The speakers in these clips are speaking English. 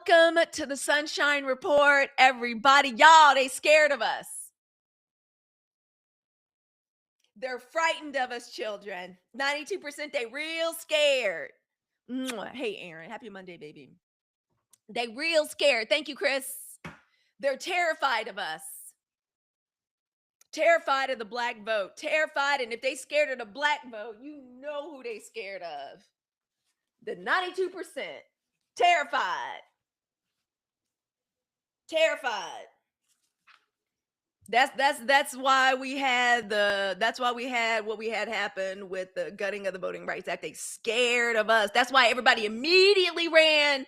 Welcome to the Sunshine Report, everybody. Y'all, they scared of us. They're frightened of us, children. 92%, they real scared. Mwah. Hey, Aaron. Happy Monday, baby. They real scared. Thank you, Chris. They're terrified of us. Terrified of the black vote. Terrified, and if they scared of the black vote, you know who they scared of. The 92%. Terrified. Terrified. That's why we had what we had happen with the gutting of the Voting Rights Act. They scared of us. That's why everybody immediately ran.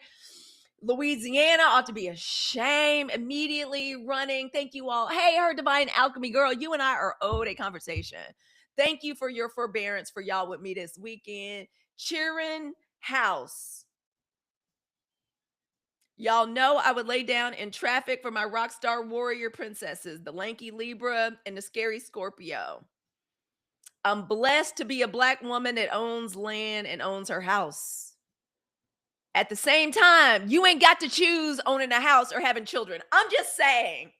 Louisiana ought to be ashamed. Immediately running. Thank you all. Hey, her divine alchemy girl, you and I are owed a conversation. Thank you for your forbearance for y'all with me this weekend. Cheering house. Y'all know I would lay down in traffic for my rock star warrior princesses, the lanky Libra and the scary Scorpio. I'm blessed to be a black woman that owns land and owns her house. At the same time, you ain't got to choose owning a house or having children. I'm just saying.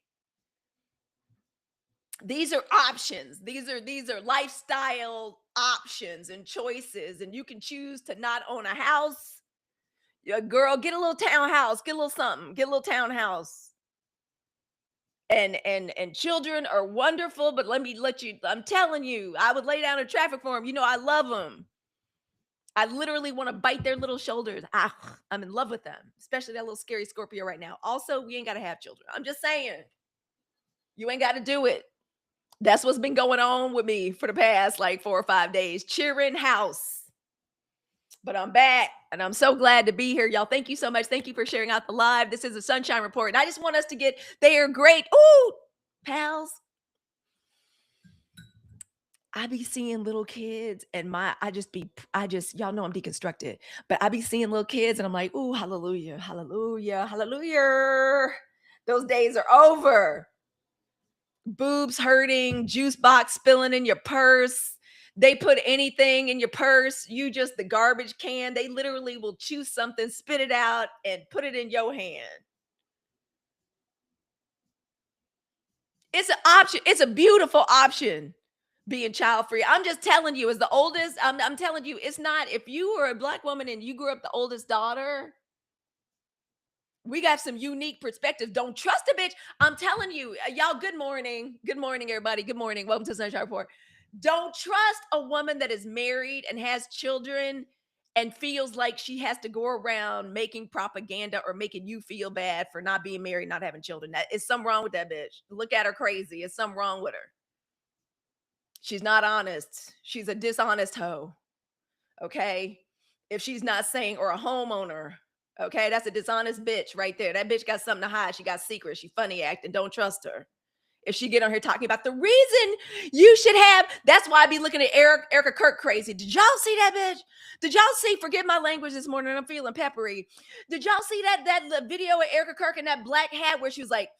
These are options. These are lifestyle options and choices, and you can choose to not own a house. Yeah, girl, get a little townhouse, get a little something, get a little townhouse. And children are wonderful, but I'm telling you, I would lay down in traffic for them. You know, I love them. I literally want to bite their little shoulders. I'm in love with them, especially that little scary Scorpio right now. Also, we ain't got to have children. I'm just saying, you ain't got to do it. That's what's been going on with me for the past like 4 or 5 days. Cheering house. But I'm back, and I'm so glad to be here, y'all. Thank you so much. Thank you for sharing out the live. This is a Sunshine Report, and I just want us to get, they are great. Ooh, pals. I be seeing little kids, and y'all know I'm deconstructed, but I be seeing little kids, and I'm like, ooh, hallelujah, hallelujah, hallelujah. Those days are over. Boobs hurting, juice box spilling in your purse. They put anything in your purse, you just the garbage can. They literally will choose something, spit it out, and put it in your hand. It's an option. It's a beautiful option, being child free. I'm just telling you, as the oldest, I'm telling you, it's not, if you were a black woman and you grew up the oldest daughter, we got some unique perspectives. Don't trust a bitch. I'm telling you, y'all, good morning. Good morning, everybody. Good morning. Welcome to the Sunshine Report. Don't trust a woman that is married and has children and feels like she has to go around making propaganda or making you feel bad for not being married, not having children. That is something wrong with that bitch. Look at her crazy. It's something wrong with her. She's not honest. She's a dishonest hoe. Okay? If she's not saying, or a homeowner. Okay? That's a dishonest bitch right there. That bitch got something to hide. She got secrets. She funny acting. Don't trust her. If she get on here talking about the reason you should have, that's why I be looking at Erica Kirk crazy. Did y'all see that bitch? Did y'all see, forget my language this morning, I'm feeling peppery. Did y'all see that video of Erica Kirk in that black hat where she was like,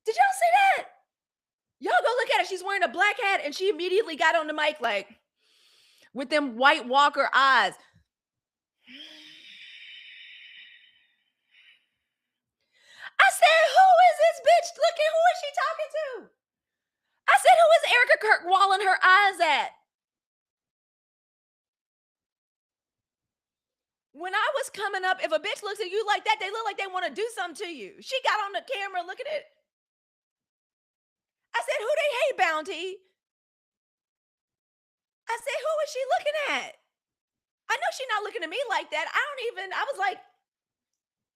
did y'all see that? Y'all go look at it. She's wearing a black hat and she immediately got on the mic like, with them White Walker eyes. I said, who is this bitch looking? Who is she talking to? I said, who is Erica Kirk walling her eyes at? When I was coming up, if a bitch looks at you like that, they look like they want to do something to you. She got on the camera, look at it. I said, who they hate, Bounty? I said, who is she looking at? I know she's not looking at me like that. I was like,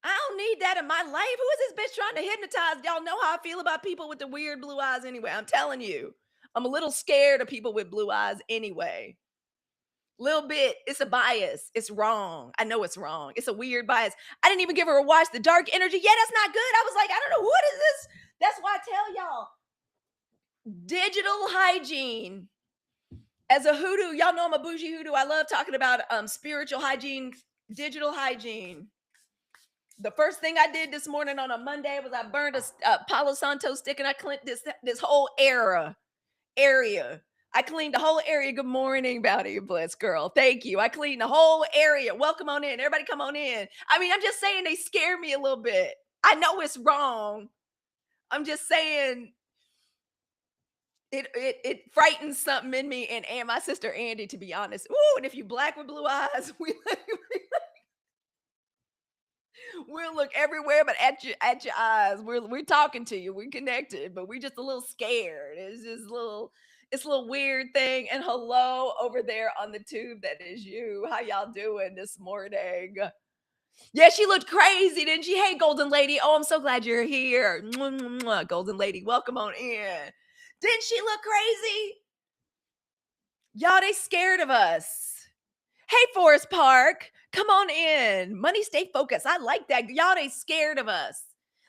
I don't need that in my life. Who is this bitch trying to hypnotize? Y'all know how I feel about people with the weird blue eyes anyway. I'm telling you, I'm a little scared of people with blue eyes anyway. Little bit. It's a bias. It's wrong. I know it's wrong. It's a weird bias. I didn't even give her a watch. The dark energy. Yeah, that's not good. I was like, I don't know. What is this? That's why I tell y'all. Digital hygiene. As a hoodoo, y'all know I'm a bougie hoodoo. I love talking about spiritual hygiene, digital hygiene. The first thing I did this morning on a Monday was I burned a Palo Santo stick and I cleaned this whole area. I cleaned the whole area. Good morning, Bounty and Bliss girl. Thank you. I cleaned the whole area. Welcome on in. Everybody come on in. I mean, I'm just saying they scare me a little bit. I know it's wrong. I'm just saying it frightens something in me and my sister Andy, to be honest. Ooh, and if you black with blue eyes, we'll look everywhere but at your eyes. We're talking to you. We're connected, but we're just a little scared. It's a little weird thing. And hello over there on the tube. That is you. How y'all doing this morning? Yeah, she looked crazy, didn't she? Hey, Golden Lady. Oh, I'm so glad you're here. Mwah, mwah, mwah. Golden Lady, welcome on in. Didn't she look crazy? Y'all, they scared of us. Hey, Forest Park, come on in. Money, stay focused. I like that. Y'all, they scared of us.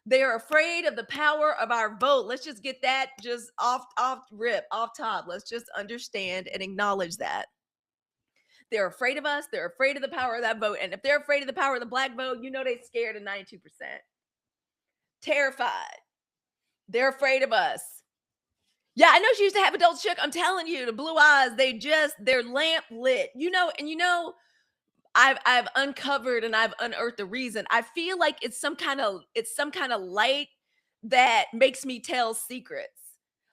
They're afraid of the power of our vote. Let's just get that just off top. Let's just understand and acknowledge that. They're afraid of us. They're afraid of the power of that vote. And if they're afraid of the power of the black vote, you know they're scared of 92%. Terrified. They're afraid of us. Yeah, I know she used to have adults shook. I'm telling you, the blue eyes, they're lamp lit. I've uncovered and I've unearthed the reason. I feel like it's some kind of light that makes me tell secrets.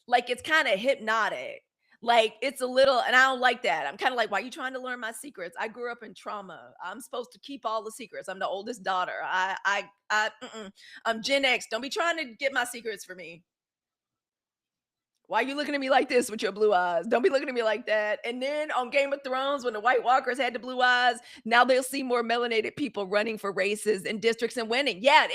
Like it's kind of hypnotic. Like it's a little, and I don't like that. I'm kind of like, why are you trying to learn my secrets? I grew up in trauma. I'm supposed to keep all the secrets. I'm the oldest daughter. I'm Gen X. Don't be trying to get my secrets for me. Why are you looking at me like this with your blue eyes? Don't be looking at me like that. And then on Game of Thrones, when the White Walkers had the blue eyes, now they'll see more melanated people running for races and districts and winning. Yeah,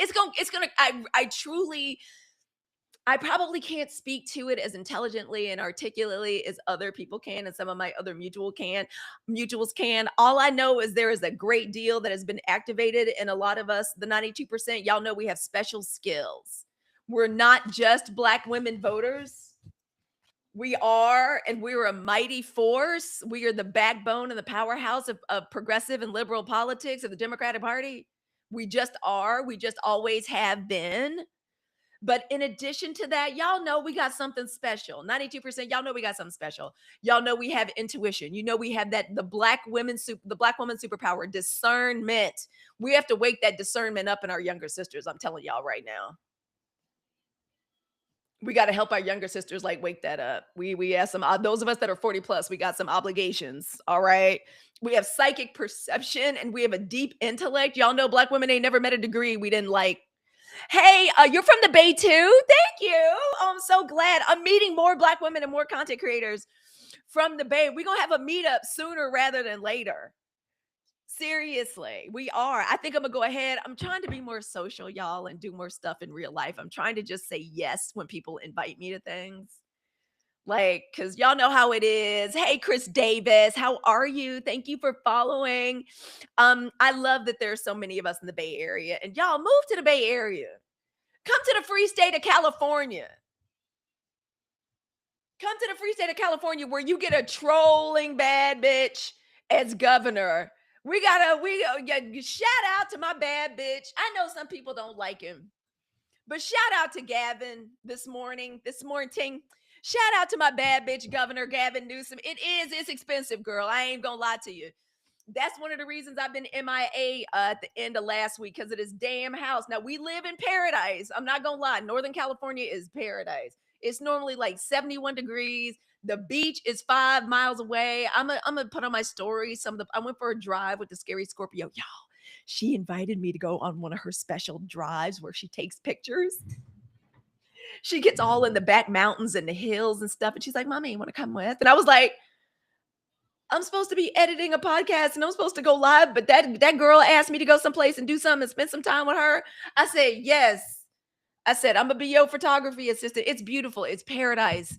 I probably can't speak to it as intelligently and articulately as other people can, and some of my other mutuals can. All I know is there is a great deal that has been activated in a lot of us, the 92%. Y'all know we have special skills. We're not just black women voters. We are, and we're a mighty force. We are the backbone and the powerhouse of progressive and liberal politics of the Democratic Party. We just are. We just always have been. But in addition to that, y'all know we got something special. 92%, y'all know we got something special. Y'all know we have intuition. You know we have the black woman superpower, discernment. We have to wake that discernment up in our younger sisters. I'm telling y'all right now. We got to help our younger sisters like wake that up. We have some those of us that are 40 plus, we got some obligations. All right. We have psychic perception and we have a deep intellect. Y'all know black women ain't never met a degree we didn't like. Hey, you're from the Bay too? Thank you. Oh, I'm so glad. I'm meeting more black women and more content creators from the Bay. We're gonna have a meetup sooner rather than later. Seriously, we are. I think I'm gonna go ahead. I'm trying to be more social, y'all, and do more stuff in real life. I'm trying to just say yes when people invite me to things. Like, because y'all know how it is. Hey, Chris Davis, how are you? Thank you for following. I love that there's so many of us in the Bay Area, and y'all move to the Bay Area. Come to the free state of California. Come to the free state of California where you get a trolling bad bitch as governor. Shout out to my bad bitch. I know some people don't like him, but shout out to Gavin this morning. Shout out to my bad bitch governor, Gavin Newsom. It's expensive, girl. I ain't gonna lie to you. That's one of the reasons I've been MIA at the end of last week, because of this damn house. Now, we live in paradise. I'm not gonna lie. Northern California is paradise. It's normally like 71 degrees. The beach is 5 miles away. I'm gonna put on my story I went for a drive with the scary Scorpio. Y'all, she invited me to go on one of her special drives where she takes pictures. She gets all in the back mountains and the hills and stuff. And she's like, Mommy, you want to come with? And I was like, I'm supposed to be editing a podcast and I'm supposed to go live, but that girl asked me to go someplace and do something and spend some time with her. I said, yes. I said, I'm gonna be your photography assistant. It's beautiful. It's paradise.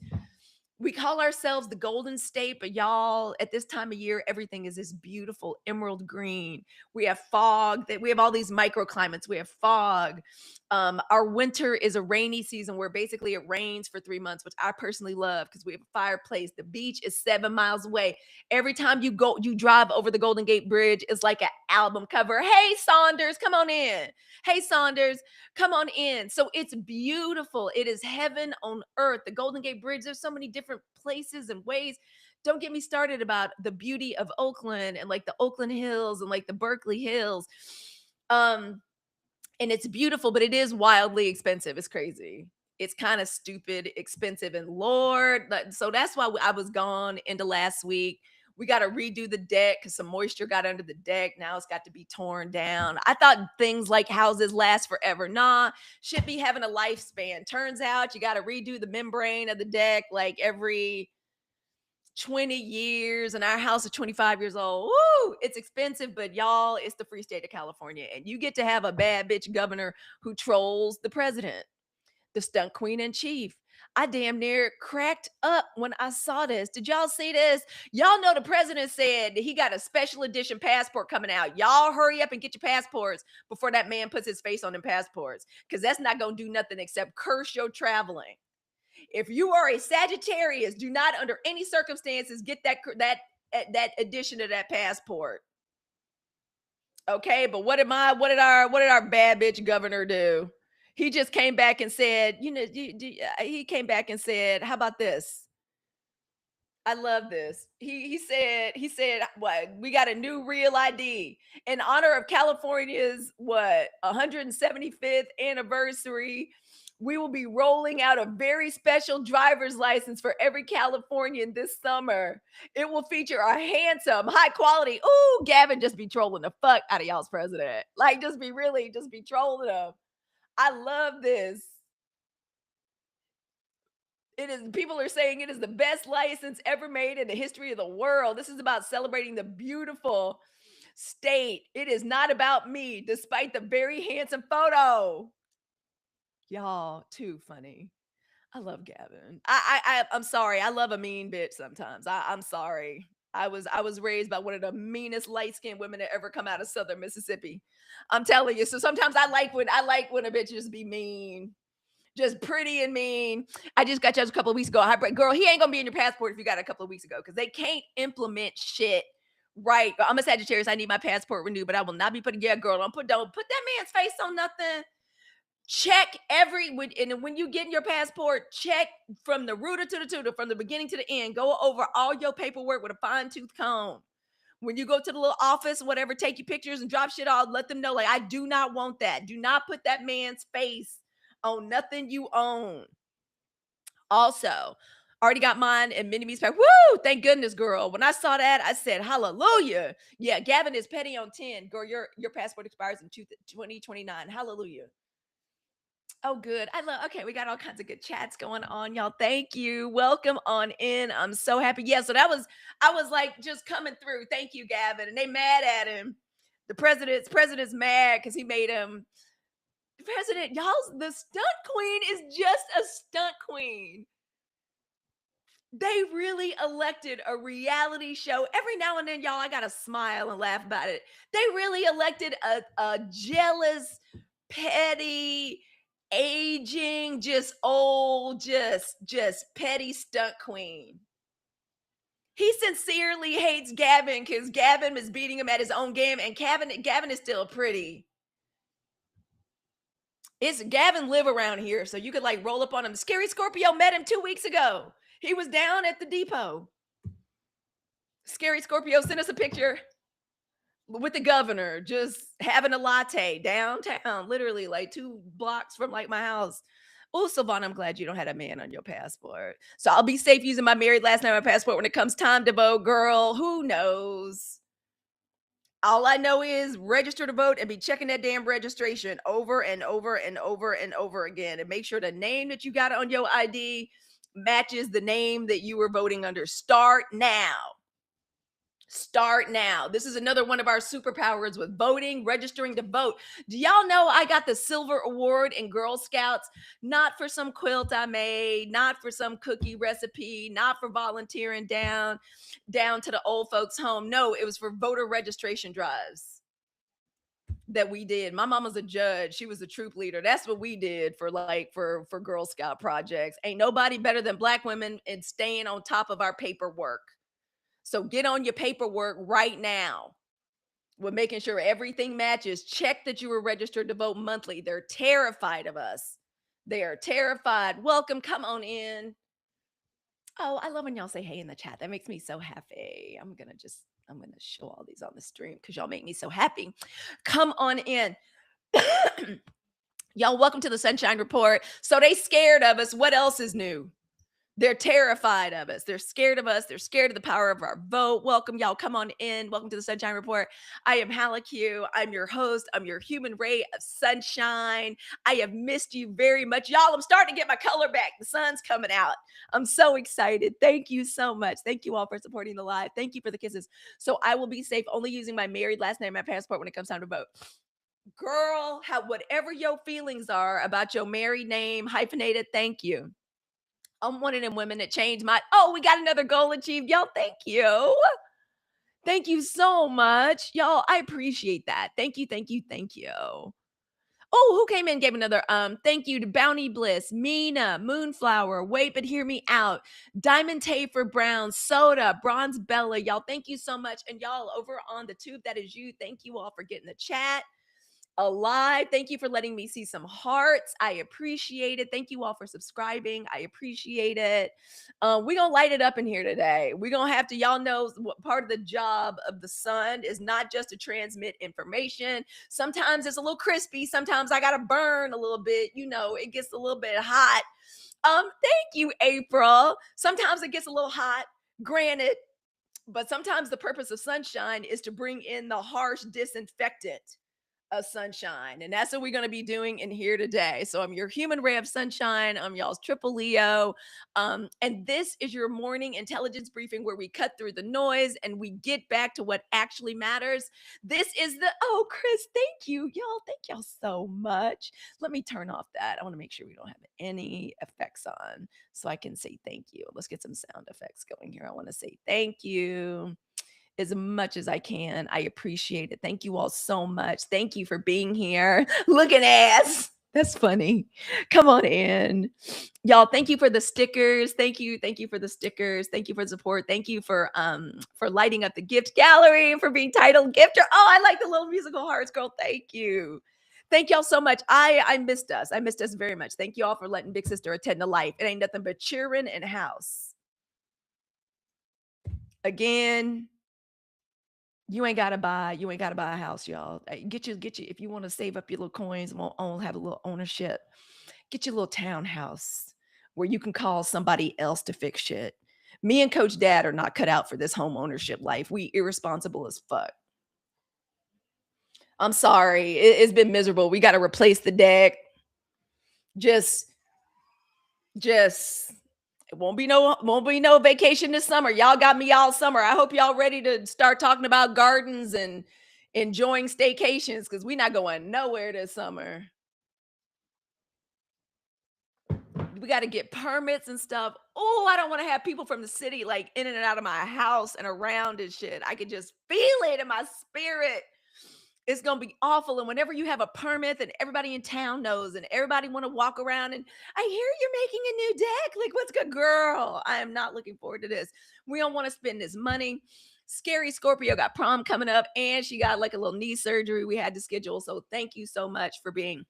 We call ourselves the Golden State, but y'all, at this time of year, everything is this beautiful emerald green. We have fog. We have all these microclimates. We have fog. Our winter is a rainy season where basically it rains for 3 months, which I personally love because we have a fireplace. The beach is 7 miles away. Every time you drive over the Golden Gate Bridge, it's like an album cover. Hey, Saunders, come on in. Hey, Saunders, come on in. So it's beautiful. It is heaven on earth. The Golden Gate Bridge, there's so many different places and ways. Don't get me started about the beauty of Oakland and like the Oakland Hills and like the Berkeley Hills. Um, and it's beautiful, but it is wildly expensive. It's crazy. It's kind of stupid, expensive, and Lord, so that's why I was gone into last week. We got to redo the deck because some moisture got under the deck. Now it's got to be torn down. I thought things like houses last forever. Nah, should be having a lifespan. Turns out you got to redo the membrane of the deck like every 20 years, and our house is 25 years old. Woo! It's expensive, but y'all, it's the free state of California. And you get to have a bad bitch governor who trolls the president, the stunt queen in chief. I damn near cracked up when I saw this. Did y'all see this? Y'all know the president said that he got a special edition passport coming out. Y'all hurry up and get your passports before that man puts his face on them passports, because that's not going to do nothing except curse your traveling. If you are a Sagittarius, do not under any circumstances get that addition to that passport. Okay, but what did our bad bitch governor do? He just came back and said, he came back and said, how about this? I love this. He said what? We got a new real ID in honor of California's 175th anniversary. We will be rolling out a very special driver's license for every Californian this summer. It will feature a handsome, high quality. Ooh, Gavin just be trolling the fuck out of y'all's president. Like, just be trolling him. I love this. It is, people are saying it is the best license ever made in the history of the world. This is about celebrating the beautiful state. It is not about me, despite the very handsome photo. Y'all, too funny. I love Gavin. I'm sorry. I love a mean bitch sometimes. I'm sorry. I was raised by one of the meanest light-skinned women to ever come out of Southern Mississippi. I'm telling you. So sometimes I like when a bitch just be mean. Just pretty and mean. I just got judged a couple of weeks ago. Girl, he ain't gonna be in your passport if you got it a couple of weeks ago, because they can't implement shit right. I'm a Sagittarius. I need my passport renewed, but I will not be putting. Yeah, girl, don't put that man's face on nothing. Check and when you get in your passport, check from the rooter to the tutor, from the beginning to the end. Go over all your paperwork with a fine tooth comb. When you go to the little office, whatever, take your pictures and drop shit off. Let them know, like, I do not want that. Do not put that man's face on nothing you own. Also, already got mine in mini me's pack. Woo! Thank goodness, girl. When I saw that, I said, hallelujah. Yeah, Gavin is petty on 10. Girl, your passport expires in 2029. Hallelujah. Oh, good. Okay, we got all kinds of good chats going on, y'all. Thank you. Welcome on in. I'm so happy. Yeah, so I was like just coming through. Thank you, Gavin. And they mad at him. The president's mad because he made him president. The stunt queen is just a stunt queen. They really elected a reality show. Every now and then, y'all, I gotta smile and laugh about it. They really elected a jealous, petty, aging, just old, just petty stunt queen. He sincerely hates Gavin because Gavin is beating him at his own game, and Gavin is still pretty. It's Gavin live around here, so you could like roll up on him. Scary Scorpio met him 2 weeks ago. He was down at the depot. Scary Scorpio sent us a picture with the governor just having a latte downtown, literally like 2 blocks from like my house. Oh, Sylvana, I'm glad you don't have a man on your passport. So I'll be safe using my married last name on my passport when it comes time to vote, girl. Who knows? All I know is register to vote and be checking that damn registration over and over and over and over again, and make sure the name that you got on your ID matches the name that you were voting under. Start now. Start now. This is another one of our superpowers with voting, registering to vote. Do y'all know I got the silver award in Girl Scouts? Not for some quilt I made, not for some cookie recipe, not for volunteering down to the old folks home. No, it was for voter registration drives that we did. My mama's a judge. She was a troop leader. That's what we did for Girl Scout projects. Ain't nobody better than Black women in staying on top of our paperwork. So get on your paperwork right now. We're making sure everything matches. Check that you were registered to vote monthly. They're terrified of us. They are terrified. Welcome. Come on in. Oh, I love when y'all say hey in the chat. That makes me so happy. I'm gonna show all these on the stream because y'all make me so happy. Come on in. Y'all, welcome to the Sunshine Report. So they scared of us. What else is new? They're terrified of us. They're scared of us. They're scared of the power of our vote. Welcome, y'all. Come on in. Welcome to the Sunshine Report. I am Halicue. I'm your host. I'm your human ray of sunshine. I have missed you very much. Y'all, I'm starting to get my color back. The sun's coming out. I'm so excited. Thank you so much. Thank you all for supporting the live. Thank you for the kisses. So I will be safe only using my married last name, my passport when it comes time to vote. Girl, whatever your feelings are about your married name, hyphenated, thank you. I'm one of them women that changed we got another goal achieved. Y'all, thank you. Thank you so much. Y'all, I appreciate that. Thank you, thank you, thank you. Oh, who came in and gave another thank you to Bounty Bliss, Mina, Moonflower, Wait But Hear Me Out, Diamond Taper Brown, Soda, Bronze Bella. Y'all, thank you so much. And y'all over on the tube, that is you. Thank you all for getting the chat alive. Thank you for letting me see some hearts. I appreciate it. Thank you all for subscribing. I appreciate it. We're gonna light it up in here today. We're gonna have to, y'all know what part of the job of the sun is not just to transmit information. Sometimes it's a little crispy. Sometimes I gotta burn a little bit. You know, it gets a little bit hot. Thank you, April. Sometimes it gets a little hot, granted, but sometimes the purpose of sunshine is to bring in the harsh disinfectant of sunshine. And that's what we're going to be doing in here today. So I'm your human ray of sunshine. I'm y'all's triple Leo. And this is your morning intelligence briefing where we cut through the noise and we get back to what actually matters. This is Chris, thank you. Y'all, thank y'all so much. Let me turn off that. I want to make sure we don't have any effects on so I can say thank you. Let's get some sound effects going here. I want to say thank you as much as I can. I appreciate it. Thank you all so much. Thank you for being here. Looking ass. That's funny. Come on in. Y'all, thank you for the stickers. Thank you. Thank you for the stickers. Thank you for the support. Thank you for lighting up the gift gallery and for being titled gifter. Oh, I like the little musical hearts, girl. Thank you. Thank y'all so much. I missed us. I missed us very much. Thank you all for letting Big Sister attend to life. It ain't nothing but cheering and house. Again, you ain't gotta buy a house, y'all. Get you if you want to save up your little coins and have a little ownership, get your little townhouse where you can call somebody else to fix shit. Me and Coach Dad are not cut out for this home ownership life. We irresponsible as fuck. I'm sorry. It's been miserable. We got to replace the deck. Just it won't be no vacation this summer. Y'all got me all summer. I hope y'all ready to start talking about gardens and enjoying staycations because we're not going nowhere this summer. We got to get permits and stuff. Oh, I don't want to have people from the city like in and out of my house and around and shit. I can just feel it in my spirit. It's going to be awful. And whenever you have a permit that everybody in town knows and everybody want to walk around and I hear you're making a new deck. Like, what's good, girl? I am not looking forward to this. We don't want to spend this money. Scary Scorpio got prom coming up and she got like a little knee surgery we had to schedule. So thank you so much for being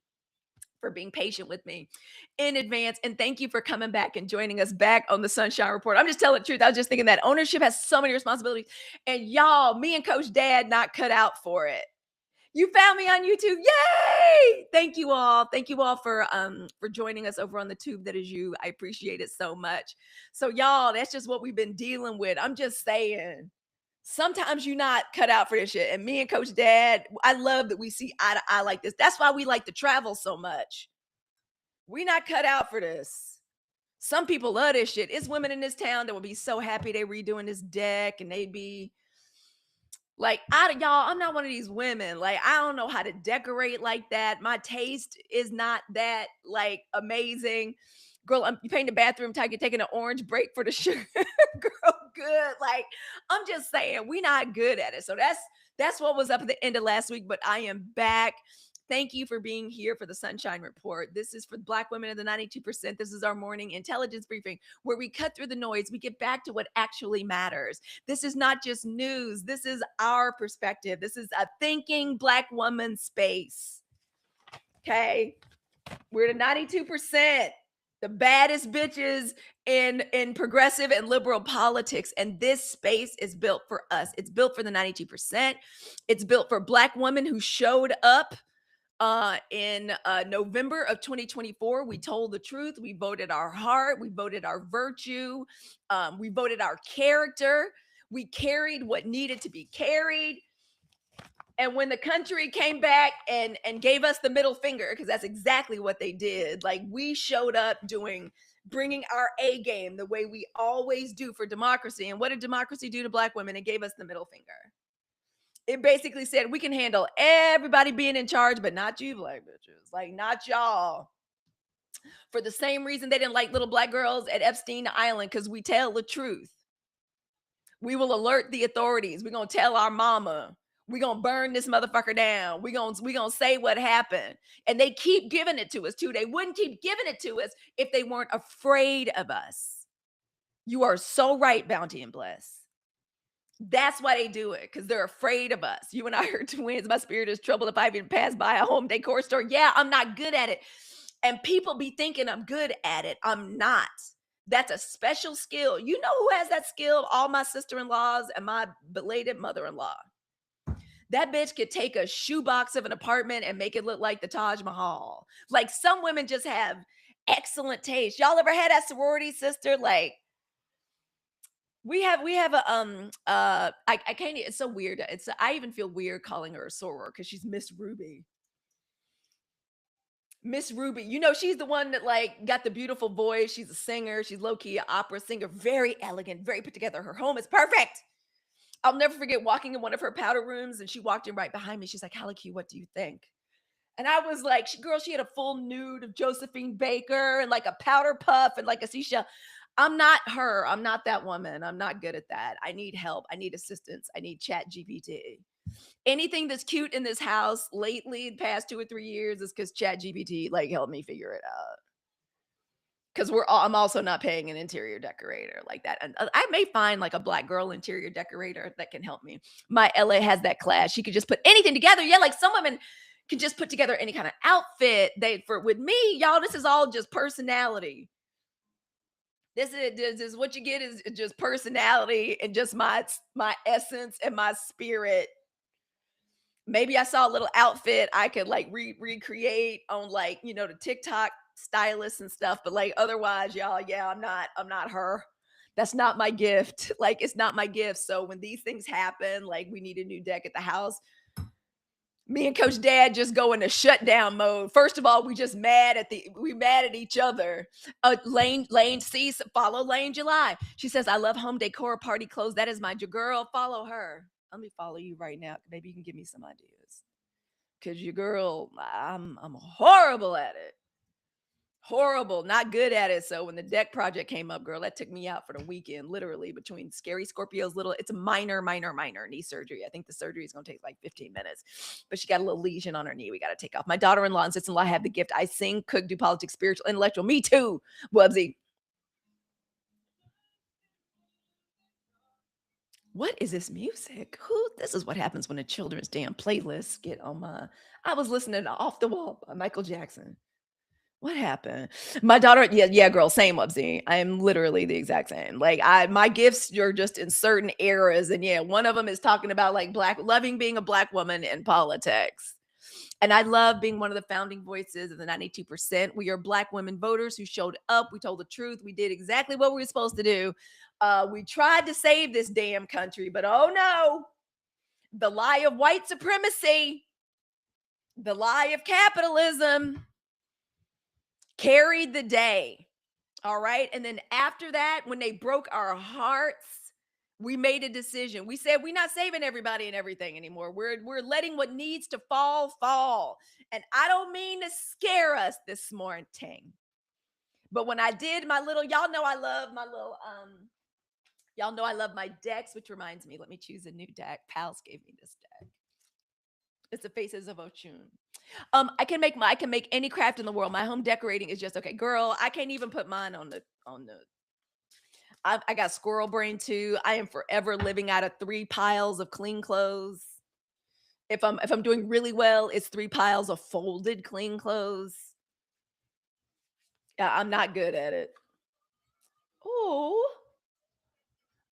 patient with me in advance. And thank you for coming back and joining us back on the Sunshine Report. I'm just telling the truth. I was just thinking that ownership has so many responsibilities and y'all, me and Coach Dad not cut out for it. You found me on YouTube. Yay! Thank you all. Thank you all for joining us over on the tube that is you. I appreciate it so much. So y'all, that's just what we've been dealing with. I'm just saying. Sometimes you're not cut out for this shit. And me and Coach Dad, I love that we see eye to eye like this. That's why we like to travel so much. We not cut out for this. Some people love this shit. It's women in this town that will be so happy they redoing this deck and they'd be like, y'all, I'm not one of these women. Like, I don't know how to decorate like that. My taste is not that like amazing. Girl, you painting the bathroom type, you're taking an orange break for the sugar. Girl, good. Like, I'm just saying, we not good at it. So that's what was up at the end of last week, but I am back. Thank you for being here for the Sunshine Report. This is for Black women of the 92%. This is our morning intelligence briefing where we cut through the noise. We get back to what actually matters. This is not just news. This is our perspective. This is a thinking Black woman space. Okay. We're the 92%, the baddest bitches in progressive and liberal politics. And this space is built for us. It's built for the 92%. It's built for Black women who showed up in November of 2024. We told the truth. We voted our heart. We voted our virtue. We voted our character. We carried what needed to be carried. And when the country came back and gave us the middle finger, because that's exactly what they did, like we showed up bringing our A game the way we always do for democracy. And what did democracy do to Black women? It gave us the middle finger. It basically said we can handle everybody being in charge, but not you, Black bitches. Like, not y'all. For the same reason they didn't like little Black girls at Epstein Island, because we tell the truth. We will alert the authorities. We're going to tell our mama. We're going to burn this motherfucker down. We're going to say what happened. And they keep giving it to us, too. They wouldn't keep giving it to us if they weren't afraid of us. You are so right, Bounty and Bless. That's why they do it, because they're afraid of us. You and I are twins. My spirit is troubled if I even pass by a home decor store. Yeah, I'm not good at it. And people be thinking I'm good at it. I'm not. That's a special skill. You know who has that skill? All my sister-in-laws and my belated mother-in-law. That bitch could take a shoebox of an apartment and make it look like the Taj Mahal. Like, some women just have excellent taste. Y'all ever had that sorority sister? Like, we have a I can't, it's so weird. I even feel weird calling her a soror because she's Miss Ruby. Miss Ruby, you know, she's the one that like got the beautiful voice. She's a singer. She's low-key an opera singer, very elegant, very put together. Her home is perfect. I'll never forget walking in one of her powder rooms and she walked in right behind me. She's like, Halicue, what do you think? And I was like, she had a full nude of Josephine Baker and like a powder puff and like a seashell. I'm not her. I'm not that woman. I'm not good at that. I need help. I need assistance. I need Chat GPT. Anything that's cute in this house lately, the past 2 or 3 years, is because Chat GPT like helped me figure it out. Because I'm also not paying an interior decorator like that. And I may find like a Black girl interior decorator that can help me. My LA has that class. She could just put anything together. Yeah, like some women can just put together any kind of outfit. With me, y'all, this is all just personality. This is what you get is just personality and just my essence and my spirit. Maybe I saw a little outfit I could like recreate on like, you know, the TikTok stylists and stuff, but like otherwise, y'all, yeah, I'm not her. That's not my gift. Like, it's not my gift. So when these things happen, like we need a new deck at the house, me and Coach Dad just go into shutdown mode. First of all, we mad at each other. Lane sees follow Lane July. She says, I love home decor, party clothes. That is my girl. Follow her. Let me follow you right now. Maybe you can give me some ideas. Cause your girl, I'm horrible at it. Horrible, not good at it. So when the deck project came up, girl, that took me out for the weekend, literally between scary Scorpios, it's a minor knee surgery. I think the surgery is going to take like 15 minutes, but she got a little lesion on her knee. We got to take off. My daughter-in-law and sister-in-law have the gift. I sing, cook, do politics, spiritual, intellectual. Me too, Wubsy. What is this music? This is what happens when the children's damn playlists get on my. I was listening to Off the Wall by Michael Jackson. What happened? My daughter, yeah, girl, same Wubsy. I am literally the exact same. Like my gifts are just in certain eras, and yeah, one of them is talking about like loving being a Black woman in politics. And I love being one of the founding voices of the 92%. We are Black women voters who showed up. We told the truth. We did exactly what we were supposed to do. We tried to save this damn country, but oh no, the lie of white supremacy, the lie of capitalism carried the day. All right. And then after that, when they broke our hearts, we made a decision. We said, we're not saving everybody and everything anymore. We're letting what needs to fall. And I don't mean to scare us this morning. But when I did my little, y'all know I love my decks, which reminds me, let me choose a new deck. Pals gave me this deck. It's the Faces of Ochun. I can make any craft in the world. My home decorating is just okay. Girl, I can't even put mine on the I got squirrel brain too. I am forever living out of 3 piles of clean clothes. If I'm doing really well, it's 3 piles of folded clean clothes. Yeah, I'm not good at it. Oh,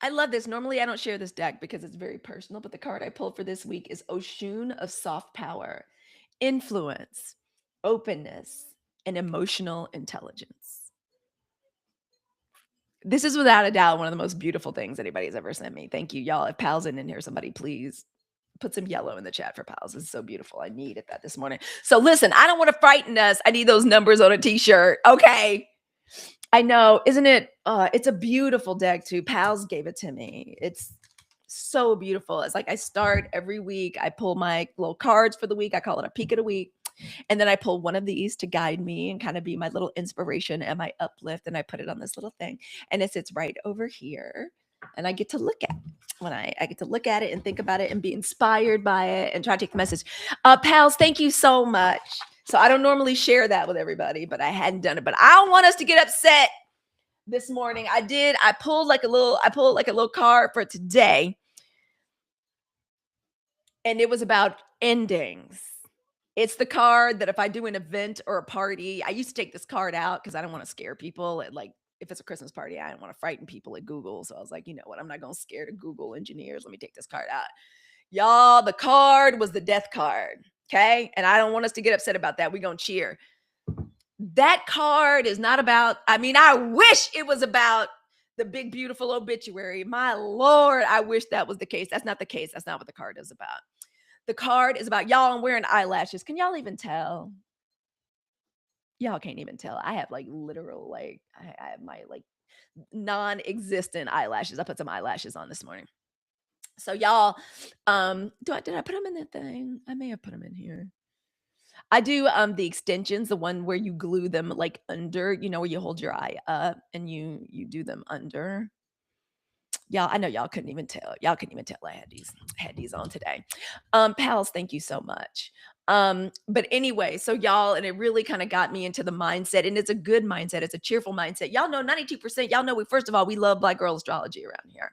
I love this. Normally, I don't share this deck because it's very personal, but the card I pulled for this week is Oshun of Soft Power, Influence, Openness, and Emotional Intelligence. This is without a doubt one of the most beautiful things anybody's ever sent me. Thank you, y'all. If Pal's in here, somebody please put some yellow in the chat for Pals. It's so beautiful. I needed that this morning. So listen, I don't want to frighten us. I need those numbers on a t-shirt. Okay. I know, isn't it? It's a beautiful deck too. Pals gave it to me. It's so beautiful. It's like I start every week. I pull my little cards for the week. I call it a peek of the week. And then I pull one of these to guide me and kind of be my little inspiration and my uplift. And I put it on this little thing. And it sits right over here. And I get to look at it. When I get to look at it and think about it and be inspired by it and try to take the message. Pals, thank you so much. So I don't normally share that with everybody, but I hadn't done it. But I don't want us to get upset this morning. I pulled like a little card for today. And it was about endings. It's the card that if I do an event or a party, I used to take this card out because I don't want to scare people. Like if it's a Christmas party, I don't want to frighten people at Google. So I was like, you know what? I'm not going to scare the Google engineers. Let me take this card out. Y'all, the card was the death card. Okay. And I don't want us to get upset about that. We're going to cheer. That card is not about, I wish it was about the big, beautiful obituary. My Lord, I wish that was the case. That's not the case. That's not what the card is about. The card is about y'all. I'm wearing eyelashes. Can y'all even tell? Y'all can't even tell. I have like literal, like, I have my like non-existent eyelashes. I put some eyelashes on this morning. So y'all, did I put them in that thing? I may have put them in here. I do the extensions, the one where you glue them like under, where you hold your eye up and you do them under. Y'all, I know y'all couldn't even tell. Y'all couldn't even tell I had these on today. Pals, thank you so much. But anyway, so y'all, and it really kind of got me into the mindset, and it's a good mindset. It's a cheerful mindset. Y'all know 92%. Y'all know first of all, we love Black girl astrology around here.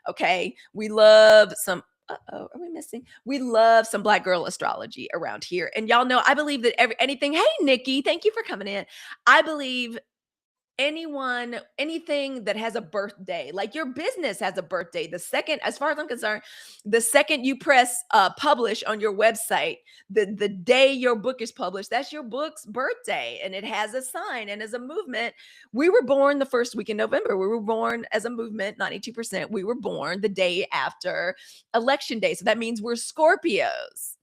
Okay. We love some, are we missing? We love some Black girl astrology around here. And y'all know, I believe that anything, hey, Nikki, thank you for coming in. I believe anything that has a birthday, like your business has a birthday, the second, as far as I'm concerned, the second you press publish on your website, the day your book is published, that's your book's birthday, and it has a sign. And as a movement, we were born the first week in November. We were born as a movement, 92%. We were born the day after election day, so that means we're Scorpios.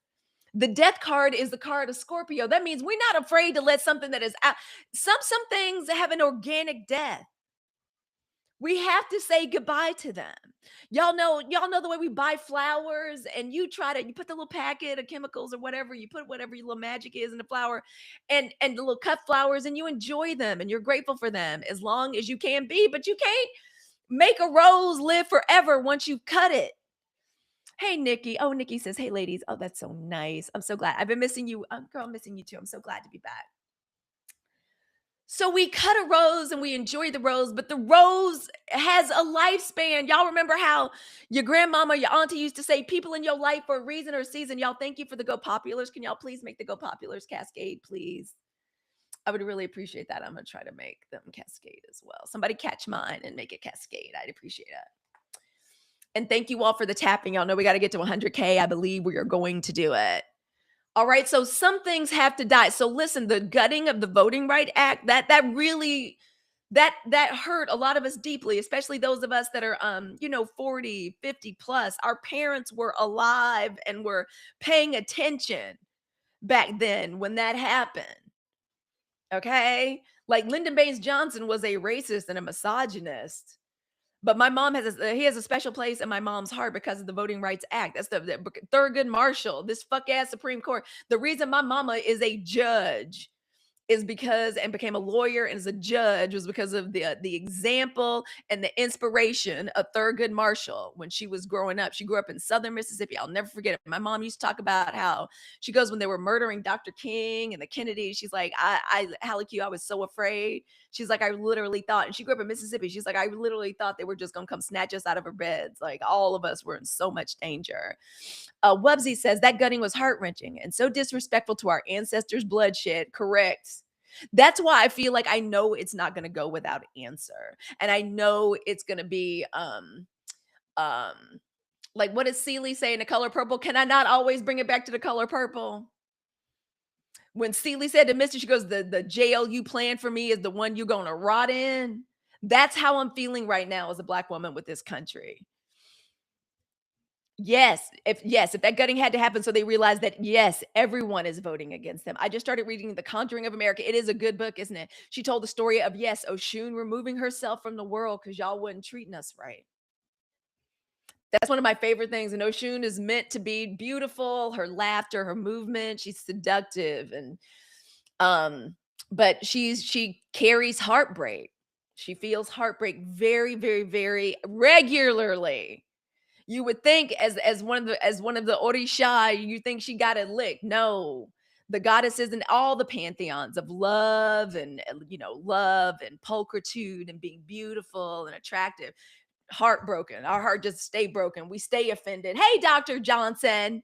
The death card is the card of Scorpio. That means we're not afraid to let something that is out. Some things have an organic death. We have to say goodbye to them. Y'all know the way we buy flowers and you put the little packet of chemicals or whatever, you put whatever your little magic is in the flower and the little cut flowers, and you enjoy them and you're grateful for them as long as you can be, but you can't make a rose live forever once you cut it. Hey, Nikki. Oh, Nikki says, hey, ladies. Oh, that's so nice. I'm so glad. I've been missing you. Girl, I'm missing you too. I'm so glad to be back. So we cut a rose and we enjoy the rose, but the rose has a lifespan. Y'all remember how your grandmama, your auntie used to say, people in your life for a reason or a season. Y'all, thank you for the Go Populars. Can y'all please make the Go Populars cascade, please? I would really appreciate that. I'm going to try to make them cascade as well. Somebody catch mine and make it cascade. I'd appreciate it. And thank you all for the tapping. Y'all know we got to get to 100K. I believe we are going to do it. All right. So some things have to die. So listen, the gutting of the Voting Right Act, that really, that hurt a lot of us deeply, especially those of us that are, 40, 50 plus. Our parents were alive and were paying attention back then when that happened. Okay. Like Lyndon Baines Johnson was a racist and a misogynist. But my mom has a special place in my mom's heart because of the Voting Rights Act. That's the Thurgood Marshall, this fuck ass Supreme Court. The reason my mama is a judge is because and became a lawyer and as a judge was because of the example and the inspiration of Thurgood Marshall when she was growing up. She grew up in southern Mississippi. I'll never forget it. My mom used to talk about how she goes when they were murdering Dr. King and the Kennedys. She's like, Halicue, I was so afraid. She's like, I literally thought, and she grew up in Mississippi. She's like, I literally thought they were just gonna come snatch us out of our beds. Like all of us were in so much danger. Wubsy says that gutting was heart-wrenching and so disrespectful to our ancestors' bloodshed. Correct. That's why I feel like I know it's not going to go without answer. And I know it's going to be um like what does Celie say in The Color Purple? Can I not always bring it back to The Color Purple? When Celie said to Mister, she goes, the jail you planned for me is the one you're going to rot in. That's how I'm feeling right now as a Black woman with this country. If that gutting had to happen so they realized that yes, everyone is voting against them. I just started reading The Conjuring of America. It is a good book, isn't it? She told the story of yes, Oshun removing herself from the world because y'all wasn't treating us right. That's one of my favorite things. And Oshun is meant to be beautiful, her laughter, her movement, she's seductive and but she carries heartbreak. She feels heartbreak very, very, very regularly. You would think as one of the Orisha, you think she got it licked. No. The goddesses and all the pantheons of love and love and pulchritude and being beautiful and attractive. Heartbroken. Our heart just stay broken. We stay offended. Hey, Dr. Johnson.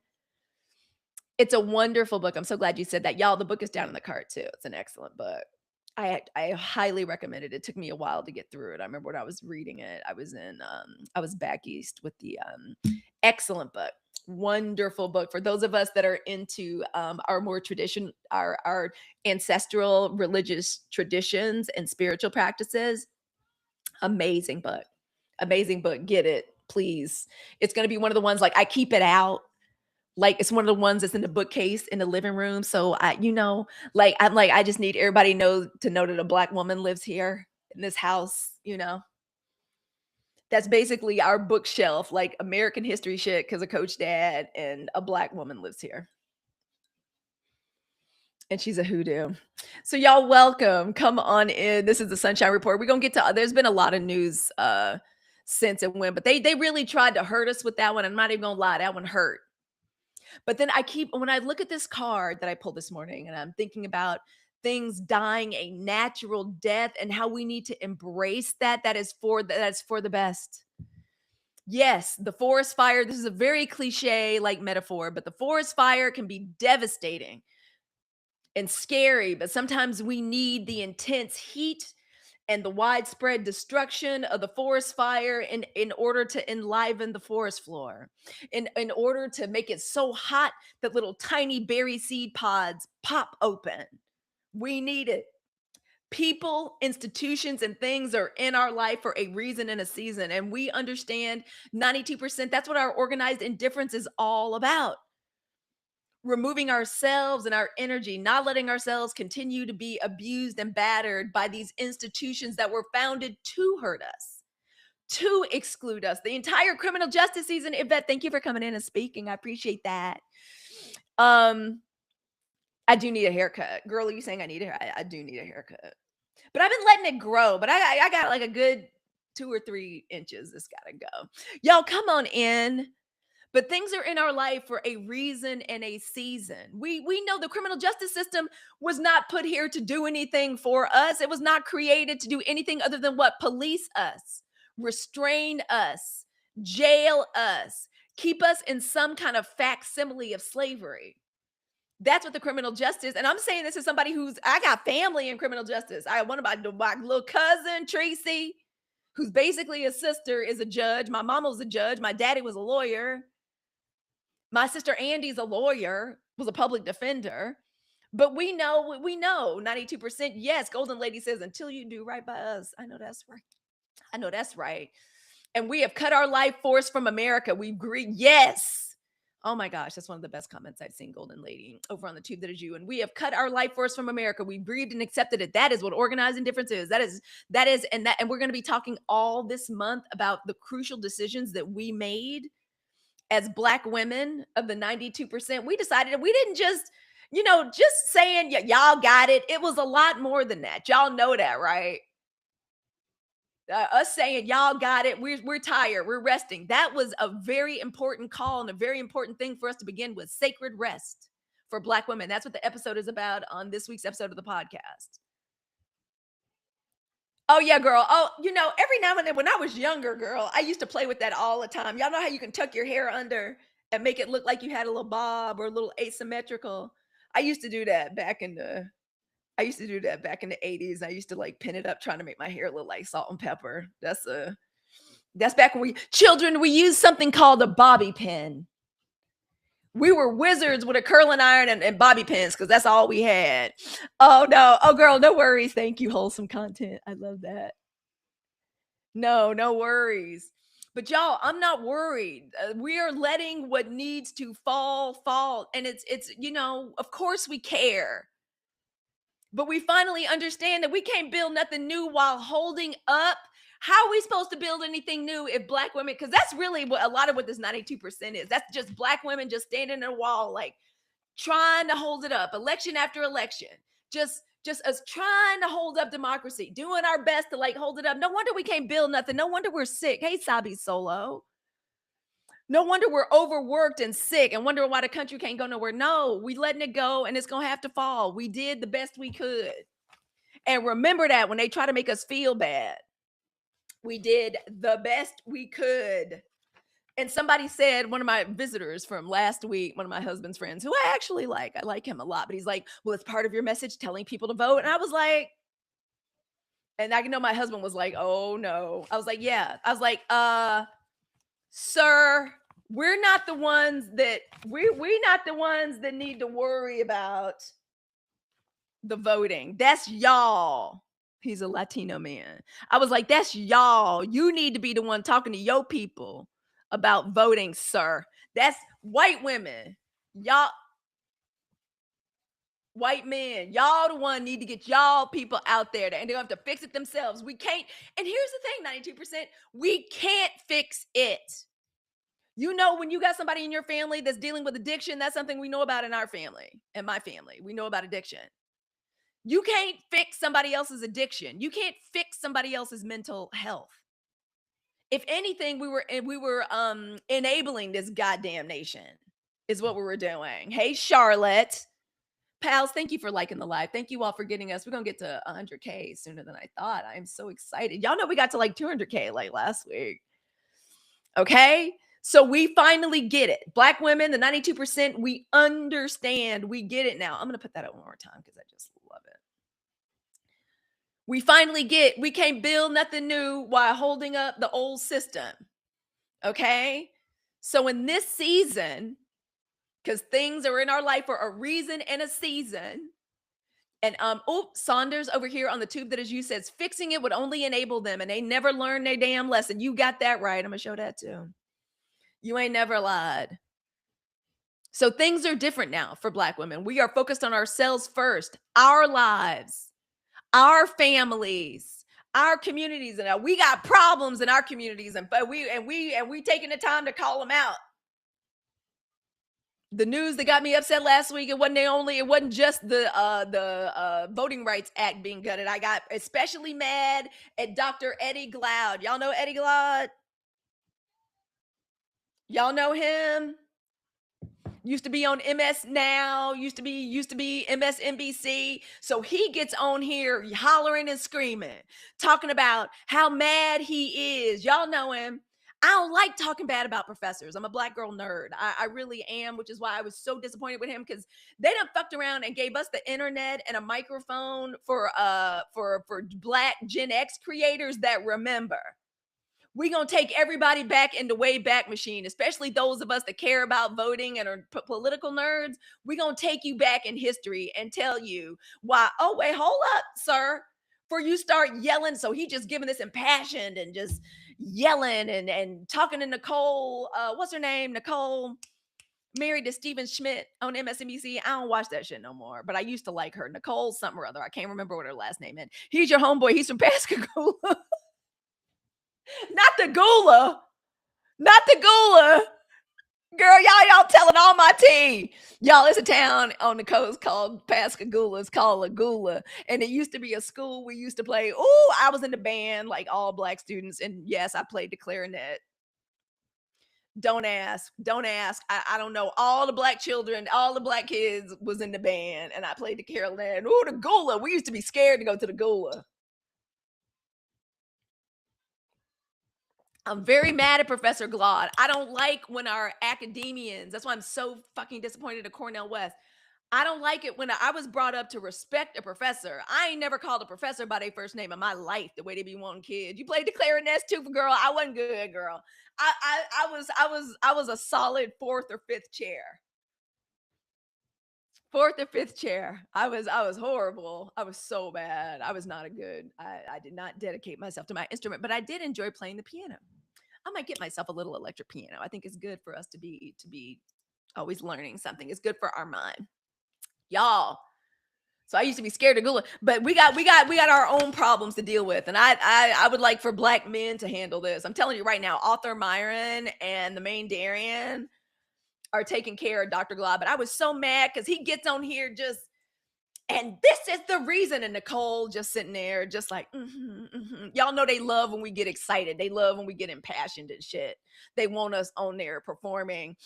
It's a wonderful book. I'm so glad you said that. Y'all, the book is down in the cart too. It's an excellent book. I highly recommend it. It took me a while to get through it. I remember when I was reading it, I was back east with the excellent book. Wonderful book for those of us that are into our more tradition, our ancestral religious traditions and spiritual practices. Amazing book. Amazing book. Get it, please. It's going to be one of the ones like I keep it out. Like it's one of the ones that's in the bookcase in the living room. So I'm like, I just need everybody to know that a Black woman lives here in this house. That's basically our bookshelf, like American history shit, because of Coach Dad, and a Black woman lives here. And she's a hoodoo. So y'all welcome. Come on in. This is the Sunshine Report. We're gonna get to there's been a lot of news since it went, but they really tried to hurt us with that one. I'm not even gonna lie, that one hurt. But then when I look at this card that I pulled this morning and I'm thinking about things dying a natural death and how we need to embrace that's for the best. Yes, the forest fire, this is a very cliche like metaphor, but the forest fire can be devastating and scary, but sometimes we need the intense heat and the widespread destruction of the forest fire in order to enliven the forest floor, in order to make it so hot that little tiny berry seed pods pop open. We need it. People, institutions, and things are in our life for a reason and a season. And we understand 92%. That's what our organized indifference is all about. Removing ourselves and our energy, not letting ourselves continue to be abused and battered by these institutions that were founded to hurt us, to exclude us. The entire criminal justice season. Yvette, thank you for coming in and speaking. I appreciate that. I do need a haircut. Girl, are you saying I need I do need a haircut. But I've been letting it grow. But I got like a good 2 or 3 inches. It's got to go. Y'all come on in. But things are in our life for a reason and a season. We know the criminal justice system was not put here to do anything for us. It was not created to do anything other than what? Police us, restrain us, jail us, keep us in some kind of facsimile of slavery. That's what the criminal justice, and I'm saying this as somebody I got family in criminal justice. I have one of my little cousin, Tracy, who's basically a sister, is a judge. My mama was a judge. My daddy was a lawyer. My sister Andy's a lawyer, was a public defender. But we know 92%. Yes, Golden Lady says, until you do right by us. I know that's right. I know that's right. And we have cut our life force from America. We've agreed. Yes. Oh my gosh, that's one of the best comments I've seen, Golden Lady, over on the tube that is you. And we have cut our life force from America. We breathed and accepted it. That is what organized indifference is. And we're going to be talking all this month about the crucial decisions that we made as Black women of the 92%. We decided we didn't just just saying, y'all got it. It was a lot more than that. Y'all know that, right? Us saying y'all got it. We're tired. We're resting. That was a very important call and a very important thing for us to begin with. Sacred rest for Black women. That's what the episode is about on this week's episode of the podcast. Oh yeah, girl. Oh, every now and then when I was younger, girl, I used to play with that all the time. Y'all know how you can tuck your hair under and make it look like you had a little bob or a little asymmetrical. I used to do that back in the I used to do that back in the 80s. I used to like pin it up trying to make my hair look like salt and pepper. That's back when we used something called a bobby pin. We were wizards with a curling iron and bobby pins because that's all we had. Oh no. Oh girl, no worries. Thank you. Wholesome content. I love that. No worries. But y'all, I'm not worried. We are letting what needs to fall. And of course we care. But we finally understand that we can't build nothing new while holding up. How are we supposed to build anything new if Black women, because that's really what a lot of what this 92% is. That's just Black women just standing in a wall, like trying to hold it up, election after election. Just us trying to hold up democracy, doing our best to like hold it up. No wonder we can't build nothing. No wonder we're sick. Hey, Sabi Solo. No wonder we're overworked and sick and wondering why the country can't go nowhere. No, we letting it go and it's going to have to fall. We did the best we could. And remember that when they try to make us feel bad, we did the best we could. And somebody said, one of my visitors from last week, one of my husband's friends, who I actually like, I like him a lot, but he's like, well, it's part of your message telling people to vote. And I was like, and I know my husband was like, oh no. I was like, yeah. I was like, sir, we're not the ones that we're not the ones that need to worry about the voting. That's y'all. He's a Latino man. I was like, that's y'all. You need to be the one talking to your people about voting, sir. That's white women. Y'all, white men, y'all the one need to get y'all people out there and they have to fix it themselves. We can't. And here's the thing, 92%, we can't fix it. When you got somebody in your family that's dealing with addiction, that's something we know about in our family. In my family, we know about addiction. You can't fix somebody else's addiction. You can't fix somebody else's mental health. If anything, we were enabling this goddamn nation is what we were doing. Hey, Charlotte. Pals, thank you for liking the live. Thank you all for getting us. We're going to get to 100K sooner than I thought. I am so excited. Y'all know we got to like 200K like last week. Okay? So we finally get it. Black women, the 92%, we understand. We get it now. I'm going to put that up one more time because I just love it. We finally get, we can't build nothing new while holding up the old system. Okay? So in this season, because things are in our life for a reason and a season. And Saunders over here on the tube that is you says fixing it would only enable them and they never learn their damn lesson. You got that right. I'm gonna show that too. You ain't never lied. So things are different now for Black women. We are focused on ourselves first, our lives, our families, our communities, and we got problems in our communities, and we taking the time to call them out. The news that got me upset last week, it wasn't just the Voting Rights Act being gutted. I got especially mad at Dr. Eddie Glaude. Y'all know Eddie Glaude? Y'all know him? Used to be on MS Now, used to be MSNBC. So he gets on here hollering and screaming, talking about how mad he is. Y'all know him. I don't like talking bad about professors. I'm a Black girl nerd. I really am, which is why I was so disappointed with him because they done fucked around and gave us the internet and a microphone for Black Gen X creators that remember. We're going to take everybody back in the way back machine, especially those of us that care about voting and are political nerds. We're going to take you back in history and tell you why. Oh, wait, hold up, sir. Before you start yelling. So he just giving this impassioned and just yelling and talking to Nicole. What's her name? Nicole, married to Stephen Schmidt on MSNBC. I don't watch that shit no more, but I used to like her. Nicole something or other. I can't remember what her last name is. He's your homeboy. He's from Pascagoula. Not the Gula. Girl, y'all telling all my tea. Y'all, it's a town on the coast called Pascagoula. It's called Lagula. And it used to be a school we used to play. Oh, I was in the band, like all black students. And yes, I played the clarinet. Don't ask. Don't ask. I don't know. All the black children, all the black kids was in the band, and I played the clarinet. Oh, the gula. We used to be scared to go to the gula. I'm very mad at Professor Glaude. I don't like when our academians, that's why I'm so fucking disappointed at Cornell West. I don't like it when I was brought up to respect a professor. I ain't never called a professor by their first name in my life the way they be wanting kids. You played the clarinet too, girl. I wasn't good, girl. I was a solid fourth or fifth chair. Fourth or fifth chair. I was horrible. I was so bad. I was not a good. I did not dedicate myself to my instrument, but I did enjoy playing the piano. I might get myself a little electric piano. I think it's good for us to be always learning something. It's good for our mind. Y'all. So I used to be scared to Google, but we got our own problems to deal with, and I would like for black men to handle this. I'm telling you right now, Author Myron and the main Darian are taking care of Dr. Glob, but I was so mad because he gets on here just, and this is the reason. And Nicole just sitting there, just like, y'all know they love when we get excited. They love when we get impassioned and shit. They want us on there performing.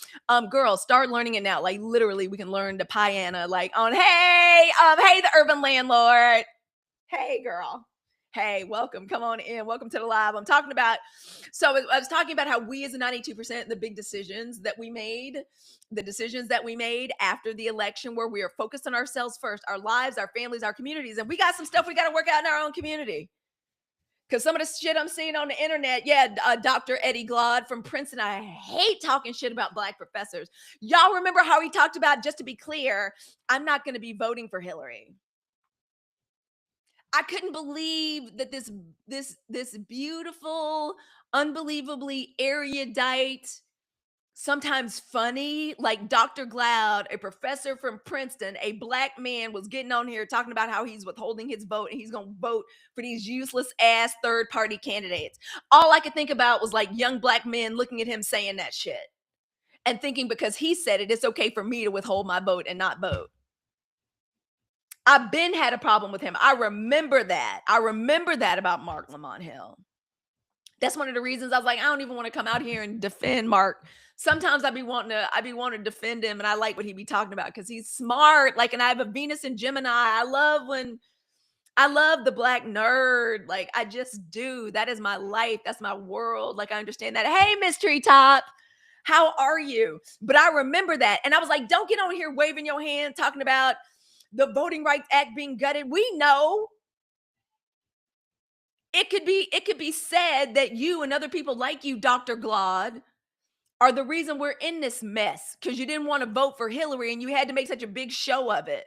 Girls, start learning it now. Like literally, we can learn the piano, like on hey, the urban landlord. Hey, girl. Hey, welcome. Come on in. Welcome to the live. I'm talking about, so I was talking about how we as a 92%, the big decisions that we made, the decisions that we made after the election, where we are focused on ourselves first, our lives, our families, our communities. And we got some stuff we got to work out in our own community. Because some of the shit I'm seeing on the internet, Dr. Eddie Glaude from Princeton, I hate talking shit about black professors. Y'all remember how he talked about, just to be clear, I'm not going to be voting for Hillary. I couldn't believe that this beautiful, unbelievably erudite, sometimes funny, like Dr. Glaude, a professor from Princeton, a black man, was getting on here talking about how he's withholding his vote and he's going to vote for these useless ass third party candidates. All I could think about was like young black men looking at him saying that shit and thinking because he said it, it's okay for me to withhold my vote and not vote. I've been had a problem with him. I remember that. I remember that about Mark Lamont Hill. That's one of the reasons I was like, I don't even want to come out here and defend Mark. Sometimes I'd be wanting to defend him, and I like what he be talking about because he's smart. Like, and I have a Venus and Gemini. I love the black nerd. Like, I just do. That is my life. That's my world. Like, I understand that. Hey, Miss Treetop, how are you? But I remember that. And I was like, don't get on here waving your hand talking about the Voting Rights Act being gutted. We know it could be said that you and other people like you, Dr. Glaude, are the reason we're in this mess because you didn't want to vote for Hillary and you had to make such a big show of it.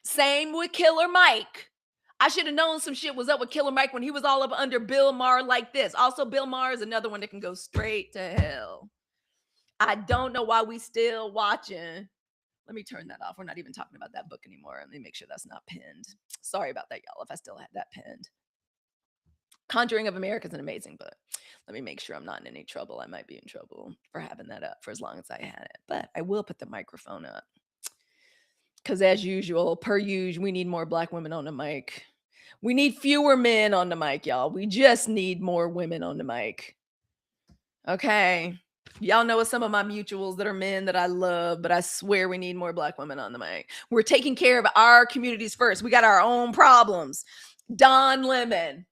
Same with Killer Mike. I should have known some shit was up with Killer Mike when he was all up under Bill Maher like this. Also, Bill Maher is another one that can go straight to hell. I don't know why we still watching. Let me turn that off. We're not even talking about that book anymore. Let me make sure that's not pinned. Sorry about that, y'all, if I still had that pinned. Conjuring of America is an amazing book. Let me make sure I'm not in any trouble. I might be in trouble for having that up for as long as I had it. But I will put the microphone up. Because as usual, per usual, we need more black women on the mic. We need fewer men on the mic, y'all. We just need more women on the mic. Okay. Y'all know some of my mutuals that are men that I love, but I swear we need more black women on the mic. We're taking care of our communities first. We got our own problems. Don Lemon.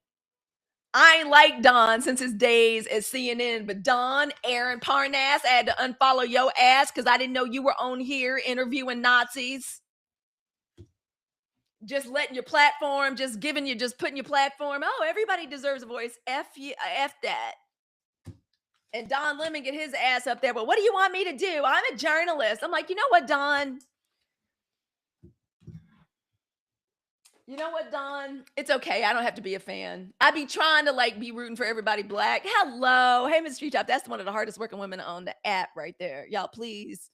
I ain't like Don since his days at CNN, but Don, Aaron Parnas, I had to unfollow your ass because I didn't know you were on here interviewing Nazis. Just letting your platform, just putting your platform. Oh, everybody deserves a voice. F that. And Don Lemon get his ass up there. But what do you want me to do? I'm a journalist. I'm like, you know what, Don? You know what, Don? It's okay. I don't have to be a fan. I be trying to be rooting for everybody black. Hello. Hey, Miss Street Top. That's one of the hardest working women on the app right there. Y'all, please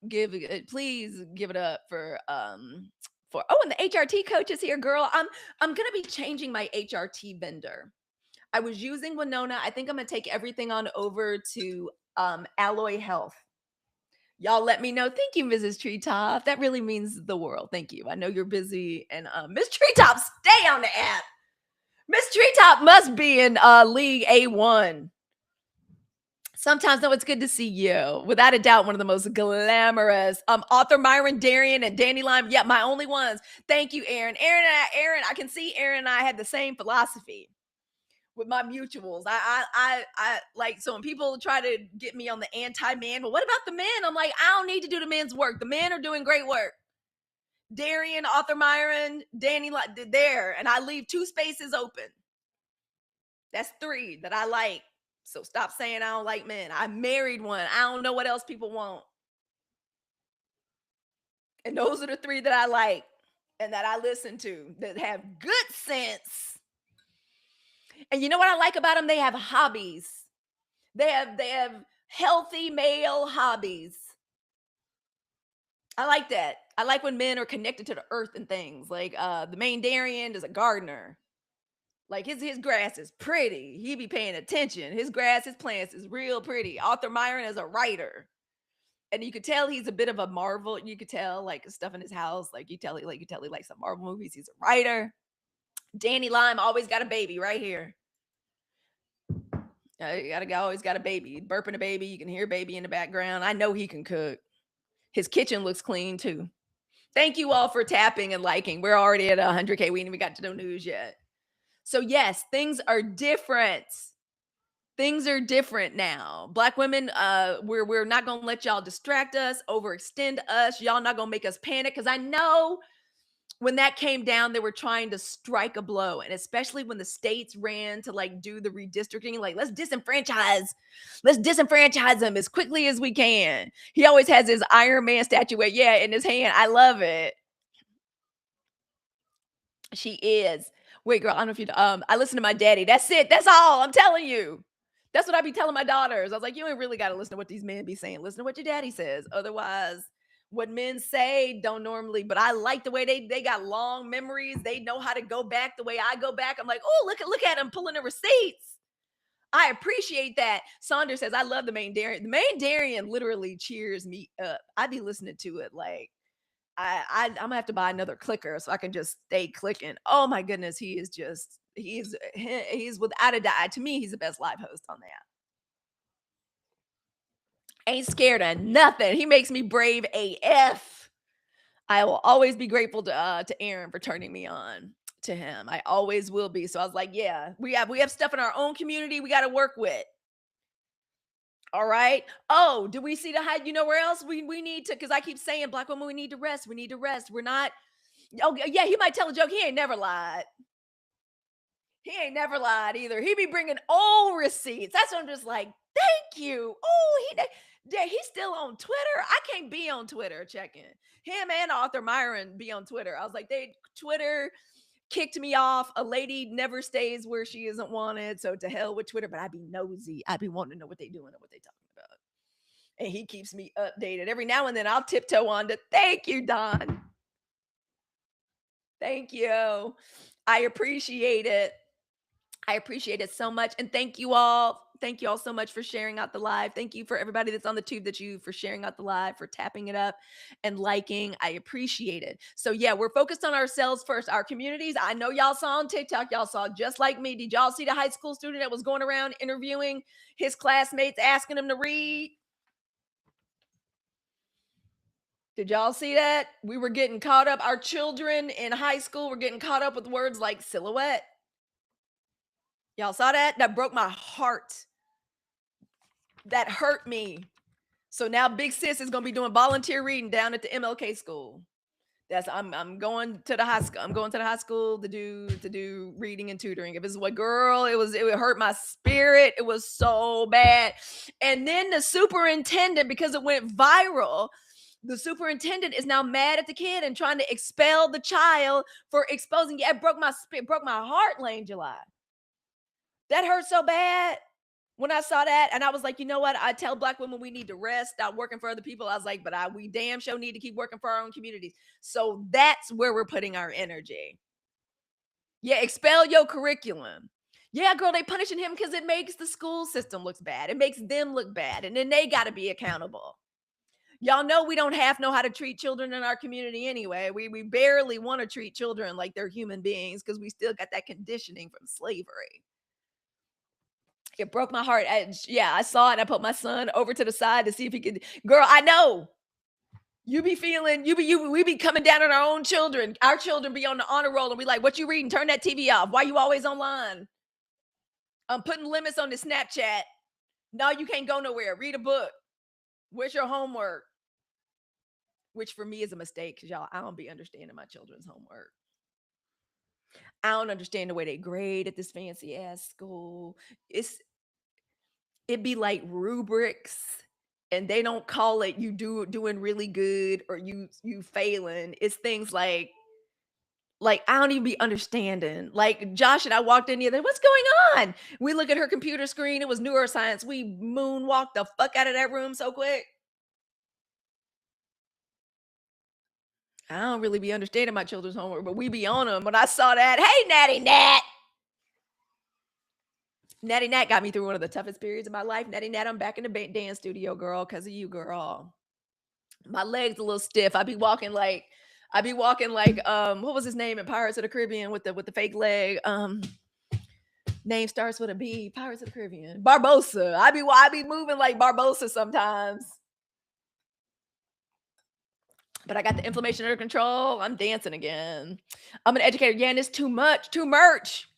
give it up for and the HRT coach is here, girl. I'm gonna be changing my HRT vendor. I was using Winona. I think I'm gonna take everything on over to Alloy Health. Y'all let me know. Thank you, Mrs. Treetop. That really means the world. Thank you. I know you're busy. And Miss Treetop, stay on the app. Miss Treetop must be in League A1. Sometimes, no, it's good to see you. Without a doubt, one of the most glamorous. Author Myron Darian and Danny Lime. Yeah, my only ones. Thank you, Aaron. Aaron, I can see Aaron and I had the same philosophy with my mutuals. I like, so when people try to get me on the anti-man, well, what about the men? I'm like, I don't need to do the men's work. The men are doing great work. Darian, Author Myron, Danny, there, and I leave 2 spaces open. That's 3 that I like. So stop saying I don't like men. I married one. I don't know what else people want. And those are the 3 that I like and that I listen to that have good sense. And you know what I like about them? They have hobbies. They have healthy male hobbies. I like that. I like when men are connected to the earth and things. Like the main Darian is a gardener. Like his grass is pretty. He be paying attention. His grass, his plants is real pretty. Arthur Myron is a writer. And you could tell he's a bit of a Marvel. You could tell like stuff in his house. Like you tell he likes some Marvel movies. He's a writer. Danny Lime always got a baby right here. Always got a baby. Burping a baby. You can hear baby in the background. I know he can cook. His kitchen looks clean too. Thank you all for tapping and liking. We're already at 100K. We ain't even got to no news yet. So yes, things are different. Things are different now. Black women, we're not gonna let y'all distract us, overextend us. Y'all not gonna make us panic. Because I know when that came down, they were trying to strike a blow. And especially when the states ran to like do the redistricting, like let's disenfranchise them as quickly as we can. He always has his Iron Man statuette, in his hand. I love it. She is. Wait, girl, I don't know if you I listen to my daddy. That's it. That's all. I'm telling you. That's what I be telling my daughters. I was like, you ain't really got to listen to what these men be saying. Listen to what your daddy says. Otherwise, what men say don't normally, but I like the way they got long memories. They know how to go back the way I go back. I'm like, oh, look at them pulling the receipts. I appreciate that. Saunders says, I love the main Darian. The main Darian literally cheers me up. I be listening to it like, I'm gonna have to buy another clicker so I can just stay clicking. Oh my goodness, he's without a doubt, to me, he's the best live host on that. Ain't scared of nothing. He makes me brave AF. I will always be grateful to Aaron for turning me on to him. I always will be. So I was like, yeah, we have stuff in our own community we got to work with. All right. Oh, do we see the height? You know where else we need to? Because I keep saying, Black women, we need to rest. We need to rest. We're not. Oh, yeah, he might tell a joke. He ain't never lied. He ain't never lied either. He be bringing old receipts. That's what I'm just like, thank you. Oh, he's still on Twitter. I can't be on Twitter checking. Him and Arthur Myron be on Twitter. I was like, Twitter kicked me off. A lady never stays where she isn't wanted. So to hell with Twitter, but I be nosy. I be wanting to know what they doing and what they talking about. And he keeps me updated. Every now and then I'll tiptoe on to thank you, Don. Thank you. I appreciate it. I appreciate it so much. And thank you all. Thank you all so much for sharing out the live. Thank you for everybody that's on the tube for sharing out the live, for tapping it up and liking. I appreciate it. So yeah, we're focused on ourselves first, our communities. I know y'all saw on TikTok, y'all saw just like me. Did y'all see the high school student that was going around interviewing his classmates, asking them to read? Did y'all see that? We were getting caught up. Our children in high school were getting caught up with words like silhouette. Y'all saw that? That broke my heart. That hurt me. So now Big Sis is gonna be doing volunteer reading down at the MLK school. I'm going to the high school. I'm going to the high school to do reading and tutoring. If it's what girl, it would hurt my spirit. It was so bad. And then the superintendent, because it went viral, the superintendent is now mad at the kid and trying to expel the child for exposing. Yeah, it broke my heart, Lane July. That hurt so bad when I saw that. And I was like, you know what? I tell Black women we need to rest, stop working for other people. I was like, but we damn sure need to keep working for our own communities. So that's where we're putting our energy. Yeah, expel your curriculum. Yeah, girl, they punishing him because it makes the school system looks bad. It makes them look bad, and then they got to be accountable. Y'all know we don't half know how to treat children in our community anyway. We barely want to treat children like they're human beings because we still got that conditioning from slavery. It broke my heart. Yeah, I saw it. I put my son over to the side to see if he could. Girl, I know you be feeling we be coming down on our own children. Our children be on the honor roll and we like, what you reading? Turn that TV off. Why you always online? I'm putting limits on the Snapchat. No, you can't go nowhere. Read a book. Where's your homework? Which for me is a mistake because y'all, I don't be understanding my children's homework. I don't understand the way they grade at this fancy ass school. It be like rubrics, and they don't call it you doing really good or you failing. It's things like I don't even be understanding. Like Josh and I walked in the other, what's going on? We look at her computer screen. It was neuroscience. We moonwalked the fuck out of that room so quick. I don't really be understanding my children's homework, but we be on them. When I saw that, hey, Natty Nat. Natty Nat got me through one of the toughest periods of my life. Natty Nat, I'm back in the dance studio, girl, because of you, girl. My legs a little stiff. I be walking like what was his name in Pirates of the Caribbean with the fake leg? Name starts with a B. Pirates of the Caribbean. Barbosa. I be moving like Barbosa sometimes. But I got the inflammation under control. I'm dancing again. I'm an educator. Yeah, and it's too much. Too much.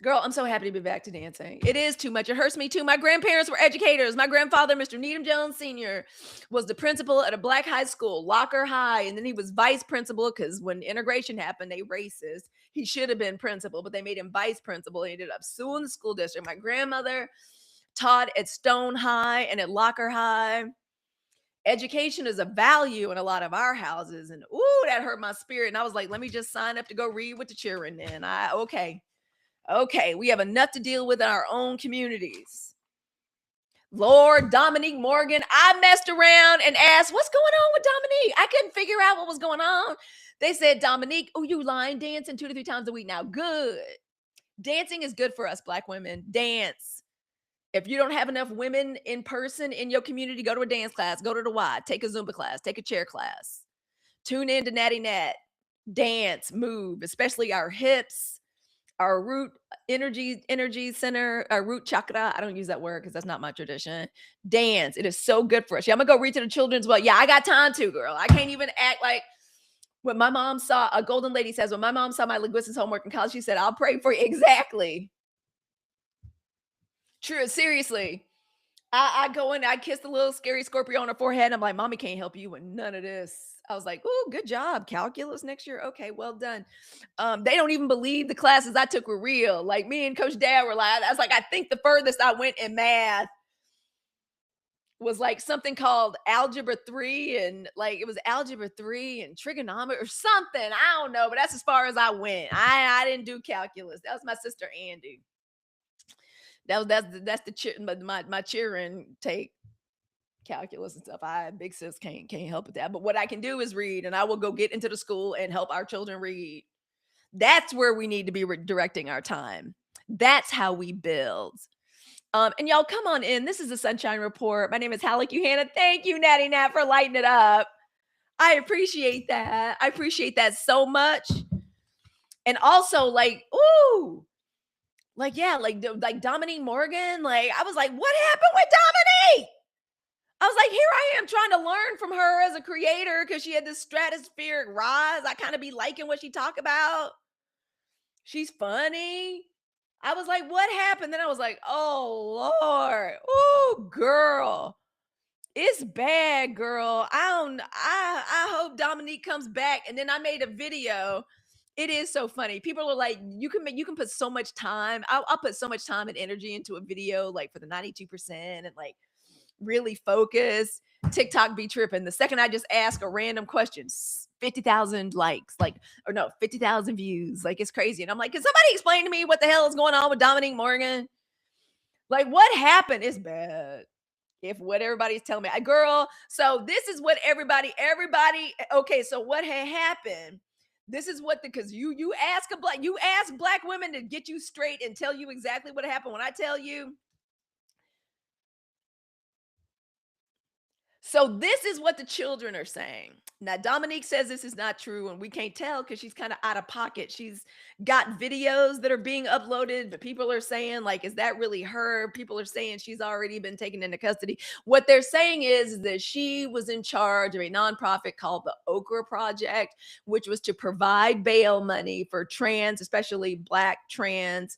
Girl, I'm so happy to be back to dancing. It is too much. It hurts me too. My grandparents were educators. My grandfather, Mr. Needham Jones Sr., was the principal at a black high school, Locker High. And then he was vice principal because when integration happened, they racist. He should have been principal, but they made him vice principal. He ended up suing the school district. My grandmother taught at Stone High and at Locker High. Education is a value in a lot of our houses. And ooh, that hurt my spirit. And I was like, let me just sign up to go read with the children then. Okay, we have enough to deal with in our own communities. Lord, Dominique Morgan, I messed around and asked, what's going on with Dominique? I couldn't figure out what was going on. They said, Dominique, oh, you line dancing 2 to 3 times a week now. Good. Dancing is good for us, Black women. Dance. If you don't have enough women in person in your community, go to a dance class, go to the Y, take a Zumba class, take a chair class. Tune in to Natty Nat. Dance, move, especially our hips, our root energy center, our root chakra. I don't use that word because that's not my tradition. Dance. It is so good for us. Yeah, I'm gonna go read to the children's. Well, yeah, I got time to, girl. I can't even act like when my mom saw a golden lady says, when my mom saw my linguistics homework in college, she said, I'll pray for you. Exactly. True. Seriously. I go in, I kiss the little scary Scorpio on her forehead. I'm like, mommy can't help you with none of this. I was like, oh, good job. Calculus next year. Okay, well done. They don't even believe the classes I took were real. Like me and Coach Dad were like, I was like, I think the furthest I went in math was like something called algebra 3 and like it was algebra 3 and trigonometry or something. I don't know, but that's as far as I went. I didn't do calculus. That was my sister Andy. That's my cheering take calculus and stuff. Big sis can't help with that. But what I can do is read, and I will go get into the school and help our children read. That's where we need to be directing our time. That's how we build. And y'all come on in. This is the Sunshine Report. My name is Halicue Hannah. Thank you, Natty Nat, for lighting it up. I appreciate that. I appreciate that so much. And also, like, ooh, like, yeah, like Dominique Morgan. Like, I was like, what happened with Dominique? I was like, here I am trying to learn from her as a creator because she had this stratospheric rise. I kind of be liking what she talk about. She's funny. I was like, what happened? Then I was like, oh, Lord. Oh, girl. It's bad, girl. I hope Dominique comes back. And then I made a video. It is so funny. People are like, you can put so much time. I'll put so much time and energy into a video, like for the 92% and like really focus. TikTok be tripping. The second I just ask a random question, 50,000 likes, like, or no, 50,000 views. Like, it's crazy. And I'm like, can somebody explain to me what the hell is going on with Dominique Morgan? Like, what happened? It's bad. If what everybody's telling me, girl. So this is what everybody, okay. So what had happened? This is what the because you ask black women to get you straight and tell you exactly what happened. When I tell you, so this is what the children are saying. Now, Dominique says this is not true, and we can't tell because she's kind of out of pocket. She's got videos that are being uploaded, but people are saying, like, is that really her? People are saying she's already been taken into custody. What they're saying is that she was in charge of a nonprofit called the Okra Project, which was to provide bail money for trans, especially Black trans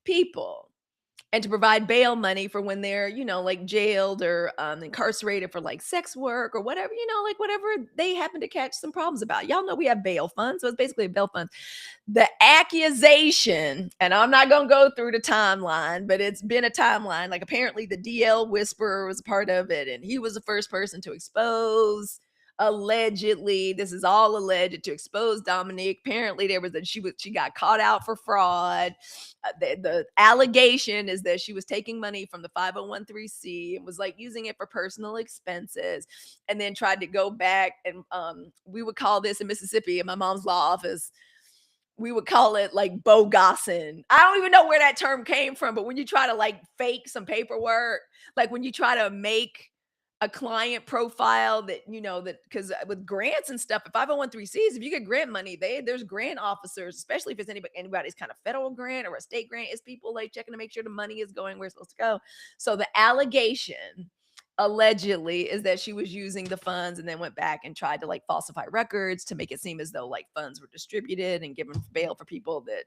people, and to provide bail money for when they're, like jailed or incarcerated for like sex work or whatever, like whatever they happen to catch some problems about. Y'all know we have bail funds. So it's basically a bail fund. The accusation, and I'm not going to go through the timeline, but it's been a timeline. Like apparently the DL Whisperer was a part of it, and he was the first person to expose. Allegedly, this is all alleged, to expose Dominique. Apparently, she got caught out for fraud. The allegation is that she was taking money from the 501(c) and was like using it for personal expenses, and then tried to go back and we would call this in Mississippi in my mom's law office. We would call it like bogossing. I don't even know where that term came from, but when you try to like fake some paperwork, like when you try to make a client profile that, that because with grants and stuff, at 501(c)s, if you get grant money, there's grant officers, especially if it's anybody's kind of federal grant or a state grant, is people like checking to make sure the money is going where it's supposed to go. So the allegation allegedly is that she was using the funds and then went back and tried to like falsify records to make it seem as though like funds were distributed and given bail for people that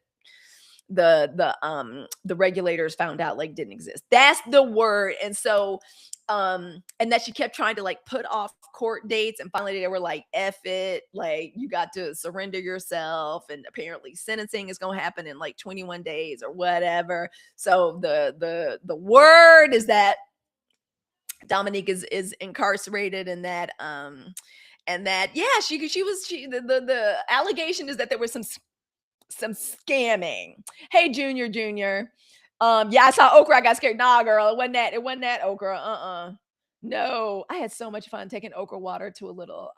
the regulators found out like didn't exist. That's the word. And so and that she kept trying to like put off court dates, and finally they were like, F it, like you got to surrender yourself, and apparently sentencing is going to happen in like 21 days or whatever. So the word is that Dominique is incarcerated, and that yeah, the allegation is that there was some scamming. Hey, Junior. Yeah, I saw okra. I got scared. Nah, girl, it wasn't that okra. No, I had so much fun taking okra water to a little.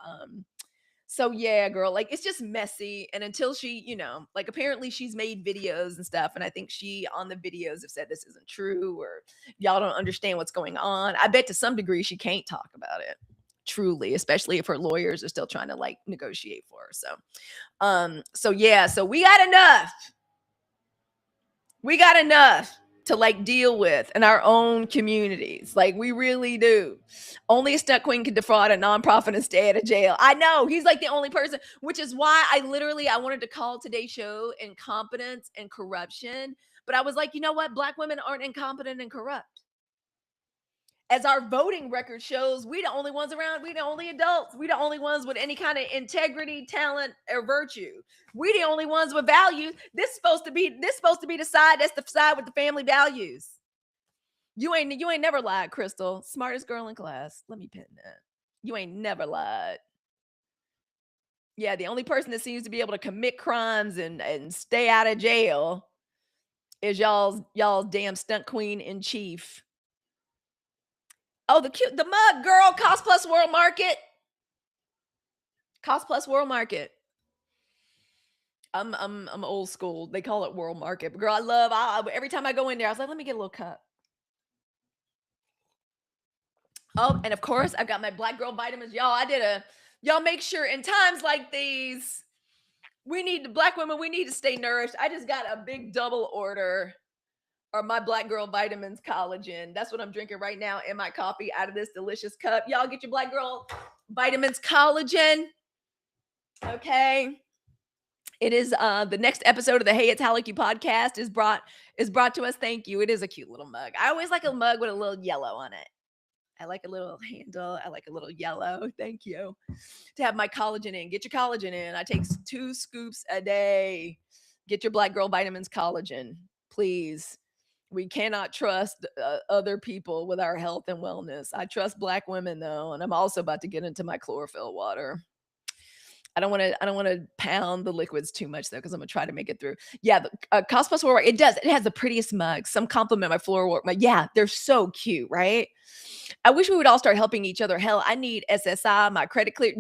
So yeah, girl, like it's just messy. And until she, like apparently she's made videos and stuff, and I think she on the videos have said this isn't true, or y'all don't understand what's going on. I bet to some degree she can't talk about it. Truly, especially if her lawyers are still trying to like negotiate for her. So yeah, so we got enough to like deal with in our own communities. Like we really do. Only a stunt queen can defraud a nonprofit and stay out of jail. I know he's like the only person, which is why I wanted to call today's show Incompetence and Corruption. But I was like, you know what? Black women aren't incompetent and corrupt. As our voting record shows, we the only ones around. We the only adults. We the only ones with any kind of integrity, talent, or virtue. We the only ones with values. This is supposed to be the side that's the side with the family values. You ain't never lied, Crystal. Smartest girl in class. Let me pin that. You ain't never lied. Yeah, the only person that seems to be able to commit crimes and stay out of jail is y'all's damn stunt queen in chief. Oh, the mug, girl. Cost Plus World Market. Cost Plus World Market. I'm old school. They call it World Market. But girl, every time I go in there, I was like, let me get a little cup. Oh, and of course, I've got my Black Girl vitamins. Y'all make sure in times like these, Black women, we need to stay nourished. I just got a big double order or my Black Girl Vitamins collagen. That's what I'm drinking right now in my coffee out of this delicious cup. Y'all get your Black Girl Vitamins collagen. Okay. It is the next episode of the Hey It's Halicue podcast is brought to us. Thank you. It is a cute little mug. I always like a mug with a little yellow on it. I like a little handle. I like a little yellow. Thank you. To have my collagen in. Get your collagen in. I take 2 scoops a day. Get your Black Girl Vitamins collagen, please. We cannot trust other people with our health and wellness. I trust Black women though, and I'm also about to get into my chlorophyll water. I don't want to pound the liquids too much though, because I'm gonna try to make it through. Yeah, the Cost Plus World, it has the prettiest mugs. Some compliment my floor work. Yeah, they're so cute, right? I wish we would all start helping each other. Hell, I need SSI, my credit clear.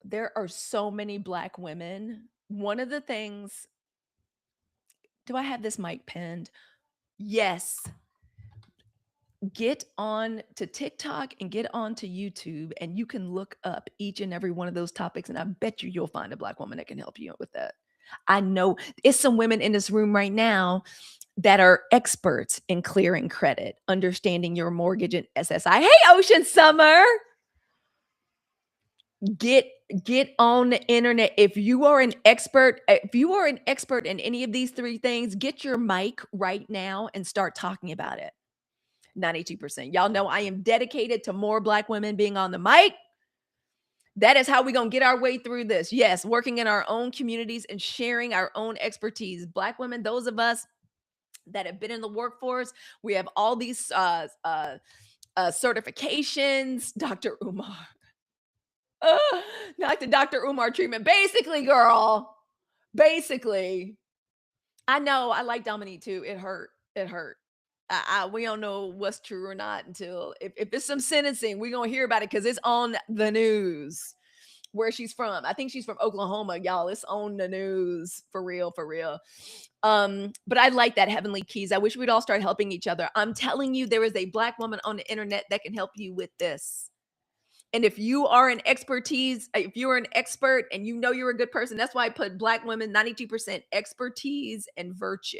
There are so many Black women. One of the things, do I have this mic pinned? Yes. Get on to TikTok and get on to YouTube, and you can look up each and every one of those topics. And I bet you'll find a Black woman that can help you with that. I know it's some women in this room right now that are experts in clearing credit, understanding your mortgage and SSI. Hey, Ocean Summer. Get on the internet. If you are an expert in any of these three things, get your mic right now and start talking about it. 92%. Y'all know I am dedicated to more Black women being on the mic. That is how we're going to get our way through this. Yes, working in our own communities and sharing our own expertise. Black women, those of us that have been in the workforce, we have all these certifications. Dr. Umar. Not the Dr. Umar treatment. Basically, girl. Basically. I know I like Dominique too. It hurt. It hurt. We don't know what's true or not until if it's some sentencing, we're gonna hear about it because it's on the news where she's from. I think she's from Oklahoma, y'all. It's on the news for real, for real. But I like that, Heavenly Keys. I wish we'd all start helping each other. I'm telling you, there is a Black woman on the internet that can help you with this. And if you are an expertise, if you're an expert and you know you're a good person, that's why I put Black women 92% expertise and virtue.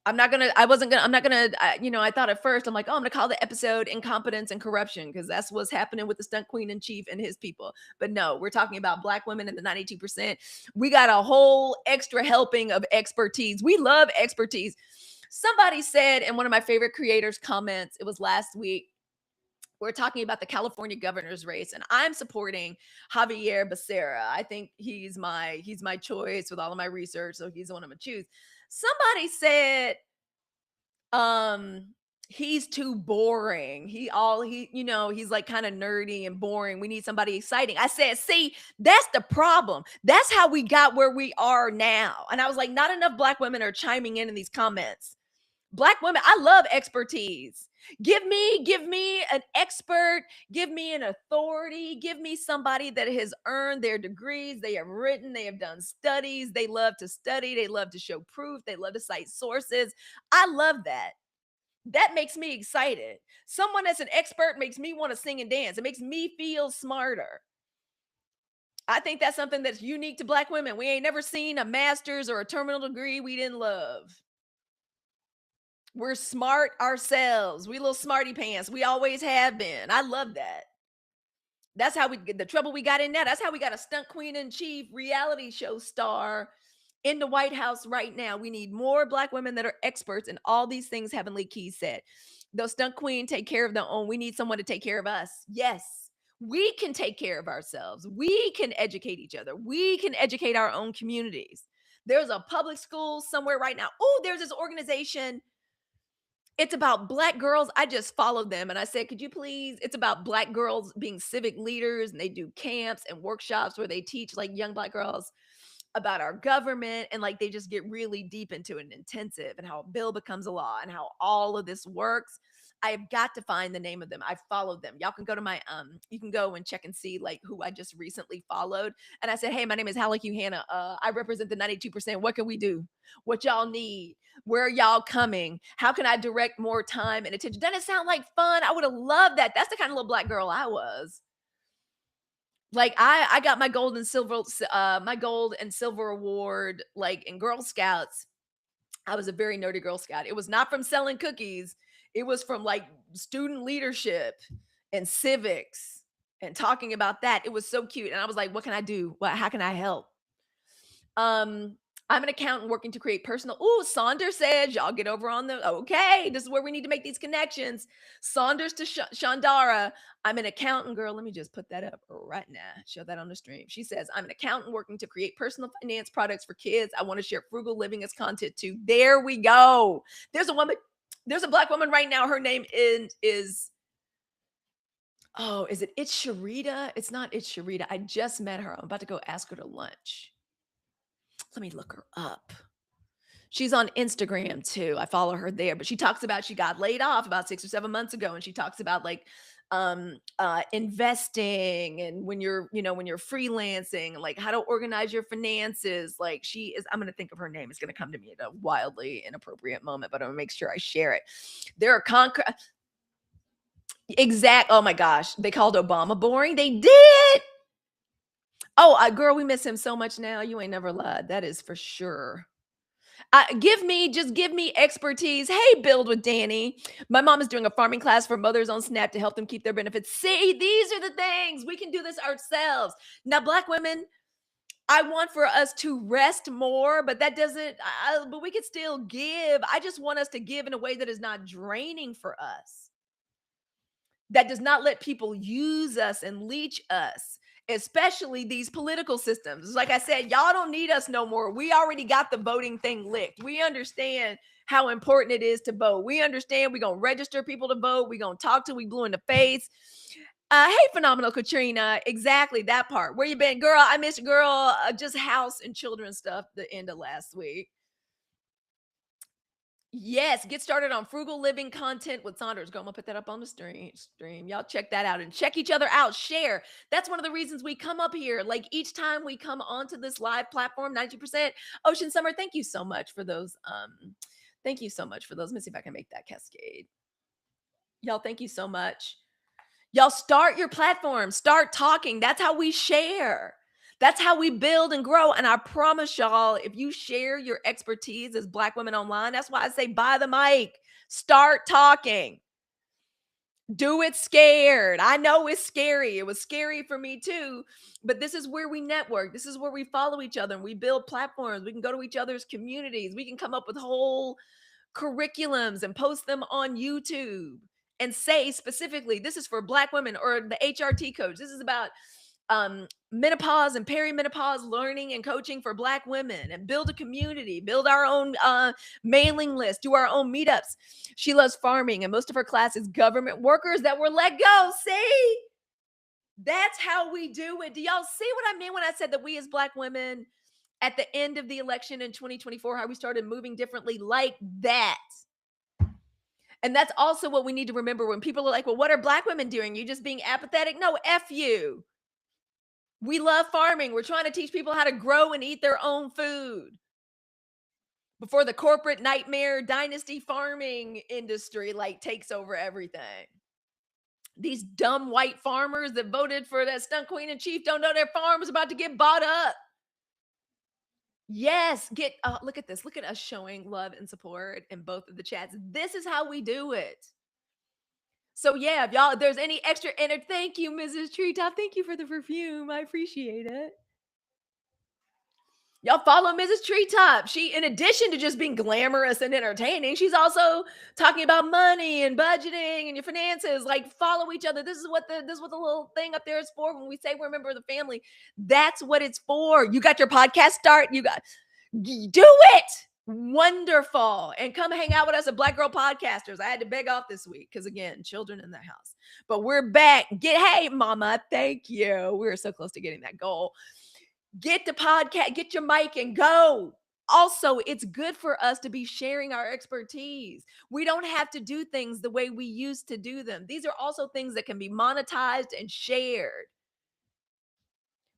I thought at first, I'm like, oh, I'm going to call the episode Incompetence and Corruption because that's what's happening with the stunt queen in chief and his people. But no, we're talking about Black women and the 92%. We got a whole extra helping of expertise. We love expertise. Somebody said in one of my favorite creators' comments, it was last week, we're talking about the California governor's race, and I'm supporting Javier Becerra. I think he's my choice with all of my research, so he's the one I'm gonna choose. Somebody said, he's too boring. He's like kind of nerdy and boring. We need somebody exciting. I said, see, that's the problem. That's how we got where we are now. And I was like, not enough Black women are chiming in these comments. Black women, I love expertise. Give me an expert, give me an authority, give me somebody that has earned their degrees, they have written, they have done studies, they love to study, they love to show proof, they love to cite sources. I love that. That makes me excited. Someone that's an expert makes me want to sing and dance. It makes me feel smarter. I think that's something that's unique to Black women. We ain't never seen a master's or a terminal degree we didn't love. We're smart ourselves. We little smarty pants. We always have been. I love that. That's how we get the trouble we got in now. That's how we got a stunt queen in chief reality show star in the White House right now. We need more Black women that are experts in all these things Heavenly Keys said. The stunt queen take care of their own. We need someone to take care of us. Yes, we can take care of ourselves. We can educate each other. We can educate our own communities. There's a public school somewhere right now. Oh, there's this organization. It's about Black girls. I just followed them and I said, could you please? It's about Black girls being civic leaders, and they do camps and workshops where they teach like young Black girls about our government, and like they just get really deep into an intensive and how a bill becomes a law and how all of this works. I have got to find the name of them. I followed them. Y'all can go to my you can go and check and see like who I just recently followed. And I said, hey, my name is Halicue Hannah. I represent the 92%. What can we do? What y'all need? Where are y'all coming? How can I direct more time and attention? Doesn't it sound like fun? I would have loved that. That's the kind of little Black girl I was. Like I got my gold and silver award like in Girl Scouts. I was a very nerdy Girl Scout. It was not from selling cookies. It was from like student leadership and civics and talking about that. It was so cute. And I was like, what can I do? How can I help? I'm an accountant working to create personal. Oh, Saunders says, y'all get over on the. Okay, this is where we need to make these connections. Saunders to Shandara. I'm an accountant, girl. Let me just put that up right now. Show that on the stream. She says, I'm an accountant working to create personal finance products for kids. I want to share frugal living as content too. There we go. There's a woman. There's a Black woman right now. Her name is oh, is it It's Sharita? It's not It's Sharita. I just met her. I'm about to go ask her to lunch. Let me look her up. She's on Instagram too. I follow her there, but she talks about she got laid off about 6 or 7 months ago. And she talks about like investing, and when you're freelancing, like how to organize your finances. Like I'm going to think of her name. It's going to come to me at a wildly inappropriate moment, but I'm going to make sure I share it. There are oh my gosh, they called Obama boring. They did. Oh, girl, we miss him so much now. You ain't never lied. That is for sure. Just give me expertise. Hey, Build with Danny. My mom is doing a farming class for mothers on Snap to help them keep their benefits. See, these are the things we can do this ourselves. Now, Black women, I want for us to rest more, but that doesn't, but we could still give. I just want us to give in a way that is not draining for us, that does not let people use us and leech us, especially these political systems. Like I said, y'all don't need us no more. We already got the voting thing licked. We understand how important it is to vote. We understand we're going to register people to vote. We're going to talk till we blue in the face. Hey, phenomenal Katrina. Exactly that part. Where you been, girl? I missed, girl. Just house and children stuff the end of last week. Yes, get started on frugal living content with Saunders. Go, I'm gonna put that up on the stream. Y'all check that out and check each other out. Share. That's one of the reasons we come up here. Like each time we come onto this live platform, 90% Ocean Summer. Thank you so much for those. Thank you so much for those. Let me see if I can make that cascade. Y'all, thank you so much. Y'all start your platform, start talking. That's how we share. That's how we build and grow. And I promise y'all, if you share your expertise as Black women online, that's why I say buy the mic, start talking. Do it scared. I know it's scary. It was scary for me too, but this is where we network. This is where we follow each other and we build platforms. We can go to each other's communities. We can come up with whole curriculums and post them on YouTube and say specifically, this is for Black women, or the HRT coach. This is about menopause and perimenopause learning and coaching for Black women, and build a community, build our own mailing list, do our own meetups. She loves farming, and most of her class is government workers that were let go. See, that's how we do it. Do y'all see what I mean when I said that we as Black women at the end of the election in 2024, how we started moving differently like that? And that's also what we need to remember when people are like, well, what are Black women doing? You just being apathetic? No, F you. We love farming. We're trying to teach people how to grow and eat their own food before the corporate nightmare dynasty farming industry like takes over everything. These dumb white farmers that voted for that stunt queen in chief don't know their farm is about to get bought up. Yes, look at this. Look at us showing love and support in both of the chats. This is how we do it. So yeah, if y'all, if there's any extra thank you, Mrs. Treetop. Thank you for the perfume. I appreciate it. Y'all follow Mrs. Treetop. She, in addition to just being glamorous and entertaining, she's also talking about money and budgeting and your finances. Like, follow each other. This is what the little thing up there is for. When we say we're a member of the family, that's what it's for. You got your podcast start. Do it. Wonderful. And come hang out with us at Black Girl Podcasters. I had to beg off this week because, again, children in the house. But we're back. Hey, mama, thank you. We're so close to getting that goal. Get the podcast, get your mic and go. Also, it's good for us to be sharing our expertise. We don't have to do things the way we used to do them. These are also things that can be monetized and shared.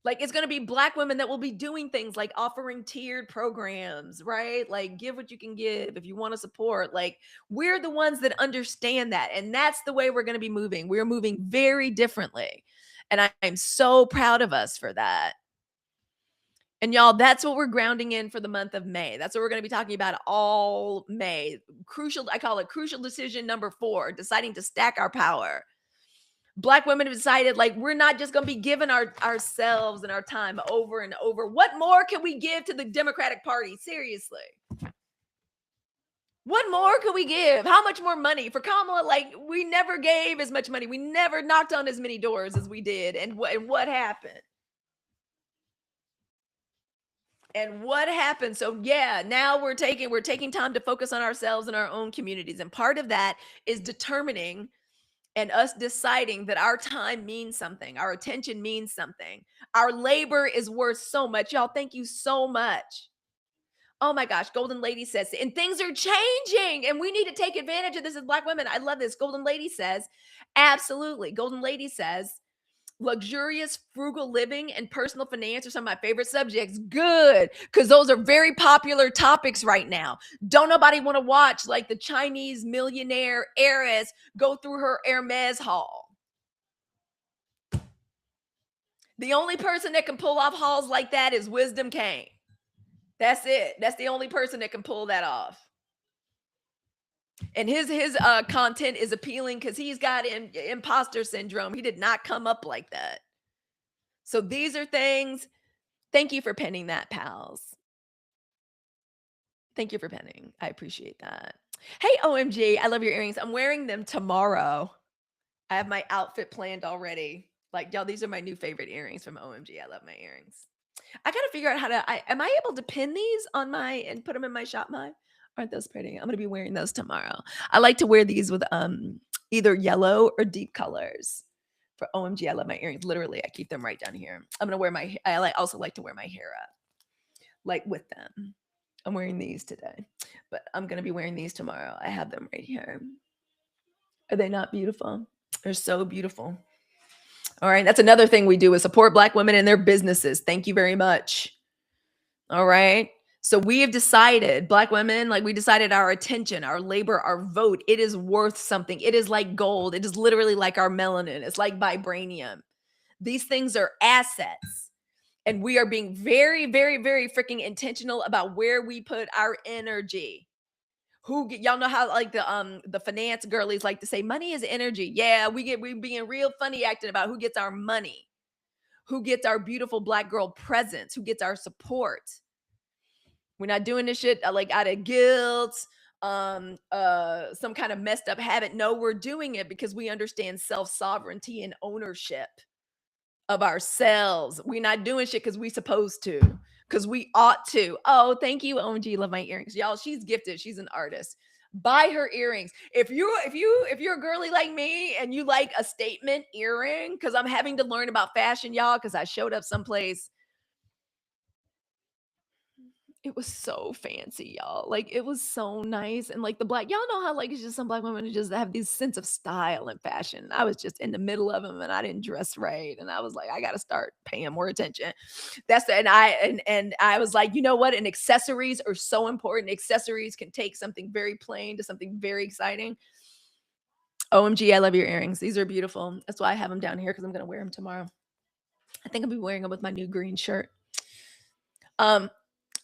Like, it's going to be Black women that will be doing things like offering tiered programs, right? Like, give what you can give if you want to support. Like, we're the ones that understand that. And that's the way we're going to be moving. We're moving very differently. And I'm so proud of us for that. And y'all, that's what we're grounding in for the month of May. That's what we're going to be talking about all May. I call it crucial decision number 4, deciding to stack our power. Black women have decided, like, we're not just going to be giving ourselves and our time over and over. What more can we give to the Democratic Party? Seriously. What more could we give? How much more money for Kamala? Like, we never gave as much money. We never knocked on as many doors as we did. And what happened? And what happened? So yeah, now we're taking time to focus on ourselves and our own communities. And part of that is determining and us deciding that our time means something, our attention means something, our labor is worth so much. Y'all, thank you so much. Oh my gosh, Golden Lady says, and things are changing, and we need to take advantage of this as Black women. I love this. Golden Lady says, absolutely. Golden Lady says, luxurious, frugal living and personal finance are some of my favorite subjects. Good, because those are very popular topics right now. Don't nobody want to watch like the Chinese millionaire heiress go through her Hermes haul. The only person that can pull off hauls like that is Wisdom Kane. That's it. That's the only person that can pull that off. And his content is appealing because he's got imposter syndrome. He did not come up like that. So these are things. Thank you for penning that, pals. Thank you for penning. I appreciate that. Hey, OMG, I love your earrings. I'm wearing them tomorrow. I have my outfit planned already. Like, y'all, these are my new favorite earrings from OMG. I love my earrings. I got to figure out how to, am I able to pin these on my, and put them in my ShopMy? Aren't those pretty? I'm going to be wearing those tomorrow. I like to wear these with either yellow or deep colors. For OMG, I love my earrings. Literally, I keep them right down here. I'm going to wear my, also like to wear my hair up, like with them. I'm wearing these today, but I'm going to be wearing these tomorrow. I have them right here. Are they not beautiful? They're so beautiful. All right. That's another thing we do is support Black women in their businesses. Thank you very much. All right. So we have decided, Black women, like we decided our attention, our labor, our vote, it is worth something. It is like gold. It is literally like our melanin. It's like vibranium. These things are assets. And we are being very, very, very freaking intentional about where we put our energy. Y'all know how like the finance girlies like to say money is energy. Yeah, we being real funny acting about who gets our money, who gets our beautiful Black girl presence, who gets our support. We're not doing this shit like out of guilt, some kind of messed up habit. No, we're doing it because we understand self-sovereignty and ownership of ourselves. We're not doing shit because we supposed to, because we ought to. Oh, thank you, OMG. Love my earrings. Y'all, she's gifted. She's an artist. Buy her earrings. If you're a girly like me and you like a statement earring, because I'm having to learn about fashion, y'all, because I showed up someplace. It was so fancy, y'all. Like it was so nice. And like y'all know how like it's just some Black women who just have this sense of style and fashion. I was just in the middle of them and I didn't dress right. And I was like, I gotta start paying more attention. And I was like, you know what? And accessories are so important. Accessories can take something very plain to something very exciting. OMG, I love your earrings. These are beautiful. That's why I have them down here because I'm gonna wear them tomorrow. I think I'll be wearing them with my new green shirt.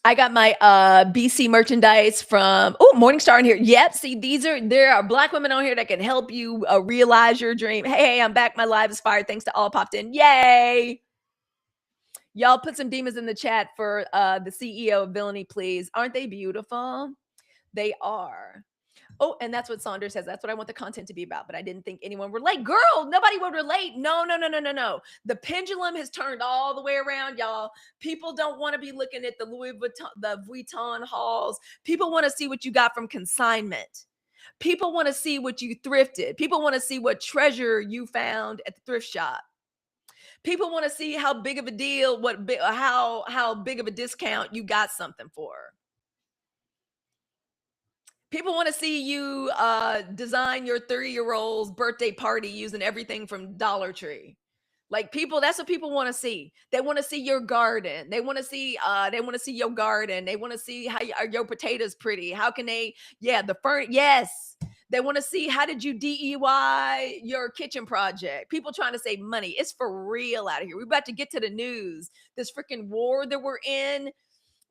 I got my BC merchandise from Morningstar in here. Yep. See, there are Black women on here that can help you realize your dream. Hey, I'm back. My live is fired. Thanks to all popped in. Yay. Y'all put some demons in the chat for the CEO of Villainy, please. Aren't they beautiful? They are. Oh, and that's what Saunders says. That's what I want the content to be about. But I didn't think anyone would relate. Girl, nobody would relate. No. The pendulum has turned all the way around, y'all. People don't want to be looking at the Louis Vuitton, the Vuitton hauls. People want to see what you got from consignment. People want to see what you thrifted. People want to see what treasure you found at the thrift shop. People want to see how big of a deal, how big of a discount you got something for. People want to see you design your 30-year-old's birthday party using everything from Dollar Tree. Like that's what people want to see. They want to see your garden. They want to see your garden. They want to see how are your potatoes pretty. How can they? Yeah, yes. They want to see how did you DIY your kitchen project. People trying to save money. It's for real out of here. We're about to get to the news. This freaking war that we're in.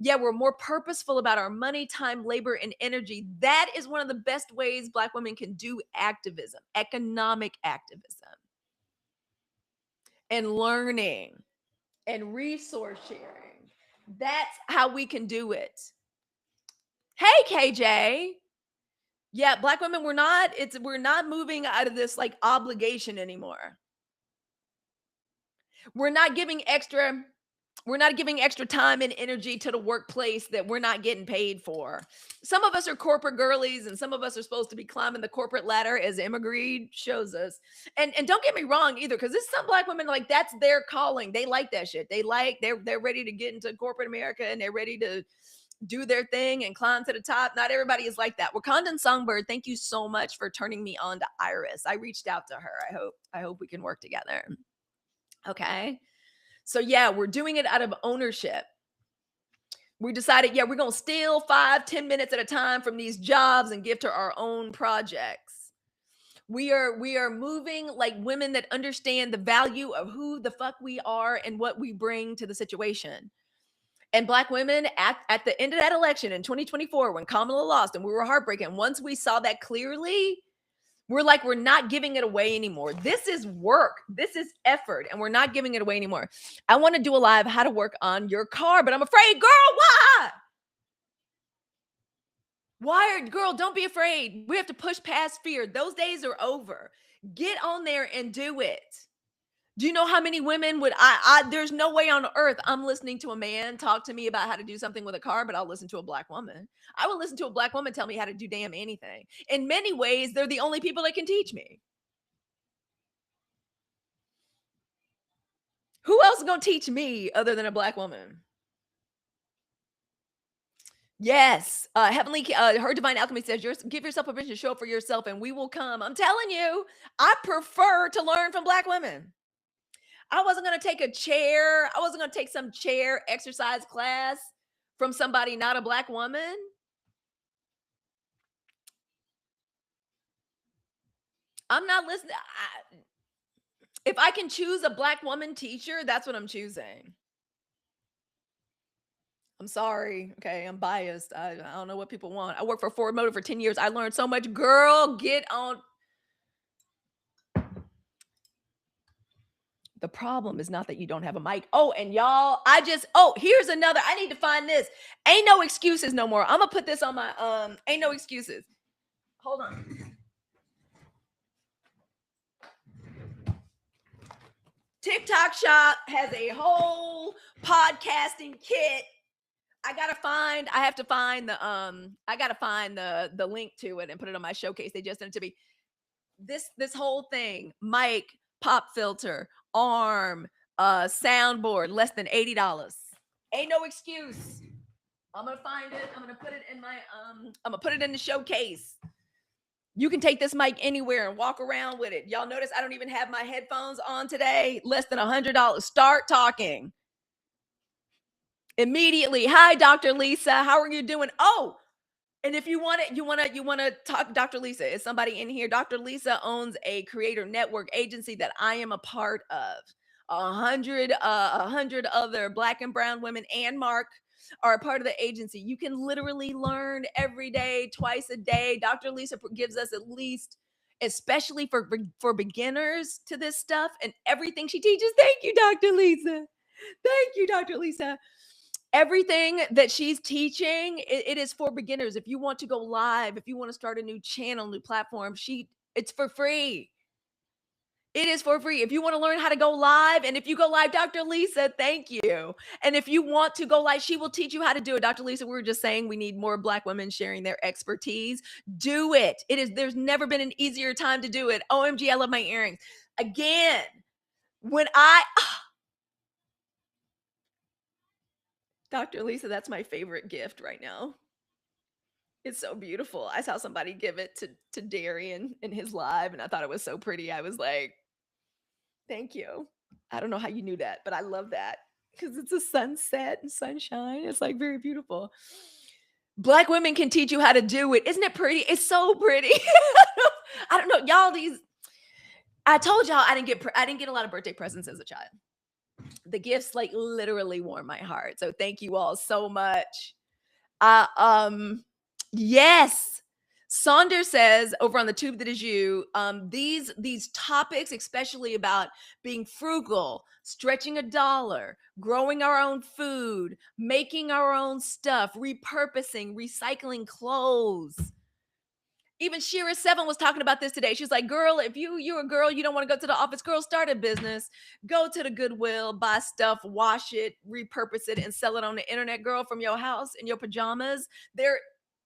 Yeah, we're more purposeful about our money, time, labor, and energy. That is one of the best ways Black women can do activism, economic activism, and learning and resource sharing. That's how we can do it. Hey, KJ. Yeah, Black women, we're not moving out of this like obligation anymore. We're not giving extra time and energy to the workplace that we're not getting paid for. Some of us are corporate girlies and some of us are supposed to be climbing the corporate ladder as Emma Grede shows us. And don't get me wrong either, because there's some Black women like that's their calling. They like that shit. They're ready to get into corporate America and they're ready to do their thing and climb to the top. Not everybody is like that. Wakandan Songbird, thank you so much for turning me on to Iris. I reached out to her. I hope we can work together. Okay. So yeah, we're doing it out of ownership. We decided, yeah, we're gonna steal 5-10 minutes at a time from these jobs and give to our own projects. We are moving like women that understand the value of who the fuck we are and what we bring to the situation. And Black women at the end of that election in 2024, when Kamala lost and we were heartbroken, once we saw that clearly, we're like, we're not giving it away anymore. This is work. This is effort, and we're not giving it away anymore. I want to do a live how to work on your car, but I'm afraid, girl, why? Girl, don't be afraid. We have to push past fear. Those days are over. Get on there and do it. Do you know how many women would there's no way on earth I'm listening to a man talk to me about how to do something with a car, but I'll listen to a Black woman. I will listen to a Black woman tell me how to do damn anything. In many ways, they're the only people that can teach me. Who else is going to teach me other than a Black woman? Yes. Her divine alchemy says, give yourself permission to show up for yourself and we will come. I'm telling you, I prefer to learn from Black women. I wasn't going to take a chair. I wasn't going to take some chair exercise class from somebody not a Black woman. I'm not listening. If I can choose a Black woman teacher, that's what I'm choosing. I'm sorry. Okay, I'm biased. I don't know what people want. I worked for Ford Motor for 10 years. I learned so much. Girl, get on. The problem is not that you don't have a mic. Oh, and y'all, here's another. I need to find this. Ain't no excuses no more. I'm gonna put this on my ain't no excuses. Hold on. TikTok Shop has a whole podcasting kit. I have to find the link to it and put it on my showcase. They just sent it to me. This whole thing, mic, pop filter, arm, soundboard, less than $80. Ain't no excuse. I'm gonna find it. I'm gonna put it in I'm gonna put it in the showcase. You can take this mic anywhere and walk around with it. Y'all notice I don't even have my headphones on today. Less than $100. Start talking immediately. Hi, Dr. Lisa. How are you doing? Oh, and if you want to talk, Dr. Lisa, is somebody in here? Dr. Lisa owns a creator network agency that I am a part of. 100 other Black and brown women and Mark are a part of the agency. You can literally learn every day, twice a day. Dr. Lisa gives us at least, especially for beginners to this stuff and everything she teaches. Thank you, Dr. Lisa. Thank you, Dr. Lisa. Everything that she's teaching, it is for beginners. If you want to go live, if you want to start a new channel, new platform, it's for free. It is for free. If you want to learn how to go live, and if you go live, Dr. Lisa, thank you. And if you want to go live, she will teach you how to do it. Dr. Lisa, we were just saying we need more Black women sharing their expertise. Do it. There's never been an easier time to do it. OMG, I love my earrings. Again, Dr. Lisa, that's my favorite gift right now. It's so beautiful. I saw somebody give it to Darian in his live, and I thought it was so pretty. I was like, thank you. I don't know how you knew that, but I love that because it's a sunset and sunshine. It's like very beautiful. Black women can teach you how to do it. Isn't it pretty? It's so pretty. I don't know. Y'all, I told y'all I didn't get a lot of birthday presents as a child. The gifts like literally warm my heart. So thank you all so much. Yes. Saunders says over on the tube that is you, these topics, especially about being frugal, stretching a dollar, growing our own food, making our own stuff, repurposing, recycling clothes. Even Shira7 was talking about this today. She's like, girl, if you're a girl, you don't want to go to the office, girl, start a business, go to the Goodwill, buy stuff, wash it, repurpose it, and sell it on the internet, girl, from your house in your pajamas.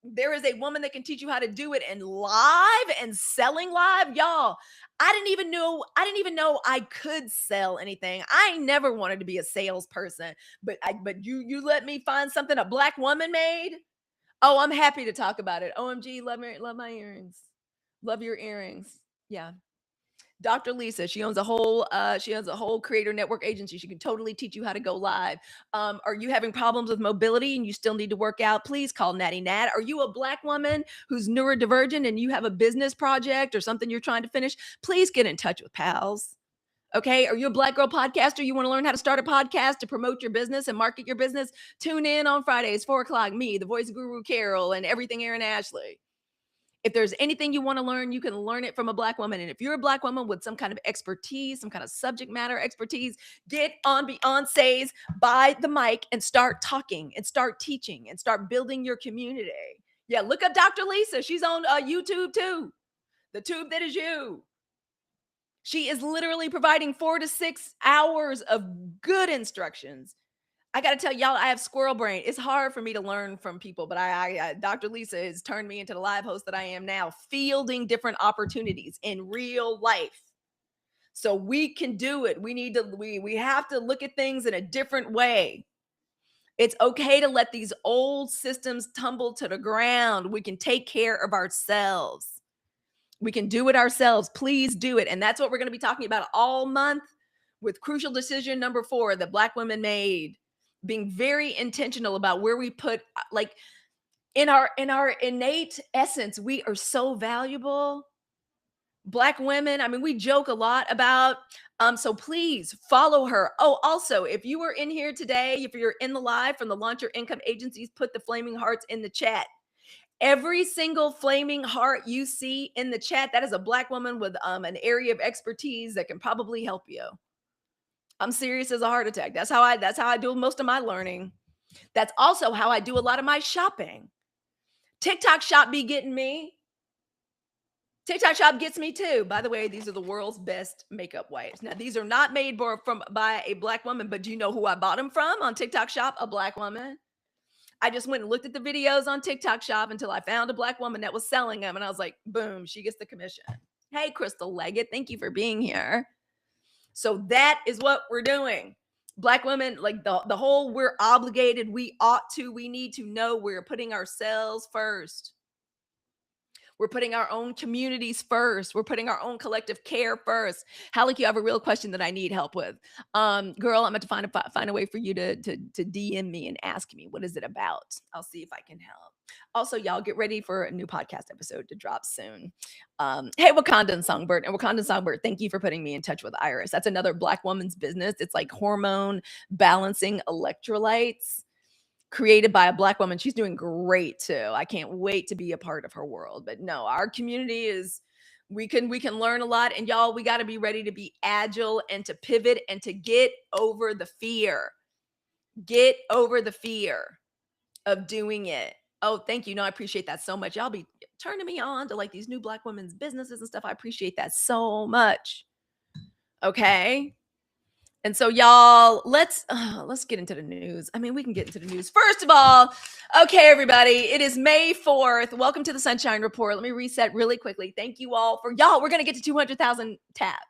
There is a woman that can teach you how to do it in live and selling live. Y'all, I didn't even know I could sell anything. I never wanted to be a salesperson, but you let me find something a black woman made. Oh, I'm happy to talk about it. OMG, love my earrings. Love your earrings. Yeah. Dr. Lisa, she owns a whole creator network agency. She can totally teach you how to go live. Are you having problems with mobility and you still need to work out? Please call Natty Nat. Are you a black woman who's neurodivergent and you have a business project or something you're trying to finish? Please get in touch with pals. Okay. Are you a black girl podcaster? You want to learn how to start a podcast to promote your business and market your business? Tune in on Fridays, 4 o'clock. Me, the voice guru Carol, and everything Aaron Ashley. If there's anything you want to learn, you can learn it from a black woman. And if you're a black woman with some kind of expertise, some kind of subject matter expertise, get on Beyonce's by the mic and start talking and start teaching and start building your community. Yeah, look up Dr. Lisa. She's on YouTube too. The tube that is you. She is literally providing 4 to 6 hours of good instructions. I got to tell y'all, I have squirrel brain. It's hard for me to learn from people, but Dr. Lisa has turned me into the live host that I am now, fielding different opportunities in real life. So we can do it. We have to look at things in a different way. It's okay to let these old systems tumble to the ground. We can take care of ourselves. We can do it ourselves. Please do it. And that's what we're going to be talking about all month with crucial decision number 4 that black women made. Being very intentional about where we put, like, in our innate essence, we are so valuable. Black women, I mean, we joke a lot about, so please follow her. Oh, also, if you are in here today, if you're in the live from the Launch Your Income Agencies, put the flaming hearts in the chat. Every single flaming heart you see in the chat, that is a black woman with an area of expertise that can probably help you. I'm serious as a heart attack. That's how I do most of my learning. That's also how I do a lot of my shopping. TikTok shop be getting me. TikTok shop gets me too. By the way, these are the world's best makeup wipes. Now, these are not made by a black woman, but do you know who I bought them from on TikTok shop? A black woman. I just went and looked at the videos on TikTok shop until I found a black woman that was selling them. And I was like, boom, she gets the commission. Hey, Crystal Leggett, thank you for being here. So that is what we're doing. Black women, like the whole we're obligated, we ought to, we need to know we're putting ourselves first. We're putting our own communities first. We're putting our own collective care first. Halicue, I have a real question that I need help with. Girl, I'm going to find a way for you to DM me and ask me, what is it about? I'll see if I can help. Also, y'all get ready for a new podcast episode to drop soon. Hey, Wakandan Songbird. And Wakandan Songbird, thank you for putting me in touch with Iris. That's another black woman's business. It's like hormone balancing electrolytes, created by a black woman. She's doing great too. I can't wait to be a part of her world. But no, our community is, we can learn a lot. And y'all, we got to be ready to be agile and to pivot and to get over the fear. Get over the fear of doing it. Oh, thank you. No, I appreciate that so much. Y'all be turning me on to like these new black women's businesses and stuff. I appreciate that so much. Okay. And so y'all, let's get into the news. I mean, we can get into the news. First of all, okay, everybody, it is May 4th. Welcome to the Sunshine Report. Let me reset really quickly. Thank you all for y'all. We're going to get to 200,000 taps.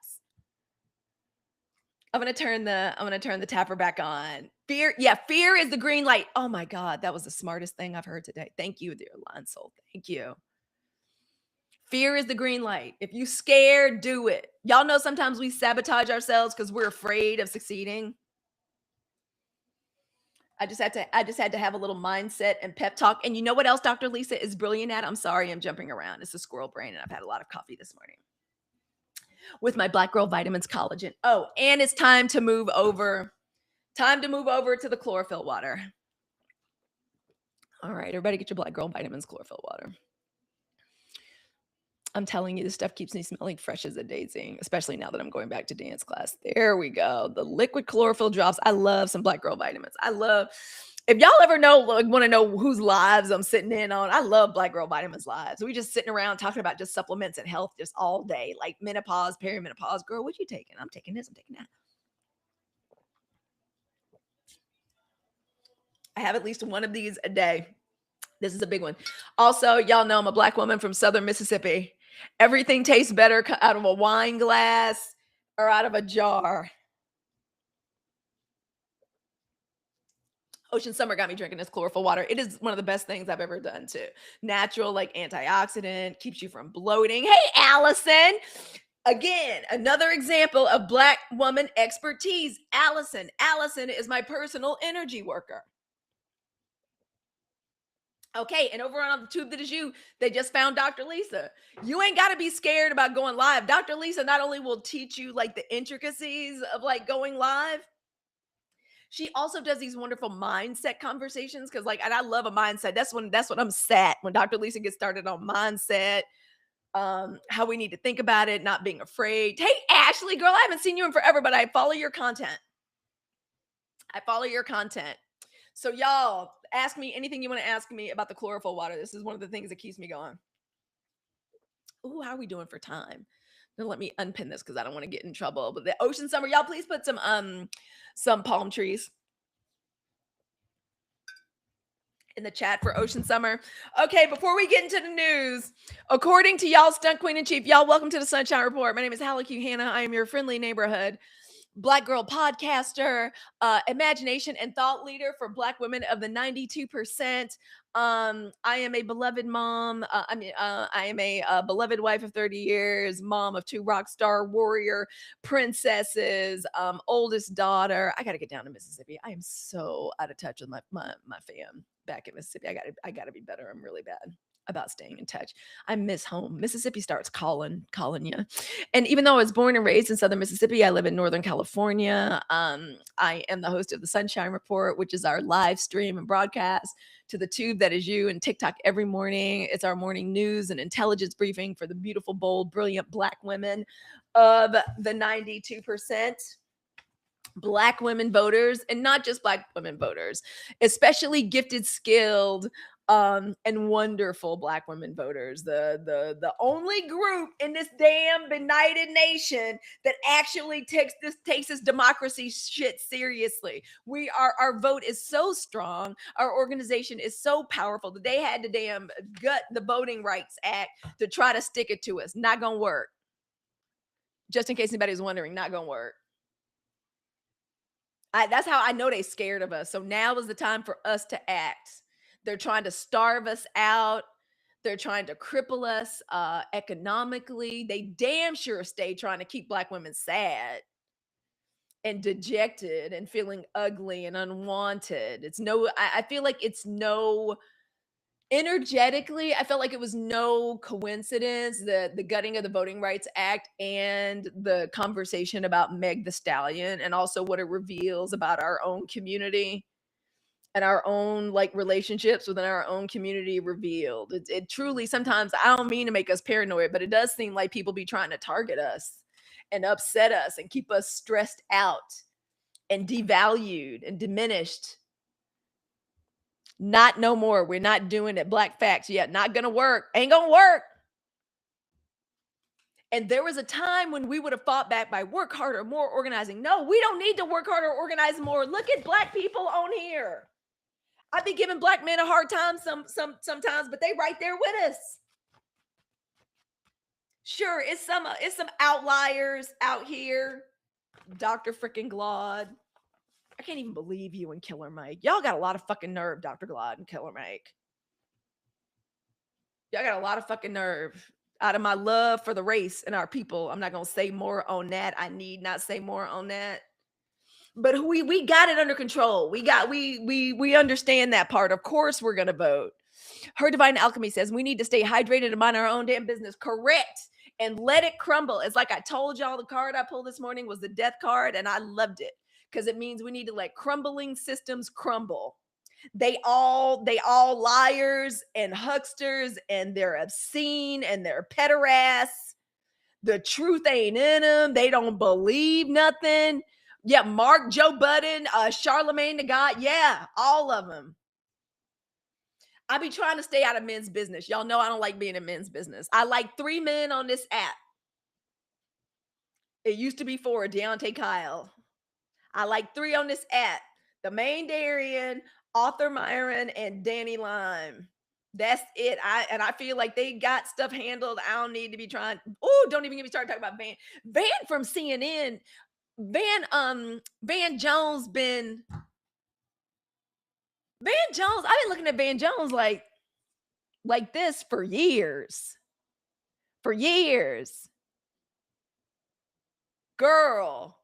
I'm going to turn the tapper back on. Fear is the green light. Oh my God, that was the smartest thing I've heard today. Thank you, dear Lancel. Thank you. Fear is the green light. If you scared, do it. Y'all know sometimes we sabotage ourselves because we're afraid of succeeding. I just had to have a little mindset and pep talk. And you know what else Dr. Lisa is brilliant at? I'm sorry, I'm jumping around. It's a squirrel brain, and I've had a lot of coffee this morning with my Black Girl Vitamins collagen. Oh, and it's time to move over. Time to move over to the chlorophyll water. All right, everybody get your Black Girl Vitamins chlorophyll water. I'm telling you, this stuff keeps me smelling fresh as a daisy, especially now that I'm going back to dance class. There we go. The liquid chlorophyll drops. I love some Black Girl Vitamins. If y'all ever want to know whose lives I'm sitting in on, I love Black Girl Vitamins lives. We just sitting around talking about just supplements and health just all day, like menopause, perimenopause. Girl, what you taking? I'm taking this. I'm taking that. I have at least one of these a day. This is a big one. Also, y'all know I'm a Black woman from Southern Mississippi. Everything tastes better out of a wine glass or out of a jar. Ocean Summer got me drinking this chlorophyll water. It is one of the best things I've ever done too. Natural, like antioxidant, keeps you from bloating. Hey, Allison. Again, another example of Black woman expertise. Allison. Allison is my personal energy worker. Okay, and over on the tube that is you, they just found Dr. Lisa. You ain't got to be scared about going live. Dr. Lisa not only will teach you like the intricacies of like going live, she also does these wonderful mindset conversations because like, and I love a mindset. That's when I'm sat when Dr. Lisa gets started on mindset, how we need to think about it, not being afraid. Hey, Ashley, girl, I haven't seen you in forever, but I follow your content. I follow your content. So y'all ask me anything you want to ask me about the chlorophyll water. This is one of the things that keeps me going. Ooh, how are we doing for time? Now let me unpin this because I don't want to get in trouble. But the Ocean Summer, y'all please put some palm trees in the chat for Ocean Summer. Okay, before we get into the news, according to y'all Stunt Queen in Chief, y'all welcome to the Sunshine Report. My name is Halicue Hannah. I am your friendly neighborhood Black girl podcaster, imagination and thought leader for Black women of the 92%. I am a beloved mom. I am a beloved wife of 30 years, mom of 2 rock star warrior princesses, oldest daughter. I got to get down to Mississippi. I am so out of touch with my fam back in Mississippi. I gotta be better. I'm really bad about staying in touch. I miss home. Mississippi starts calling you. And even though I was born and raised in Southern Mississippi, I live in Northern California. I am the host of the Sunshine Report, which is our live stream and broadcast to the tube that is you and TikTok every morning. It's our morning news and intelligence briefing for the beautiful, bold, brilliant Black women of the 92%. Black women voters, and not just Black women voters, especially gifted, skilled, and wonderful Black women voters. The only group in this damn benighted nation that actually takes this democracy shit seriously. Our vote is so strong. Our organization is so powerful that they had to damn gut the Voting Rights Act to try to stick it to us. Not gonna work. Just in case anybody's wondering, not gonna work. That's how I know they scared of us. So now is the time for us to act. They're trying to starve us out. They're trying to cripple us economically. They damn sure stay trying to keep Black women sad and dejected and feeling ugly and unwanted. I feel like it's no energetically, I felt like it was no coincidence that the gutting of the Voting Rights Act and the conversation about Meg the Stallion and also what it reveals about our own community and our own like relationships within our own community revealed. It truly, sometimes, I don't mean to make us paranoid, but it does seem like people be trying to target us and upset us and keep us stressed out and devalued and diminished. Not no more. We're not doing it. Black facts yet. Not gonna work. Ain't gonna work. And there was a time when we would have fought back by work harder, more organizing. No, we don't need to work harder, organize more. Look at Black people on here. I be giving Black men a hard time sometimes, but they right there with us. Sure, it's some outliers out here. Dr. Freaking Glad. I can't even believe you and Killer Mike. Y'all got a lot of fucking nerve, Dr. Glad and Killer Mike. Y'all got a lot of fucking nerve. Out of my love for the race and our people, I'm not gonna say more on that. I need not say more on that. But we got it under control. We understand that part. Of course, we're gonna vote. Her Divine Alchemy says we need to stay hydrated and mind our own damn business. Correct. And let it crumble. It's like I told y'all, the card I pulled this morning was the death card, and I loved it because it means we need to let crumbling systems crumble. They all liars and hucksters, and they're obscene and they're pederasts. The truth ain't in them. They don't believe nothing. Yeah, Mark, Joe Budden, Charlemagne the God. Yeah, all of them. I be trying to stay out of men's business. Y'all know I don't like being in men's business. I like 3 men on this app. It used to be 4, Deontay Kyle. I like 3 on this app. The main Darian, Arthur Myron, and Danny Lime. That's it. I feel like they got stuff handled. I don't need to be trying. Oh, don't even get me started talking about Van. Van from CNN. Van Jones been Van Jones. I've been looking at Van Jones like this for years. For years. Girl.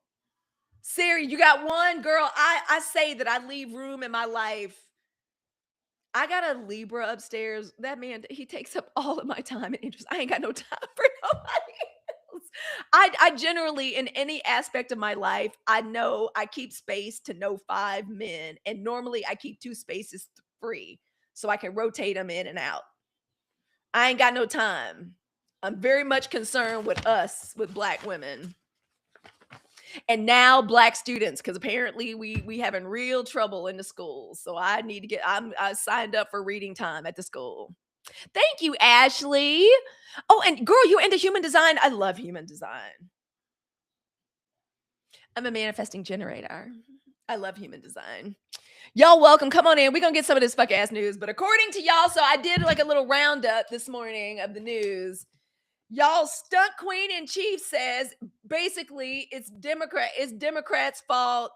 Siri, you got one girl. I say that I leave room in my life. I got a Libra upstairs. That man, he takes up all of my time and interest. I ain't got no time for nobody else. I generally, in any aspect of my life, I know I keep space to know 5 men, and normally I keep 2 spaces free so I can rotate them in and out. I ain't got no time. I'm very much concerned with us, with Black women. And now Black students, because apparently we having real trouble in the schools. So I need to get. I signed up for reading time at the school. Thank you, Ashley. Oh, and girl, you into human design? I love human design. I'm a manifesting generator. I love human design. Y'all welcome. Come on in. We're gonna get some of this fuck ass news. But according to y'all, so I did like a little roundup this morning of the news. Y'all stunt queen in chief says basically it's Democrats' fault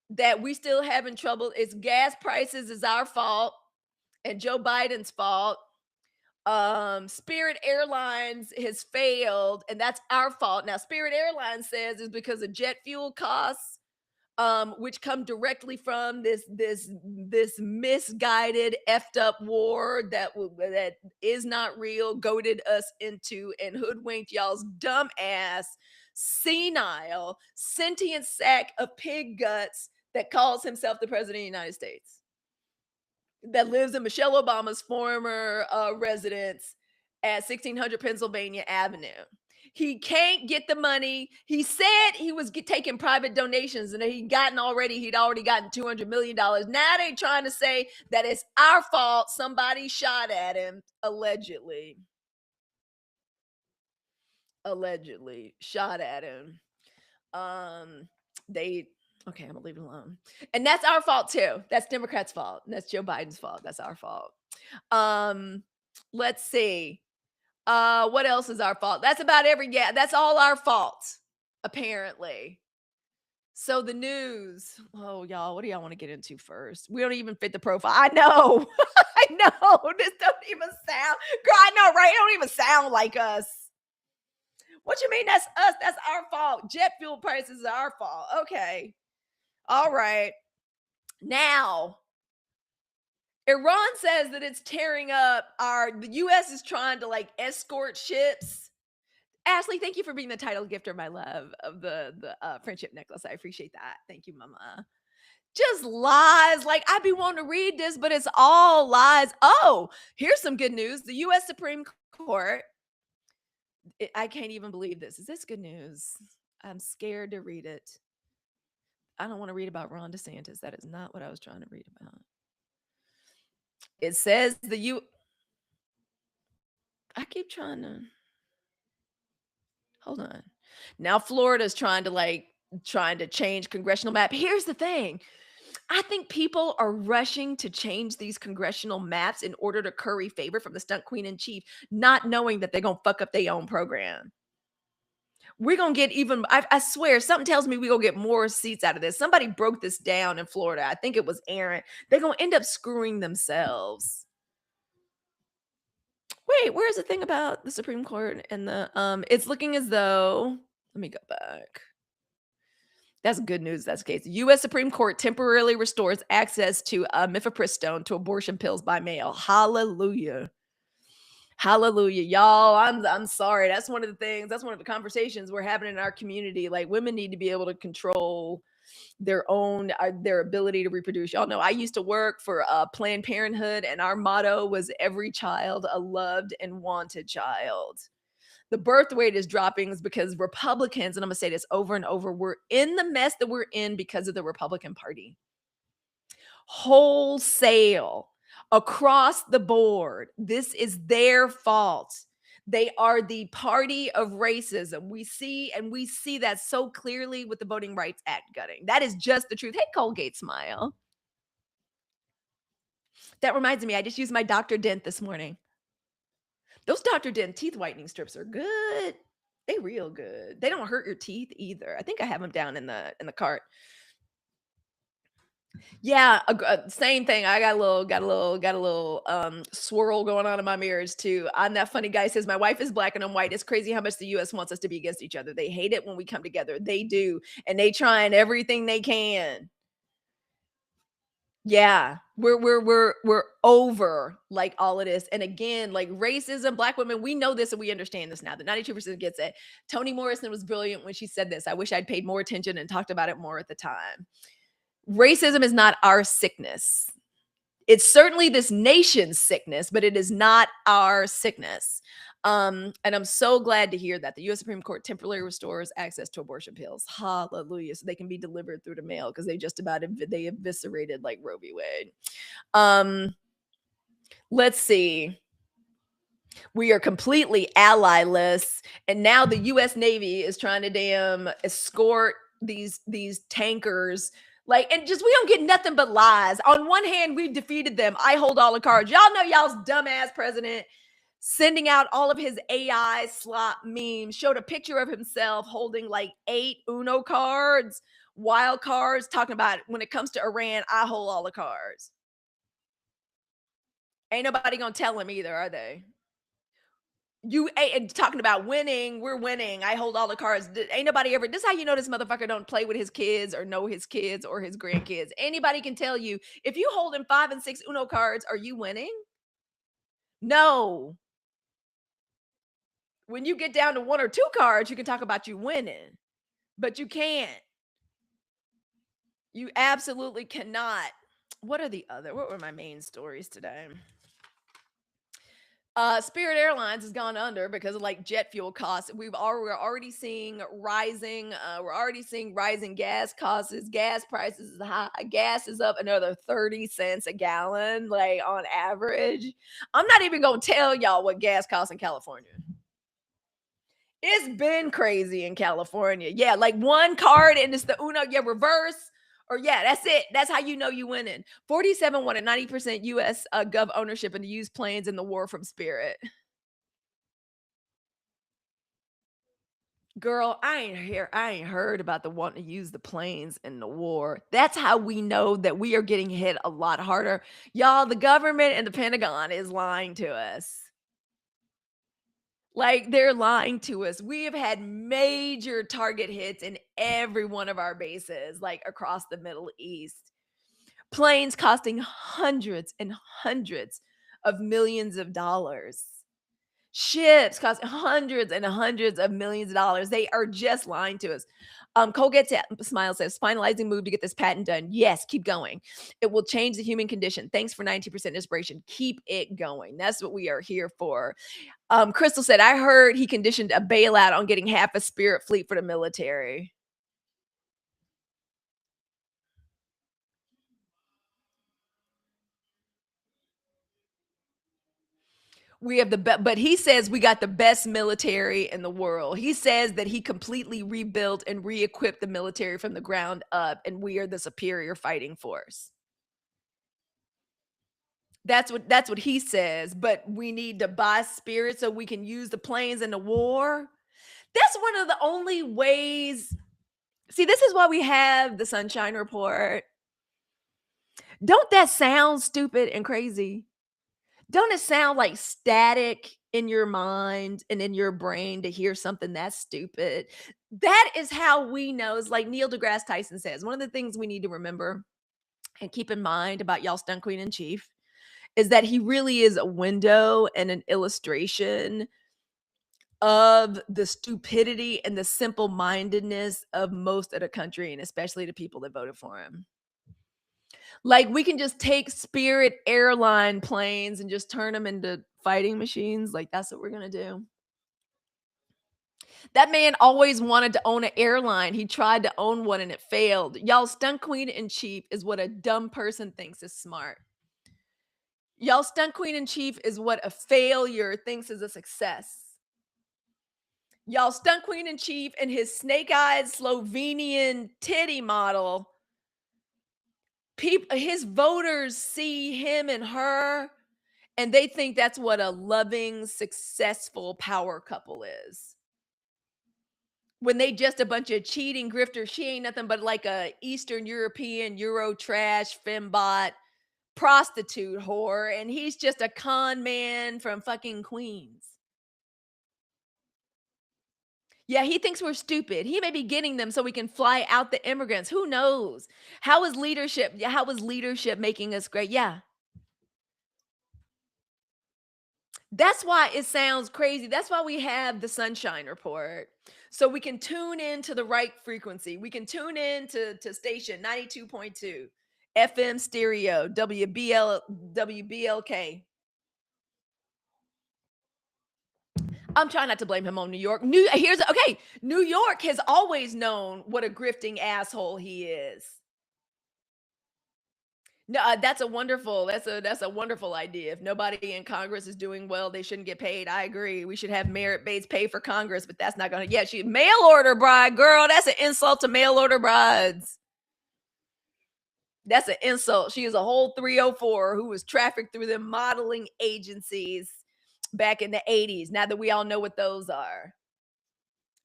that we still having trouble. It's gas prices is our fault and Joe Biden's fault. Spirit Airlines has failed and that's our fault. Now Spirit Airlines says it's because of jet fuel costs, which come directly from this misguided, effed up war that is not real, goaded us into and hoodwinked y'all's dumb ass, senile, sentient sack of pig guts that calls himself the president of the United States, that lives in Michelle Obama's former residence at 1600 Pennsylvania Avenue. He can't get the money. He said he was taking private donations and he'd already gotten $200 million. Now they trying to say that it's our fault. Somebody shot at him, allegedly shot at him. Okay, I'm gonna leave it alone. And that's our fault too. That's Democrats' fault. And that's Joe Biden's fault. That's our fault. Let's see. What else is our fault? That's about that's all our fault, apparently. So the news. Oh, y'all, what do y'all want to get into first? We don't even fit the profile. I know. I know. This don't even sound. Girl, I know, right? It don't even sound like us. What you mean that's us? That's our fault. Jet fuel prices are our fault. Okay. All right. Now, Iran says that it's tearing up the US is trying to like escort ships. Ashley, thank you for being the title gifter, my love, of the friendship necklace. I appreciate that. Thank you, mama. Just lies. Like, I'd be wanting to read this, but it's all lies. Oh, here's some good news. The US Supreme Court, I can't even believe this. Is this good news? I'm scared to read it. I don't want to read about Ron DeSantis. That is not what I was trying to read about. It says I keep trying to hold on. Now Florida's trying to change congressional map. Here's the thing. I think people are rushing to change these congressional maps in order to curry favor from the stunt queen in chief, not knowing that they're going to fuck up their own program. We're going to get I swear, something tells me we're going to get more seats out of this. Somebody broke this down in Florida. I think it was Aaron. They're going to end up screwing themselves. Wait, where's the thing about the Supreme Court and it's looking as though, let me go back. That's good news. That's the case. The U.S. Supreme Court temporarily restores access to mifepristone to abortion pills by mail. Hallelujah. Hallelujah. Y'all, I'm sorry. That's one of the things, that's one of the conversations we're having in our community. Like, women need to be able to control their own their ability to reproduce. Y'all know I used to work for Planned Parenthood, and our motto was every child a loved and wanted child. The birth rate is dropping because Republicans, and I'm gonna say this over and over, we're in the mess that we're in because of the Republican Party. Wholesale, across the board, this is their fault. They are the party of racism. We see that so clearly with the Voting Rights Act gutting. That is just the truth. Hey, Colgate Smile. That reminds me, I just used my Dr. Dent this morning. Those Dr. Dent teeth whitening strips are good. They real good. They don't hurt your teeth either. I think I have them down in the cart. Yeah, same thing. I got a little swirl going on in my mirrors too. I'm that funny guy who says my wife is black and I'm white. It's crazy how much the US wants us to be against each other. They hate it when we come together. They do. And they trying everything they can. Yeah, we're over like all it is. And again, like racism, black women, we know this and we understand this now. The 92% gets it. Toni Morrison was brilliant when she said this. I wish I'd paid more attention and talked about it more at the time. Racism is not our sickness. It's certainly this nation's sickness, but it is not our sickness. And I'm so glad to hear that the US Supreme Court temporarily restores access to abortion pills. Hallelujah. So they can be delivered through the mail because they just about they eviscerated like Roe v. Wade. Um, let's see. We are completely allyless, and now the US Navy is trying to damn escort these tankers. Like, and just we don't get nothing but lies. On one hand, we've defeated them. I hold all the cards. Y'all know y'all's dumbass president sending out all of his AI slot memes, showed a picture of himself holding like 8 Uno cards, wild cards, talking about when it comes to Iran, I hold all the cards. Ain't nobody gonna tell him either, are they? And talking about winning, we're winning. I hold all the cards. Ain't nobody ever. This is how you know this motherfucker don't play with his kids or know his kids or his grandkids. Anybody can tell you if you holding 5 and 6 Uno cards, are you winning? No. When you get down to 1 or 2 cards, you can talk about you winning, but you can't. You absolutely cannot. What were my main stories today? Spirit Airlines has gone under because of like jet fuel costs. We're already seeing rising gas costs. Gas prices is high. Gas is up another 30 cents a gallon, like on average. I'm not even gonna tell y'all what gas costs in California. It's been crazy in California. Yeah, like 1 card and it's the Uno, yeah, reverse. Or yeah, that's it. That's how you know you winning. 47 wanted 90% US gov ownership and to use planes in the war from Spirit. Girl, I ain't heard about the wanting to use the planes in the war. That's how we know that we are getting hit a lot harder. Y'all, the government and the Pentagon is lying to us. Like, they're lying to us. We have had major target hits in every one of our bases, like across the Middle East. Planes costing hundreds and hundreds of millions of dollars. Ships cost hundreds and hundreds of millions of dollars. They are just lying to us. Colgate Smile says, finalizing move to get this patent done. Yes, keep going. It will change the human condition. Thanks for 90% inspiration. Keep it going. That's what we are here for. Crystal said, I heard he conditioned a bailout on getting half a Spirit fleet for the military. We have the best, but he says we got the best military in the world. He says that he completely rebuilt and re-equipped the military from the ground up, and we are the superior fighting force. That's what he says. But we need to buy Spirit so we can use the planes in the war. That's one of the only ways. See, this is why we have the Sunshine Report. Don't that sound stupid and crazy? Don't it sound like static in your mind and in your brain to hear something that's stupid? That is how we know. It's like Neil deGrasse Tyson says. One of the things we need to remember and keep in mind about y'all stunt queen in chief is that he really is a window and an illustration of the stupidity and the simple mindedness of most of the country, and especially the people that voted for him. Like, we can just take Spirit airline planes and just turn them into fighting machines. Like, that's what we're gonna do. That man always wanted to own an airline. He tried to own one and it failed. Y'all, stunt queen in chief is what a dumb person thinks is smart. Y'all, stunt queen in chief is what a failure thinks is a success. Y'all, stunt queen in chief and his snake-eyed Slovenian titty model, people, his voters see him and her, and they think that's what a loving, successful power couple is. When they just a bunch of cheating grifters, she ain't nothing but like a Eastern European Euro trash fembot prostitute whore, and he's just a con man from fucking Queens. Yeah, he thinks we're stupid. He may be getting them so we can fly out the immigrants. Who knows? How is leadership? Yeah, how is leadership making us great? Yeah. That's why it sounds crazy. That's why we have the sunshine report. So we can tune into the right frequency. We can tune in to station 92.2 FM stereo, WBLK. I'm trying not to blame him on New York. New York has always known what a grifting asshole he is. No, that's a wonderful idea. If nobody in Congress is doing well, they shouldn't get paid. I agree. We should have merit-based pay for Congress, but that's not gonna. Yeah, she mail order bride, girl. That's an insult to mail order brides. That's an insult. She is a whole 304 who was trafficked through the modeling agencies back in the 80s. Now that we all know what those are.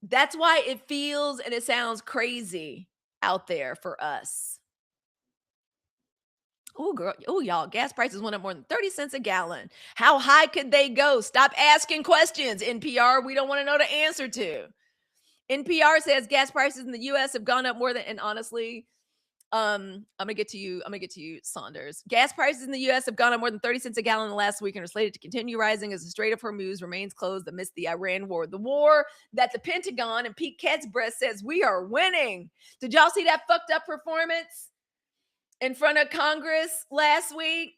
That's why it feels and it sounds crazy out there for us. Oh, girl. Oh, y'all. Gas prices went up more than 30 cents a gallon. How high could they go? Stop asking questions, NPR. We don't want to know the answer to. NPR says gas prices in the US have gone up more than, and honestly, I'm gonna get to you. I'm gonna get to you, Saunders. Gas prices in the U.S. have gone up more than 30 cents a gallon in the last week and are slated to continue rising as the Strait of Hormuz remains closed amidst the Iran war. The war that the Pentagon and Pete Katzbreth says we are winning. Did y'all see that fucked up performance in front of Congress last week?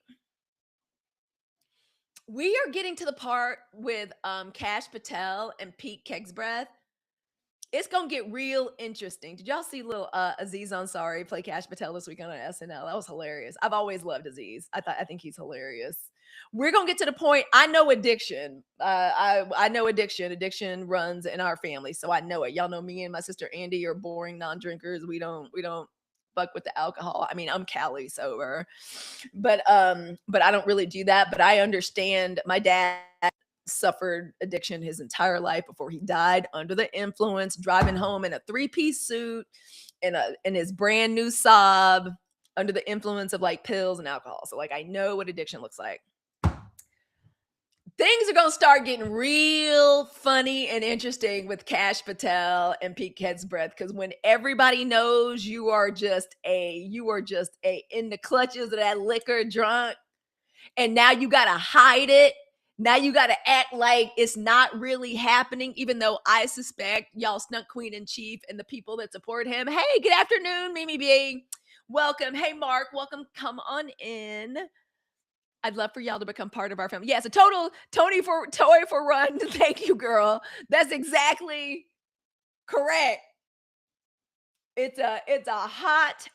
We are getting to the part with Kash Patel and Pete Katzbreth. It's gonna get real interesting. Did y'all see little Aziz Ansari play Kash Patel this weekend on SNL? That was hilarious. I've always loved Aziz. I think he's hilarious. We're gonna get to the point. I know addiction. I know addiction. Addiction runs in our family, so I know it. Y'all know me and my sister Andy are boring non-drinkers. We don't fuck with the alcohol. I mean, I'm Cali sober, but I don't really do that. But I understand. My dad suffered addiction his entire life before he died under the influence, driving home in a three-piece suit in his brand new Saab under the influence of like pills and alcohol. So like I know what addiction looks like. Things are going to start getting real funny and interesting with Kash Patel and Pete Katzbreth because when everybody knows you are just a in the clutches of that liquor drunk and now you got to hide it. Now you got to act like it's not really happening, even though I suspect y'all snuck Queen in Chief and the people that support him. Hey, good afternoon, Mimi B. Welcome. Hey, Mark, welcome. Come on in. I'd love for y'all to become part of our family. Yeah, it's a total toy for run. Thank you, girl. That's exactly correct. It's a hot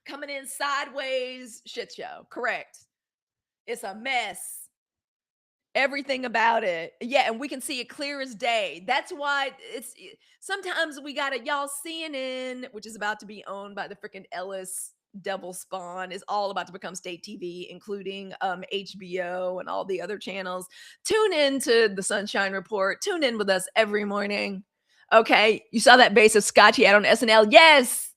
coming in sideways shit show. Correct. It's a mess. Everything about it. Yeah, and we can see it clear as day. That's why sometimes we got it. Y'all CNN, which is about to be owned by the freaking Ellis devil spawn, is all about to become state TV, including HBO and all the other channels. Tune in to the Sunshine Report. Tune in with us every morning. Okay, you saw that base of Scotch he had on SNL. Yes.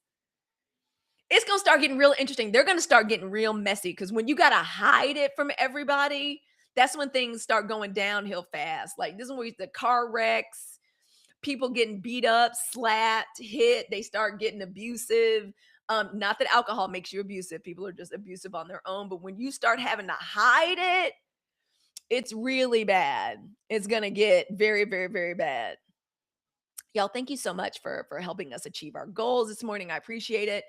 It's going to start getting real interesting. They're going to start getting real messy because when you got to hide it from everybody, that's when things start going downhill fast. Like this is where the car wrecks, people getting beat up, slapped, hit, they start getting abusive. Not that alcohol makes you abusive. People are just abusive on their own. But when you start having to hide it, it's really bad. It's going to get very, very, very bad. Y'all, thank you so much for helping us achieve our goals this morning. I appreciate it.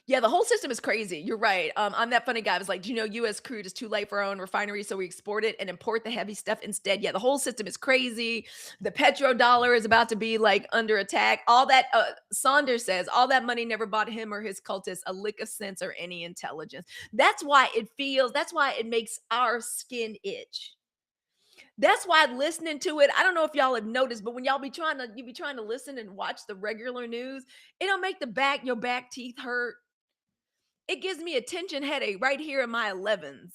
Yeah, the whole system is crazy. You're right. I'm that funny guy. I was like, do you know U.S. crude is too light for our own refinery, so we export it and import the heavy stuff instead? Yeah, the whole system is crazy. The petrodollar is about to be like under attack. All that Saunders says, all that money never bought him or his cultists a lick of sense or any intelligence. That's why it makes our skin itch. That's why listening to it, I don't know if y'all have noticed, but when you be trying to listen and watch the regular news, it'll make your back teeth hurt. It gives me a tension headache right here in my 11s.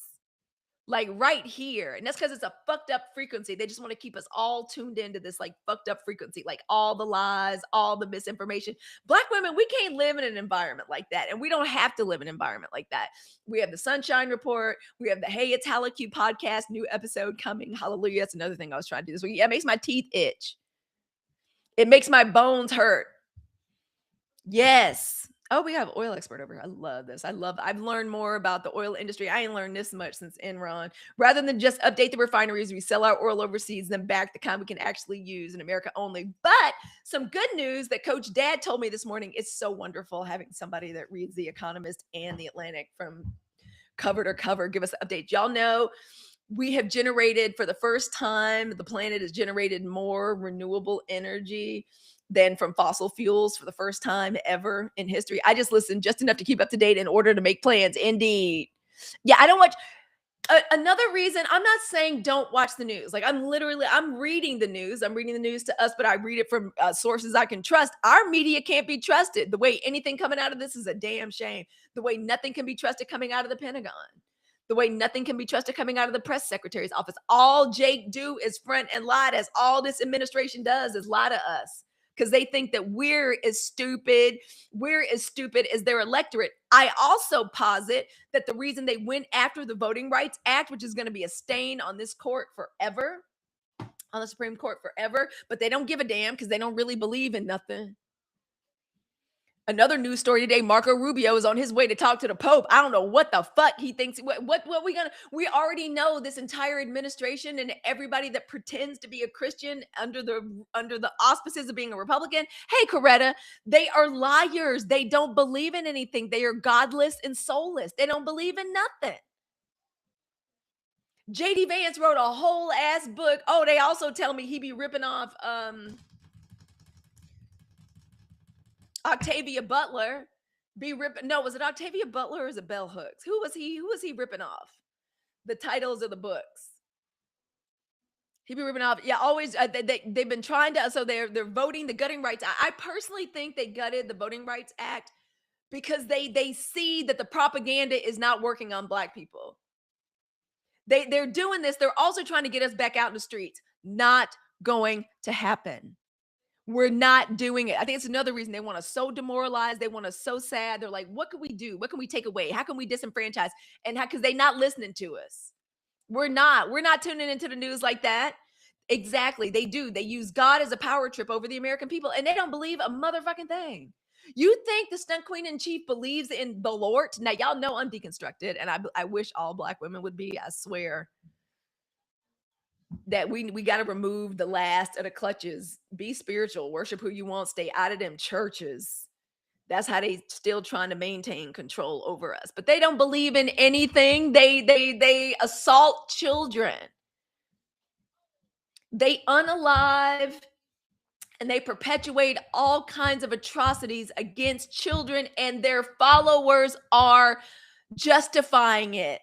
Like right here. And that's because it's a fucked up frequency. They just want to keep us all tuned into this like fucked up frequency, like all the lies, all the misinformation. Black women, we can't live in an environment like that. And we don't have to live in an environment like that. We have the Sunshine Report. We have the Hey, It's Halicue podcast, new episode coming. Hallelujah. That's another thing I was trying to do this week. Yeah, it makes my teeth itch. It makes my bones hurt. Yes. Oh, we have oil expert over here. I love this. I've learned more about the oil industry. I ain't learned this much since Enron. Rather than just update the refineries, we sell our oil overseas, then back the kind we can actually use in America only. But some good news that Coach Dad told me this morning. It's so wonderful having somebody that reads The Economist and The Atlantic from cover to cover give us updates. Y'all know we have generated, for the first time, the planet has generated more renewable energy than from fossil fuels for the first time ever in history. I just listened just enough to keep up to date in order to make plans. Indeed. Yeah, I don't watch. Another reason, I'm not saying don't watch the news. Like I'm reading the news. I'm reading the news to us, but I read it from sources I can trust. Our media can't be trusted. The way anything coming out of this is a damn shame. The way nothing can be trusted coming out of the Pentagon. The way nothing can be trusted coming out of the press secretary's office. All Jake do is front and lie. As all this administration does is lie to us because they think that we're as stupid as their electorate. I also posit that the reason they went after the Voting Rights Act, which is going to be a stain on this court forever, on the Supreme Court forever, but they don't give a damn because they don't really believe in nothing. Another news story today, Marco Rubio is on his way to talk to the Pope. I don't know what the fuck he thinks. We already know this entire administration and everybody that pretends to be a Christian under the auspices of being a Republican. Hey, Coretta, they are liars. They don't believe in anything. They are godless and soulless. They don't believe in nothing. JD Vance wrote a whole ass book. Oh, they also tell me he be ripping off Octavia Butler. Was it Octavia Butler or is it Bell Hooks? Who was he ripping off? The titles of the books. He be ripping off. Yeah, always. They've been trying to. So they're voting the Voting Rights Act. I personally think they gutted the Voting Rights Act because they see that the propaganda is not working on Black people. They're doing this. They're also trying to get us back out in the streets. Not going to happen. We're not doing it. I think it's another reason they want us so demoralized. They want us so sad. They're like, what can we do? What can we take away? How can we disenfranchise? And how, because they're not listening to us. We're not tuning into the news like that. Exactly. They do. They use God as a power trip over the American people, and they don't believe a motherfucking thing. You think the stunt queen in chief believes in the Lord? Now, y'all know I'm deconstructed, and I wish all Black women would be. I swear that we got to remove the last of the clutches. Be spiritual, worship who you want, stay out of them churches. That's how they still trying to maintain control over us. But they don't believe in anything. They assault children. They unalive and they perpetuate all kinds of atrocities against children, and their followers are justifying it.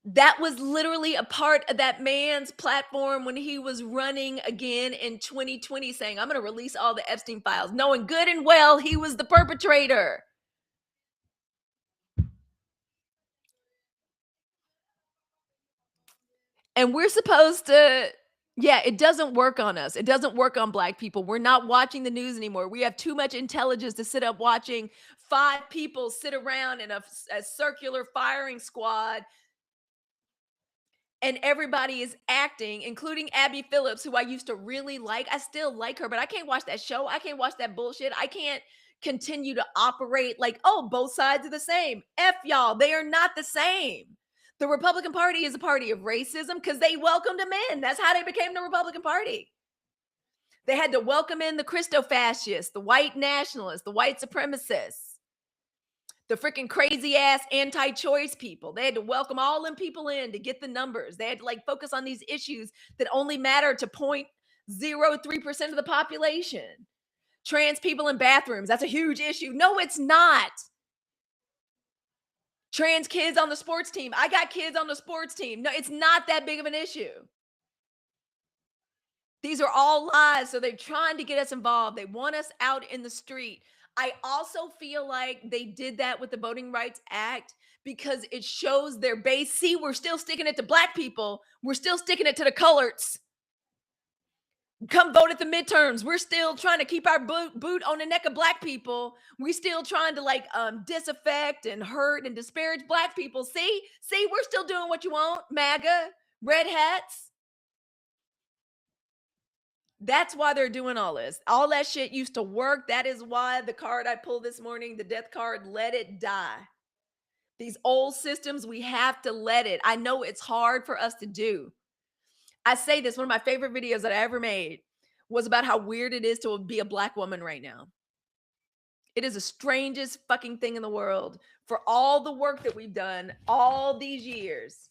That was literally a part of that man's platform when he was running again in 2020, saying, I'm going to release all the Epstein files, knowing good and well he was the perpetrator. And we're supposed to, yeah, it doesn't work on us. It doesn't work on Black people. We're not watching the news anymore. We have too much intelligence to sit up watching 5 people sit around in a circular firing squad, and everybody is acting, including Abby Phillips, who I used to really like. I still like her, but I can't watch that show. I can't watch that bullshit. I can't continue to operate like, oh, both sides are the same. F y'all. They are not the same. The Republican Party is a party of racism because they welcomed them in. That's how they became the Republican Party. They had to welcome in the Christo-fascists, the white nationalists, the white supremacists, the freaking crazy ass anti-choice people. They had to welcome all them people in to get the numbers. They had to like focus on these issues that only matter to 0.03% of the population. Trans people in bathrooms, that's a huge issue. No, it's not. Trans kids on the sports team. I got kids on the sports team. No, it's not that big of an issue. These are all lies. So they're trying to get us involved. They want us out in the street. I also feel like they did that with the Voting Rights Act because it shows their base. See, we're still sticking it to black people. We're still sticking it to the coloreds. Come vote at the midterms. We're still trying to keep our boot on the neck of black people. We still trying to like disaffect and hurt and disparage black people. See, we're still doing what you want, MAGA, red hats. That's why they're doing all this. All that shit used to work. That is why the card I pulled this morning, the death card, let it die. These old systems, we have to let it. I know it's hard for us to do. I say this, one of my favorite videos that I ever made was about how weird it is to be a black woman right now. It is the strangest fucking thing in the world for all the work that we've done all these years.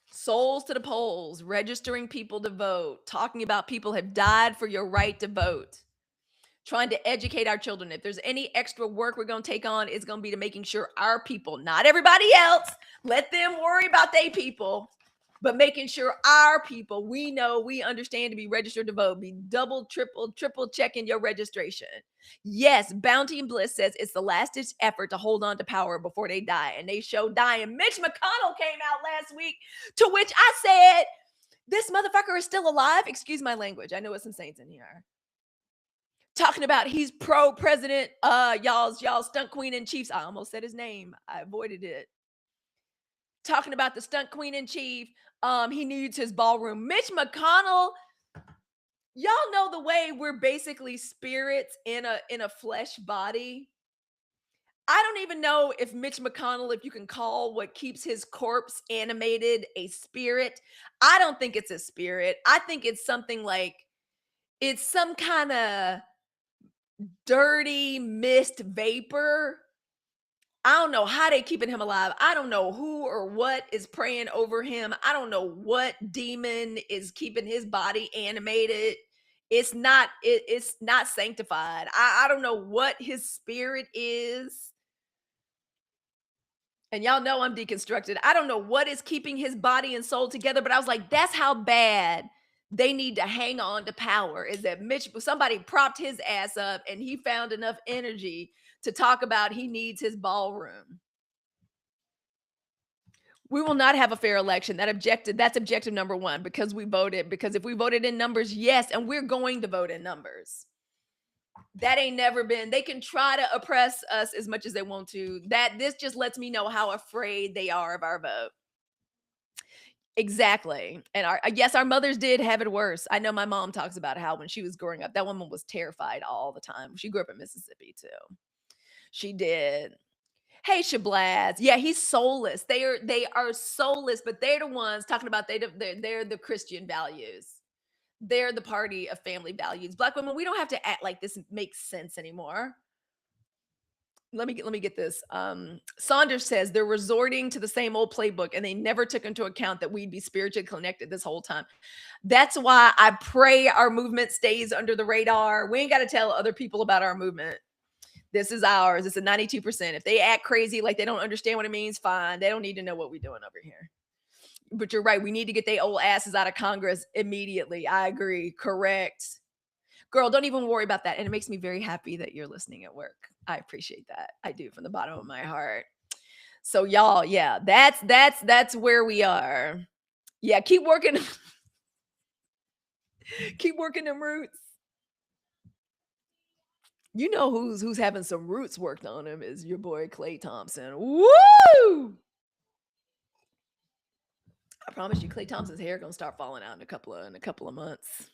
Souls to the polls, registering people to vote, talking about people have died for your right to vote, trying to educate our children. If there's any extra work we're going to take on, it's going to be to making sure our people, not everybody else, let them worry about their people, but making sure our people, we know, we understand to be registered to vote, be double, triple checking your registration. Yes, Bounty and Bliss says it's the last ditch effort to hold on to power before they die. And they show dying. Mitch McConnell came out last week, to which I said, this motherfucker is still alive. Excuse my language. I know it's some saints in here. Talking about he's pro-president, y'all stunt queen in chiefs. I almost said his name. I avoided it. Talking about the stunt queen in chief. He needs his ballroom. Mitch McConnell, y'all know the way we're basically spirits in a flesh body. I don't even know if Mitch McConnell, if you can call what keeps his corpse animated a spirit. I don't think it's a spirit. I think it's something like it's some kind of dirty mist vapor. I don't know how they keeping him alive. I don't know who or what is praying over him. I don't know what demon is keeping his body animated. It's not sanctified. I don't know what his spirit is. And y'all know I'm deconstructed. I don't know what is keeping his body and soul together, but I was like, that's how bad they need to hang on to power, is that somebody propped his ass up and he found enough energy to talk about he needs his ballroom. We will not have a fair election. That's objective number one, because we voted. Because if we voted in numbers, yes, and we're going to vote in numbers. That ain't never been. They can try to oppress us as much as they want to. This just lets me know how afraid they are of our vote. Exactly. And yes, our mothers did have it worse. I know my mom talks about how when she was growing up, that woman was terrified all the time. She grew up in Mississippi too. She did. Hey, Shablaz. Yeah, he's soulless. They are soulless, but they're the ones talking about they're the Christian values. They're the party of family values. Black women, we don't have to act like this makes sense anymore. Let me get this. Saunders says they're resorting to the same old playbook and they never took into account that we'd be spiritually connected this whole time. That's why I pray our movement stays under the radar. We ain't got to tell other people about our movement. This is ours. It's a 92%. If they act crazy like they don't understand what it means, fine. They don't need to know what we're doing over here. But you're right. We need to get their old asses out of Congress immediately. I agree. Correct. Girl, don't even worry about that. And it makes me very happy that you're listening at work. I appreciate that. I do, from the bottom of my heart. So y'all, yeah, that's where we are. Yeah, keep working. Keep working them roots. You know who's having some roots worked on him is your boy Klay Thompson. Woo! I promise you, Klay Thompson's hair gonna start falling out in a couple of months.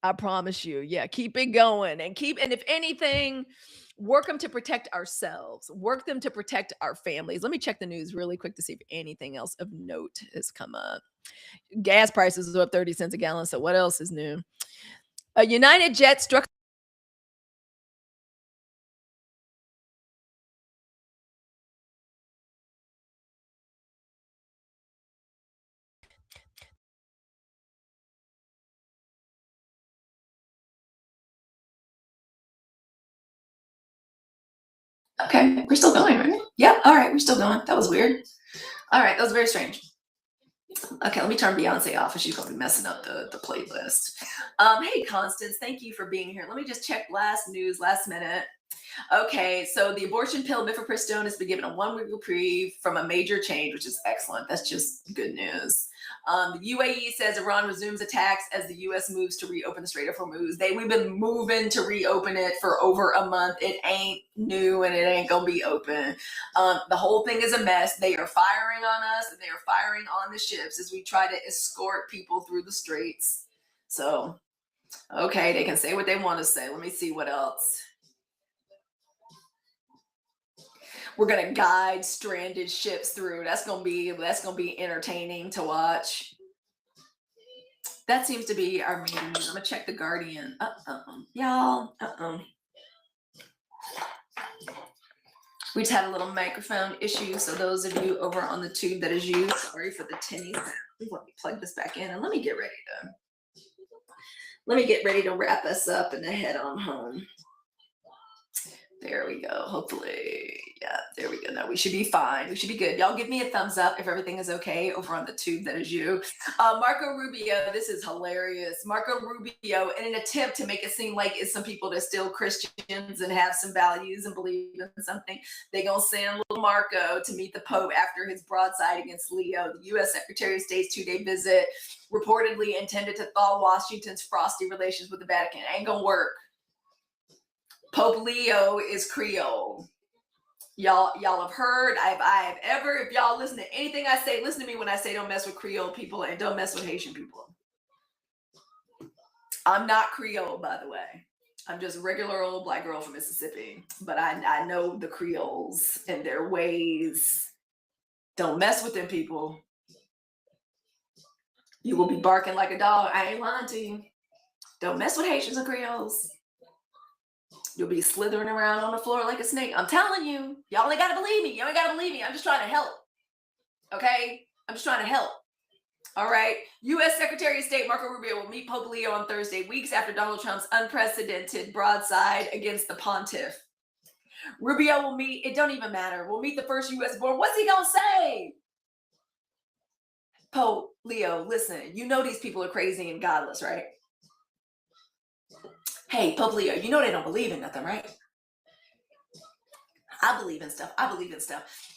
I promise you. Yeah, keep it going and if anything, work them to protect ourselves. Work them to protect our families. Let me check the news really quick to see if anything else of note has come up. Gas prices are up 30 cents a gallon. So what else is new? A United jet struck. Okay, we're still going, right? Yep. All right, we're still going. That was weird. All right, that was very strange. Okay, let me turn Beyonce off, or she's gonna be messing up the playlist. Hey, Constance, thank you for being here. Let me just check last news, last minute. Okay, so the abortion pill mifepristone has been given a 1 week reprieve from a major change, which is excellent. That's just good news. The UAE says Iran resumes attacks as the US moves to reopen the Strait of Hormuz. We've been moving to reopen it for over a month. It ain't new and it ain't gonna be open. The whole thing is a mess. They are firing on us and they are firing on the ships as we try to escort people through the straits. So, okay, they can say what they want to say. Let me see what else. We're gonna guide stranded ships through. That's gonna be entertaining to watch. That seems to be our main news. I'm gonna check the Guardian. Y'all. We just had a little microphone issue. So those of you over on the tube that is you, sorry for the tinny sound. Let me plug this back in and let me get ready to wrap us up and then head on home. There we go. Hopefully, yeah, there we go. No, we should be fine. We should be good. Y'all give me a thumbs up if everything is okay over on the tube that is you. Marco Rubio, this is hilarious. Marco Rubio, in an attempt to make it seem like it's some people that still Christians and have some values and believe in something, they gonna send little Marco to meet the Pope after his broadside against Leo. The U.S. Secretary of State's 2-day visit reportedly intended to thaw Washington's frosty relations with the Vatican. Ain't gonna work. Pope Leo is Creole. Y'all have heard. I've ever, if y'all listen to anything I say, listen to me when I say don't mess with Creole people and don't mess with Haitian people. I'm not Creole, by the way. I'm just a regular old black girl from Mississippi. But I know the Creoles and their ways. Don't mess with them people. You will be barking like a dog. I ain't lying to you. Don't mess with Haitians and Creoles. You'll be slithering around on the floor like a snake. I'm telling you. Y'all ain't got to believe me. You ain't got to believe me. I'm just trying to help. Okay? I'm just trying to help. All right? U.S. Secretary of State Marco Rubio will meet Pope Leo on Thursday, weeks after Donald Trump's unprecedented broadside against the pontiff. Rubio will meet, it don't even matter, will meet the first U.S. born. What's he going to say? Pope Leo, listen, you know these people are crazy and godless, right? Hey, Pope Leo, you know they don't believe in nothing, right? I believe in stuff.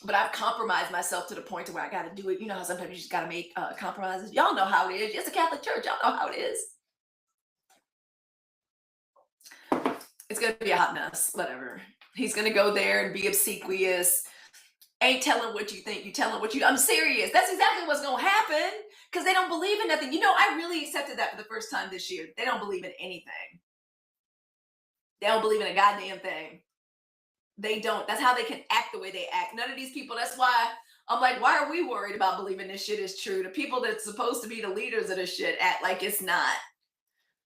But I've compromised myself to the point to where I got to do it. You know how sometimes you just got to make compromises. Y'all know how it is. It's a Catholic church. Y'all know how it is. It's going to be a hot mess. Whatever. He's going to go there and be obsequious. Ain't telling what you think. You telling what you... I'm serious. That's exactly what's going to happen because they don't believe in nothing. You know, I really accepted that for the first time this year. They don't believe in anything. They don't believe in a goddamn thing. They don't. That's how they can act the way they act. None of these people, that's why I'm like, why are we worried about believing this shit is true? The people that's supposed to be the leaders of this shit act like it's not.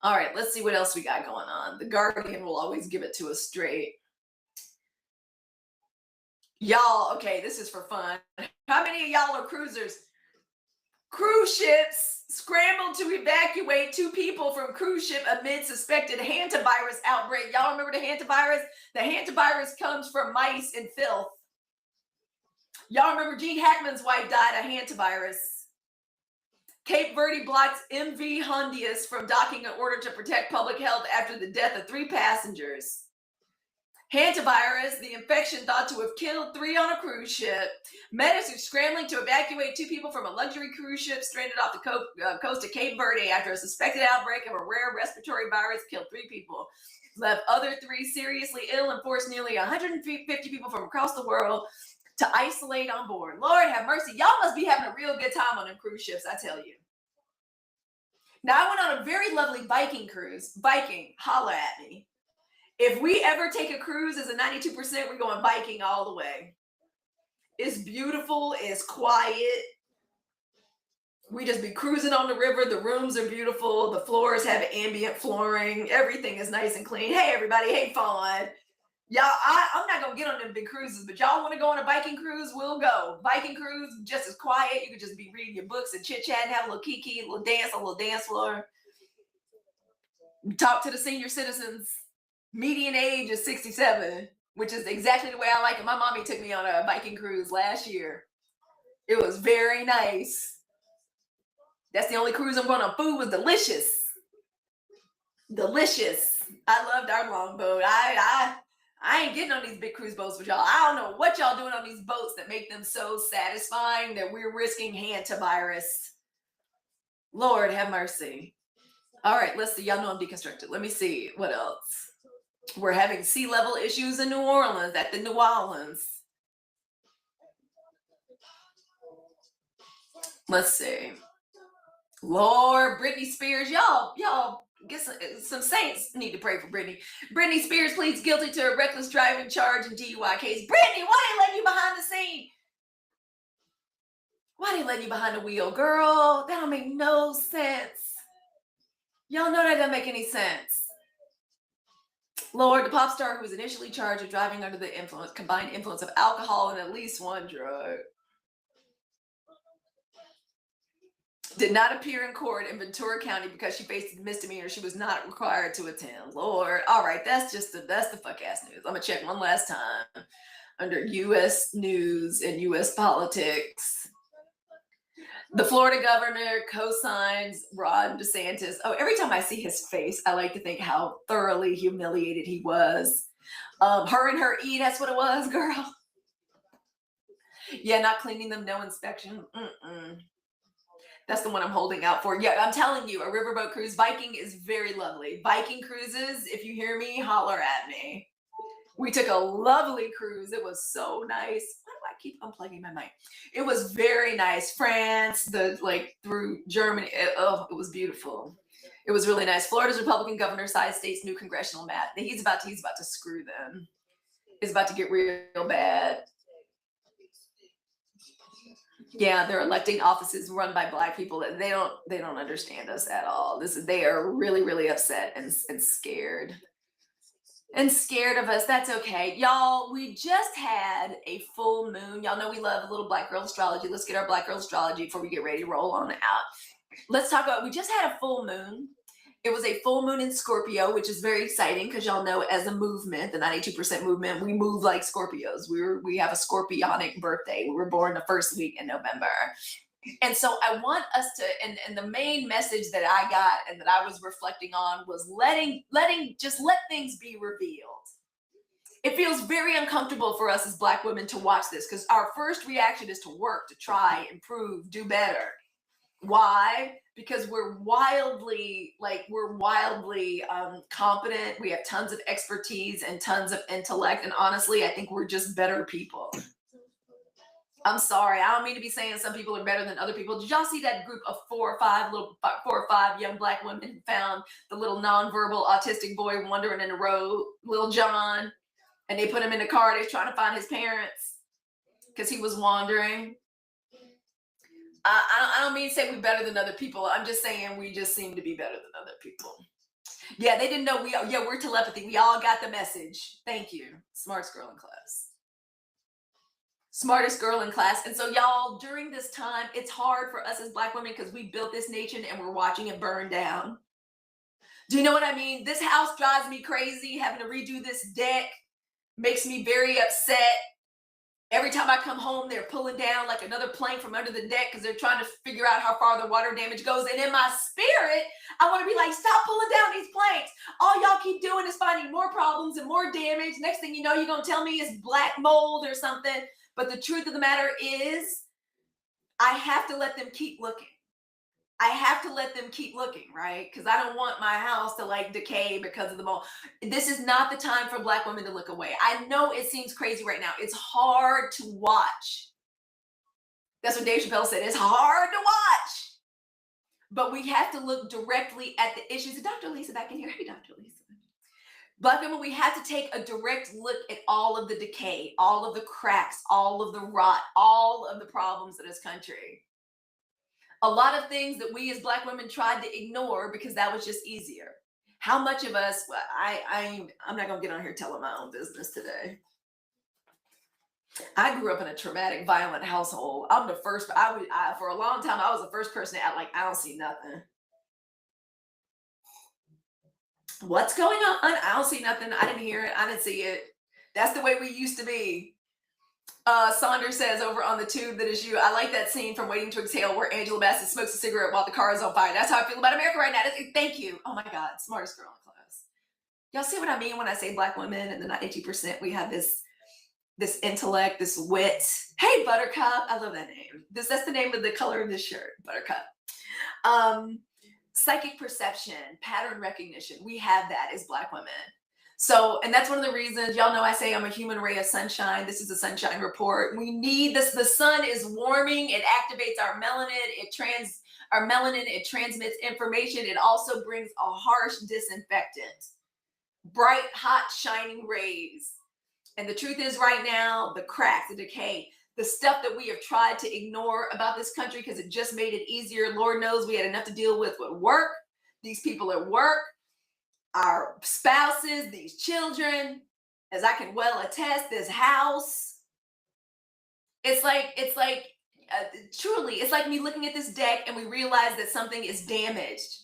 All right, let's see what else we got going on. The Guardian will always give it to us straight. Y'all, okay, this is for fun. How many of y'all are cruisers? Cruise ships scrambled to evacuate 2 people from cruise ship amid suspected hantavirus outbreak. Y'all remember the hantavirus? The hantavirus comes from mice and filth. Y'all remember Gene Hackman's wife died of hantavirus. Cape Verde blocks MV Hondius from docking in order to protect public health after the death of 3 passengers. Hantavirus, the infection thought to have killed 3 on a cruise ship. Medics are scrambling to evacuate 2 people from a luxury cruise ship stranded off the coast of Cape Verde after a suspected outbreak of a rare respiratory virus killed 3 people. Left other 3 seriously ill and forced nearly 150 people from across the world to isolate on board. Lord have mercy. Y'all must be having a real good time on them cruise ships, I tell you. Now, I went on a very lovely Viking cruise. Viking, holla at me. If we ever take a cruise as a 92%, we're going Viking all the way. It's beautiful. It's quiet. We just be cruising on the river. The rooms are beautiful. The floors have ambient flooring. Everything is nice and clean. Hey, everybody. Hey, Fawn. Y'all, I'm not going to get on them big cruises, but y'all want to go on a Viking cruise? We'll go. Viking cruise, just as quiet. You could just be reading your books and chit-chatting, have a little kiki, a little dance, a little dance floor. Talk to the senior citizens. Median age is 67. which is exactly the way I like it. My mommy took me on a Viking cruise last year. It was very nice. That's the only cruise I'm going on. Food was delicious. Delicious. I loved our longboat. I ain't getting on these big cruise boats with y'all. I don't know what y'all doing on these boats that make them so satisfying that we're risking hantavirus. Lord have mercy. All right, let's see. Y'all know I'm deconstructed. Let me see what else. We're having sea level issues in New Orleans at the New Orleans. Let's see. Lord, Britney Spears, y'all get some saints need to pray for Britney. Britney Spears pleads guilty to a reckless driving charge and DUI case. Britney, why they letting you behind the scene? Why they letting you behind the wheel, girl? That don't make no sense. Y'all know that doesn't make any sense. Lord, the pop star who was initially charged with driving under the combined influence of alcohol and at least one drug, did not appear in court in Ventura County because she faced a misdemeanor she was not required to attend. Lord, all right, that's the fuck ass news. I'm gonna check one last time under U.S. news and U.S. politics. The Florida governor co-signs Ron DeSantis. Oh, every time I see his face, I like to think how thoroughly humiliated he was. Her and her E, that's what it was, girl. Yeah, not cleaning them, no inspection. That's the one I'm holding out for. Yeah, I'm telling you, a riverboat cruise. Viking is very lovely. Viking cruises, if you hear me, holler at me. We took a lovely cruise. It was so nice. Why do I keep unplugging my mic? It was very nice. France, through Germany. It was beautiful. It was really nice. Florida's Republican governor sides state's new congressional map. He's about to screw them. It's about to get real bad. Yeah, they're electing offices run by Black people that they don't understand us at all. They are really, really upset and scared. And scared of us. That's okay. Y'all, we just had a full moon. Y'all know we love a little Black girl astrology. Let's get our Black girl astrology before we get ready to roll on out. Let's talk about, we just had a full moon. It was a full moon in Scorpio, which is very exciting because y'all know as a movement, the 92% movement, we move like Scorpios. We have a scorpionic birthday. We were born the first week in November. And so I want us to, and the main message that I got and that I was reflecting on was let things be revealed. It feels very uncomfortable for us as Black women to watch this because our first reaction is to work, to try, improve, do better. Why? Because we're wildly competent. We have tons of expertise and tons of intellect. And honestly, I think we're just better people. I'm sorry. I don't mean to be saying some people are better than other people. Did y'all see that group of four or five young Black women who found the little nonverbal autistic boy wandering in the road, little John, and they put him in the car. They're trying to find his parents because he was wandering. I don't mean to say we're better than other people. I'm just saying we just seem to be better than other people. Yeah, they didn't know we're telepathy. We all got the message. Thank you. Smartest girl in class. Smartest girl in class. And so y'all, during this time, it's hard for us as Black women because we built this nation and we're watching it burn down. Do you know what I mean? This house drives me crazy. Having to redo this deck makes me very upset. Every time I come home, they're pulling down like another plank from under the deck because they're trying to figure out how far the water damage goes. And in my spirit, I want to be like, stop pulling down these planks. All y'all keep doing is finding more problems and more damage. Next thing you know, you're going to tell me it's black mold or something. But the truth of the matter is, I have to let them keep looking. I have to let them keep looking, right? Because I don't want my house to decay because of the mold. This is not the time for Black women to look away. I know it seems crazy right now. It's hard to watch. That's what Dave Chappelle said. It's hard to watch. But we have to look directly at the issues. Is Dr. Lisa back in here? Hey, Dr. Lisa. Black women, we have to take a direct look at all of the decay, all of the cracks, all of the rot, all of the problems of this country. A lot of things that we as Black women tried to ignore because that was just easier. How much of us, I'm not going to get on here telling my own business today. I grew up in a traumatic, violent household. I'm the first, for a long time, I was the first person to act like I don't see nothing. What's going on? I don't see nothing. I didn't hear it. I didn't see it. That's the way we used to be. Saunders says over on the tube that is you. I like that scene from Waiting to Exhale where Angela Bassett smokes a cigarette while the car is on fire. That's how I feel about America right now. Thank you. Oh my God, smartest girl in class. Y'all see what I mean when I say black women and the 92%? We have this intellect, this wit. Hey, Buttercup. I love that name. That's the name of the color of this shirt, Buttercup. Psychic perception, pattern recognition. We have that as black women. So, and that's one of the reasons, y'all know I say I'm a human ray of sunshine. This is a sunshine report. We need this. The sun is warming. It activates our melanin. It transmits information. It also brings a harsh disinfectant. Bright, hot, shining rays. And the truth is right now, the cracks, the decay, the stuff that we have tried to ignore about this country because it just made it easier. Lord knows we had enough to deal with work, these people at work, our spouses, these children, as I can well attest, this house. It's like truly, it's like me looking at this deck and we realize that something is damaged.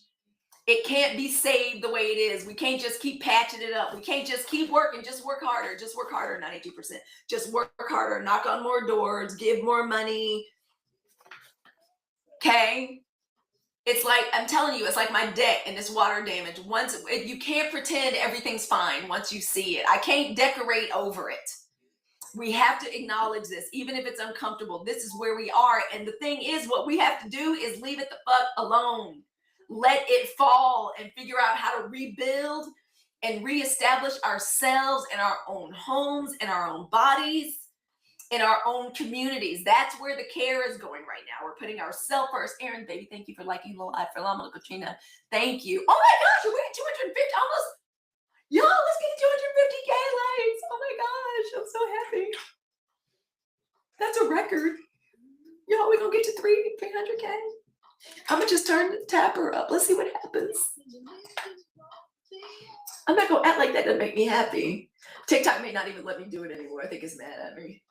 It can't be saved the way it is. We can't just keep patching it up. We can't just keep working. Just work harder. Just work harder, 92%. Just work harder. Knock on more doors. Give more money. Okay? It's like, I'm telling you, it's like my deck and this water damage. You can't pretend everything's fine once you see it. I can't decorate over it. We have to acknowledge this, even if it's uncomfortable. This is where we are. And the thing is, what we have to do is leave it the fuck alone. Let it fall and figure out how to rebuild and reestablish ourselves and our own homes and our own bodies in our own communities. That's where the care is going right now. We're putting ourselves first. Aaron, baby, thank you for liking Little Eye for Llama, Katrina. Thank you. Oh my gosh, we're at 250, almost. Y'all, let's get to 250K likes. Oh my gosh, I'm so happy. That's a record. Y'all, we're going to get to 300K. I'm going to just turn the tapper up. Let's see what happens. I'm not going to act like that doesn't make me happy. TikTok may not even let me do it anymore. I think it's mad at me.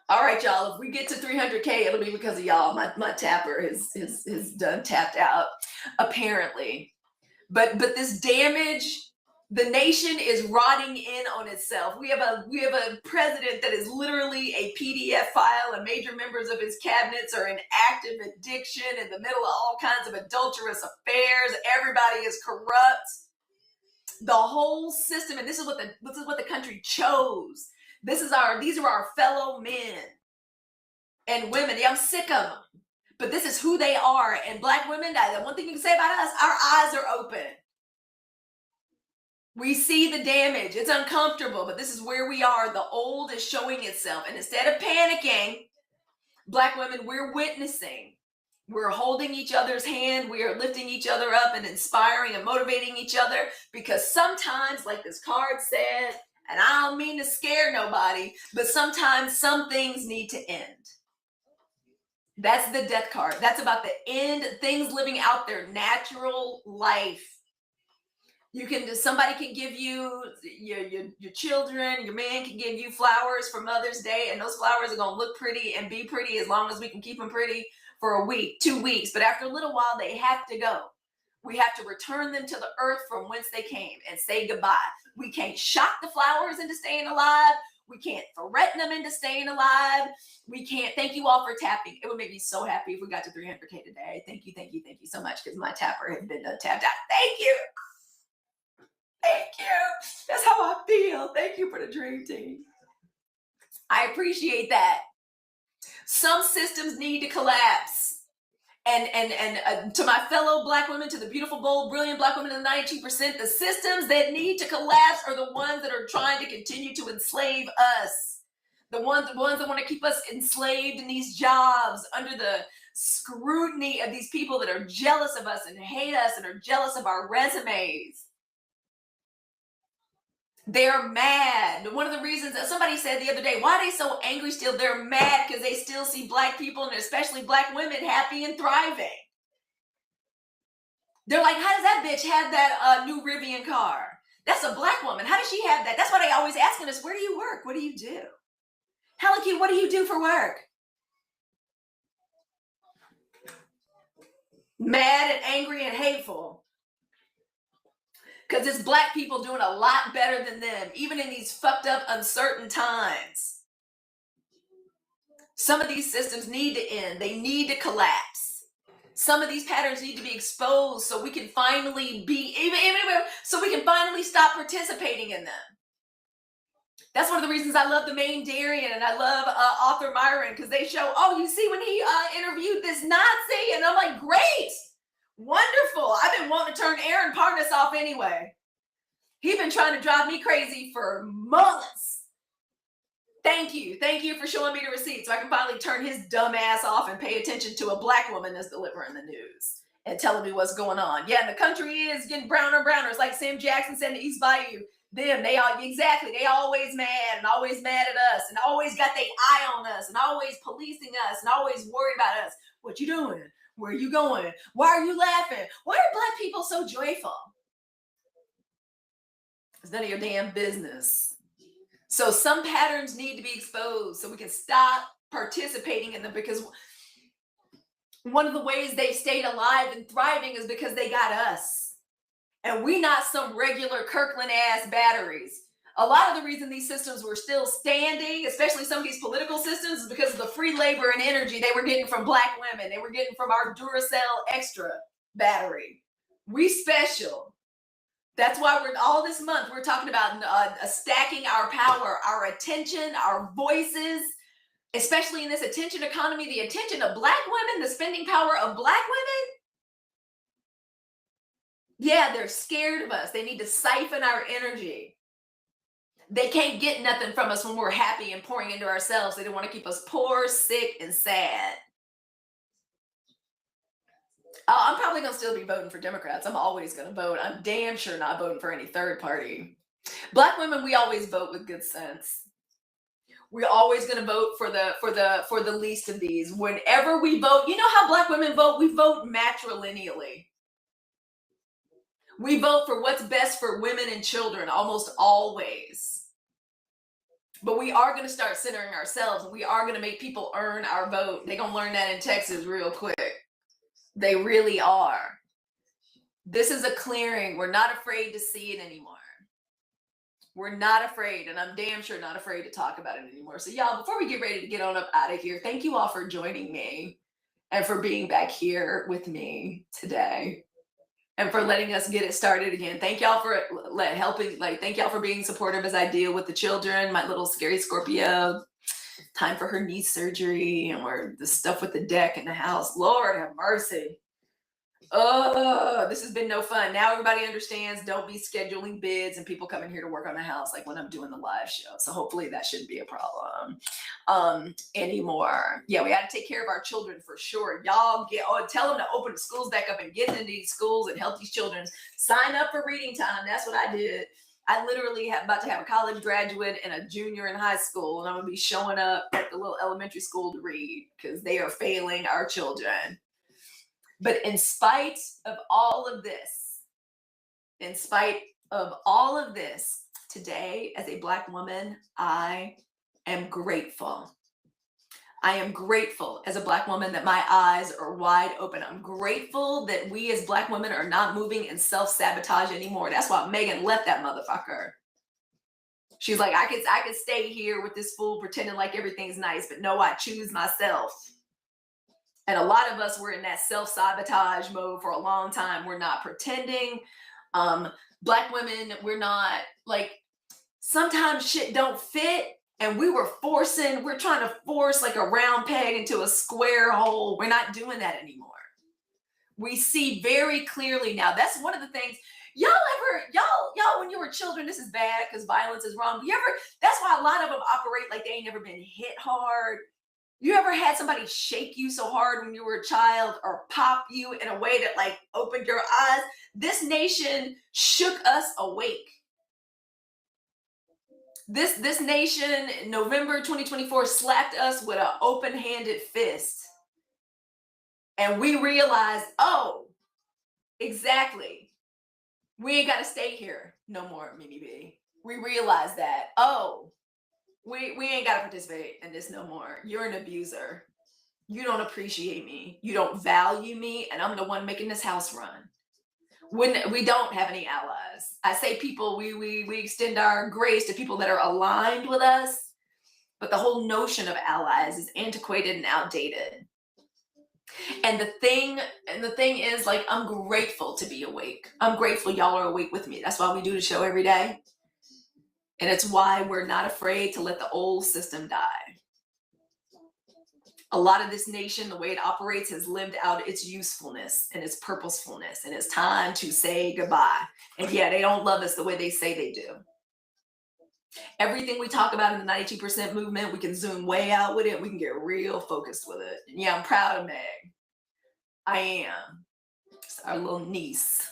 All right, y'all. If we get to 300K, it'll be because of y'all. My tapper is done tapped out, apparently. But this damage, the nation is rotting in on itself. We have a president that is literally a PDF file, and major members of his cabinets are in active addiction in the middle of all kinds of adulterous affairs. Everybody is corrupt. The whole system, and this is what the country chose. These are our fellow men and women. Yeah, I'm sick of them. But this is who they are. And black women, the one thing you can say about us, our eyes are open. We see the damage. It's uncomfortable, but this is where we are. The old is showing itself. And instead of panicking, black women, we're witnessing. We're holding each other's hand. We are lifting each other up and inspiring and motivating each other, because sometimes, like this card said, and I don't mean to scare nobody, but sometimes some things need to end. That's the death card. That's about the end, things living out their natural life. Somebody can give you your children, your man can give you flowers for Mother's Day, and those flowers are going to look pretty and be pretty as long as we can keep them pretty for a week, 2 weeks. But after a little while, they have to go. We have to return them to the earth from whence they came and say goodbye. We can't shock the flowers into staying alive. We can't threaten them into staying alive. We can't. Thank you all for tapping. It would make me so happy if we got to 300K today. Thank you so much, because my tapper had been tapped out. Thank you. Thank you. That's how I feel. Thank you for the dream team. I appreciate that. Some systems need to collapse. And to my fellow black women, to the beautiful, bold, brilliant black women in the 92%, the systems that need to collapse are the ones that are trying to continue to enslave us. The ones that want to keep us enslaved in these jobs under the scrutiny of these people that are jealous of us and hate us and are jealous of our resumes. They're mad. One of the reasons that somebody said the other day, why are they so angry still? They're mad because they still see black people, and especially black women, happy and thriving. They're like, how does that bitch have that new Rivian car? That's a black woman. How does she have that? That's why they always asking us, where do you work? What do you do? Halicue, what do you do for work? Mad and angry and hateful. Because it's black people doing a lot better than them, even in these fucked up, uncertain times. Some of these systems need to end. They need to collapse. Some of these patterns need to be exposed so we can finally so we can finally stop participating in them. That's one of the reasons I love the main Darian and I love author Myron, because they show, oh, you see when he interviewed this Nazi, and I'm like, great, wonderful. I've been wanting to turn Aaron Parnas off anyway. He's been trying to drive me crazy for months. Thank you for showing me the receipt so I can finally turn his dumb ass off and pay attention to a black woman that's delivering the news and telling me what's going on. Yeah, and the country is getting browner and browner. It's like Sam Jackson said in East Bayou. They always mad and always mad at us and always got their eye on us and always policing us and always worried about us. What you doing? Where are you going? Why are you laughing? Why are black people so joyful? It's none of your damn business. So some patterns need to be exposed so we can stop participating in them, because one of the ways they've stayed alive and thriving is because they got us. And we not some regular Kirkland ass batteries. A lot of the reason these systems were still standing, especially some of these political systems, is because of the free labor and energy they were getting from black women. They were getting from our Duracell Extra battery. We special. That's why we're all this month, we're talking about stacking our power, our attention, our voices, especially in this attention economy, the attention of black women, the spending power of black women. Yeah, they're scared of us. They need to siphon our energy. They can't get nothing from us when we're happy and pouring into ourselves. They don't want to keep us poor, sick, and sad. I'm probably going to still be voting for Democrats. I'm always going to vote. I'm damn sure not voting for any third party. Black women, we always vote with good sense. We're always going to vote for the least of these. Whenever we vote, you know how black women vote? We vote matrilineally. We vote for what's best for women and children almost always. But we are going to start centering ourselves. We are going to make people earn our vote. They're going to learn that in Texas real quick. They really are. This is a clearing. We're not afraid to see it anymore. We're not afraid, and I'm damn sure not afraid to talk about it anymore. So y'all, before we get ready to get on up out of here, thank you all for joining me and for being back here with me today and for letting us get it started again. Thank y'all for helping, thank y'all for being supportive as I deal with the children, my little scary Scorpio. Time for her knee surgery, and we're the stuff with the deck in the house. Lord have mercy. Oh, this has been no fun. Now everybody understands, don't be scheduling bids and people coming here to work on the house like when I'm doing the live show. So hopefully that shouldn't be a problem anymore. Yeah, we got to take care of our children for sure. Y'all tell them to open the schools back up and get into these schools and help these children sign up for reading time. That's what I did. I literally about to have a college graduate and a junior in high school, and I'm going to be showing up at the little elementary school to read because they are failing our children. But in spite of all of this, today as a Black woman, I am grateful. I am grateful as a Black woman that my eyes are wide open. I'm grateful that we as Black women are not moving in self-sabotage anymore. That's why Megan left that motherfucker. She's like, I could stay here with this fool pretending like everything's nice, but no, I choose myself. And a lot of us were in that self-sabotage mode for a long time. We're not pretending. Black women, we're not sometimes shit don't fit. And we're trying to force like a round peg into a square hole. We're not doing that anymore. We see very clearly now. That's one of the things. Y'all, when you were children, this is bad because violence is wrong. That's why a lot of them operate like they ain't never been hit hard. You ever had somebody shake you so hard when you were a child or pop you in a way that opened your eyes? This nation shook us awake. This nation in November 2024 slapped us with an open-handed fist. And we realized, oh, exactly. We ain't got to stay here no more, Mimi B. We realized that, oh, we ain't got to participate in this no more. You're an abuser. You don't appreciate me. You don't value me. And I'm the one making this house run. when we don't have any allies. I say people, we extend our grace to people that are aligned with us, but the whole notion of allies is antiquated and outdated. And the thing is, like, I'm grateful to be awake. I'm grateful y'all are awake with me. That's why we do the show every day. And it's why we're not afraid to let the old system die. A lot of this nation, the way it operates, has lived out its usefulness and its purposefulness, and it's time to say goodbye. And yeah, they don't love us the way they say they do. Everything we talk about in the 92% movement, we can zoom way out with it. We can get real focused with it. And yeah, I'm proud of Meg. I am. It's our little niece.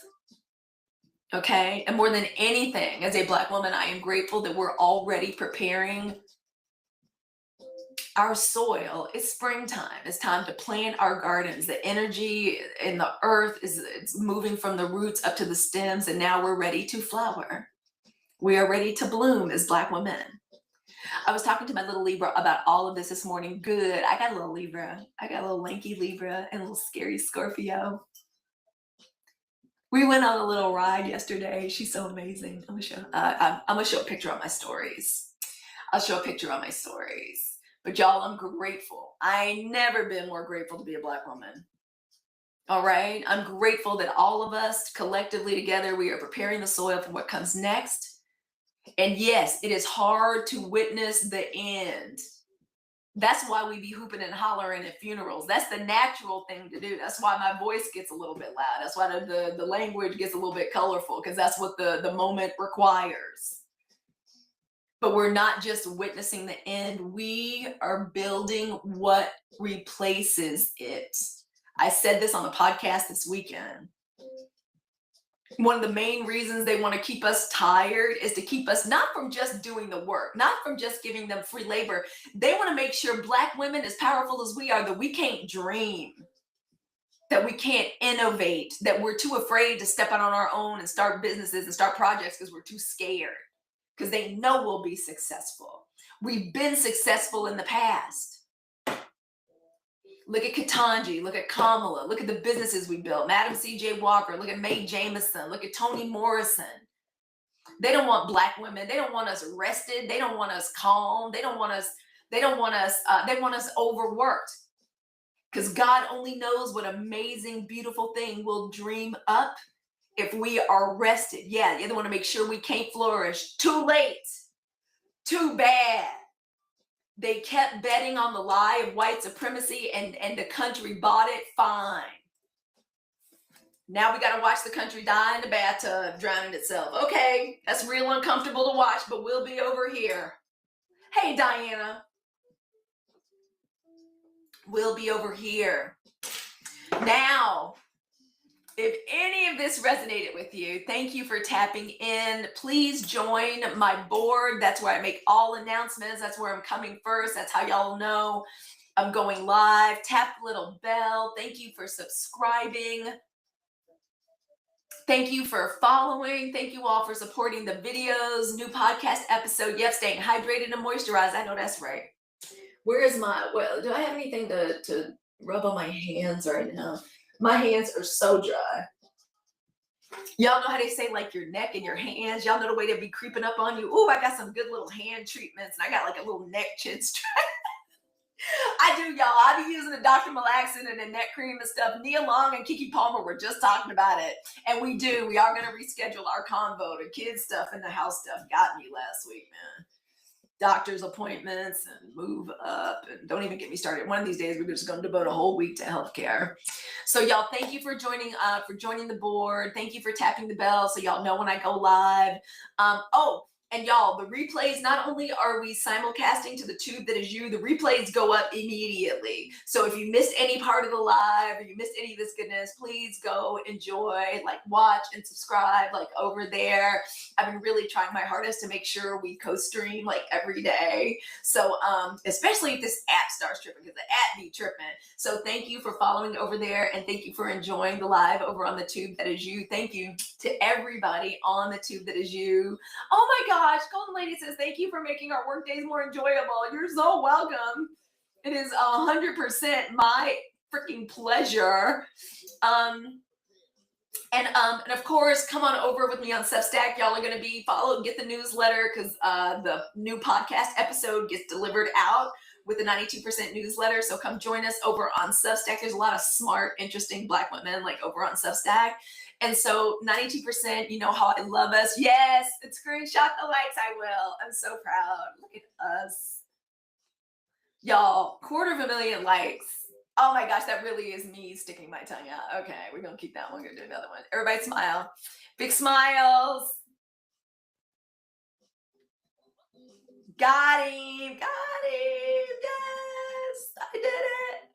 Okay. And more than anything, as a Black woman, I am grateful that we're already preparing our soil. It's springtime. It's time to plant our gardens. The energy in the earth it's moving from the roots up to the stems, and now we're ready to flower. We are ready to bloom as Black women. I was talking to my little Libra about all of this morning. Good. I got a little Libra. I got a little lanky Libra and a little scary Scorpio. We went on a little ride yesterday. She's so amazing. I'm gonna show a picture on my stories. I'll show a picture on my stories. But y'all, I'm grateful. I ain't never been more grateful to be a Black woman. All right. I'm grateful that all of us collectively together, we are preparing the soil for what comes next. And yes, it is hard to witness the end. That's why we be hooping and hollering at funerals. That's the natural thing to do. That's why my voice gets a little bit loud. That's why the language gets a little bit colorful, because that's what the moment requires. But we're not just witnessing the end. We are building what replaces it. I said this on the podcast this weekend. One of the main reasons they want to keep us tired is to keep us not from just doing the work, not from just giving them free labor. They want to make sure Black women, as powerful as we are, that we can't dream, that we can't innovate, that we're too afraid to step out on our own and start businesses and start projects because we're too scared, because they know we'll be successful. We've been successful in the past. Look at Katanji, look at Kamala, look at the businesses we built. Madam C.J. Walker, look at Mae Jameson, look at Toni Morrison. They don't want Black women. They don't want us rested. They don't want us calm. They want us overworked. Because God only knows what amazing, beautiful thing we'll dream up if we are rested. Yeah, they want to make sure we can't flourish. Too late. Too bad. They kept betting on the lie of white supremacy, and the country bought it. Fine. Now we got to watch the country die in the bathtub, drowning itself. Okay, that's real uncomfortable to watch, but we'll be over here. Hey, Diana. We'll be over here. Now, if any of this resonated with you, thank you for tapping in. Please join my board. That's where I make all announcements. That's where I'm coming first. That's how y'all know I'm going live. Tap the little bell. Thank you for subscribing. Thank you for following. Thank you all for supporting the videos. New podcast episode. Yep, staying hydrated and moisturized. I know that's right. Where is do I have anything to rub on my hands right now? My hands are so dry. Y'all know how they say, like, your neck and your hands. Y'all know the way they be creeping up on you. Ooh, I got some good little hand treatments, and I got like a little neck chin strap. I do, y'all. I be using the Dr. Malaxin and the neck cream and stuff. Nia Long and Kiki Palmer were just talking about it. And we are going to reschedule our convo. The kids stuff and the house stuff got me last week, man. Doctor's appointments and move up, and don't even get me started. One of these days, we're just going to devote a whole week to healthcare. So y'all, thank you for joining the board. Thank you for tapping the bell so y'all know when I go live. And y'all, the replays, not only are we simulcasting to the tube that is you, the replays go up immediately. So if you missed any part of the live or you missed any of this goodness, please go enjoy, like, watch and subscribe, like, over there. I've been really trying my hardest to make sure we co-stream, like, every day. So especially if this app starts tripping, because the app be tripping. So thank you for following over there, and thank you for enjoying the live over on the tube that is you. Thank you to everybody on the tube that is you. Oh my God. Golden Lady says, thank you for making our work days more enjoyable. You're so welcome. It is 100% my freaking pleasure. And of course, come on over with me on Substack. Y'all are going to be followed, get the newsletter because the new podcast episode gets delivered out with the 92% newsletter. So come join us over on Substack. There's a lot of smart, interesting Black women like over on Substack. And so 92%, you know how I love us. Yes, and screenshot the likes. I will. I'm so proud. Look at us. Y'all, 250,000 likes. Oh my gosh, that really is me sticking my tongue out. Okay, we're going to keep that one. We're going to do another one. Everybody smile. Big smiles. Got him. Got him. Yes, I did it.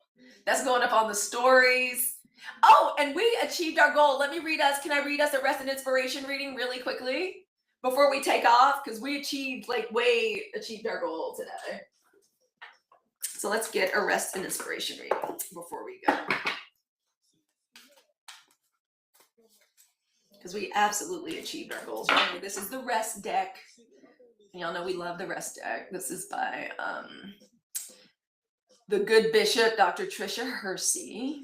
That's going up on the stories. Oh, and we achieved our goal. Let me read us. Can I read us a rest and inspiration reading really quickly before we take off? Because we achieved our goal today. So let's get a rest and inspiration reading before we go. Because we absolutely achieved our goals. Remember, this is the rest deck. Y'all know we love the rest deck. This is by the good bishop, Dr. Tricia Hersey.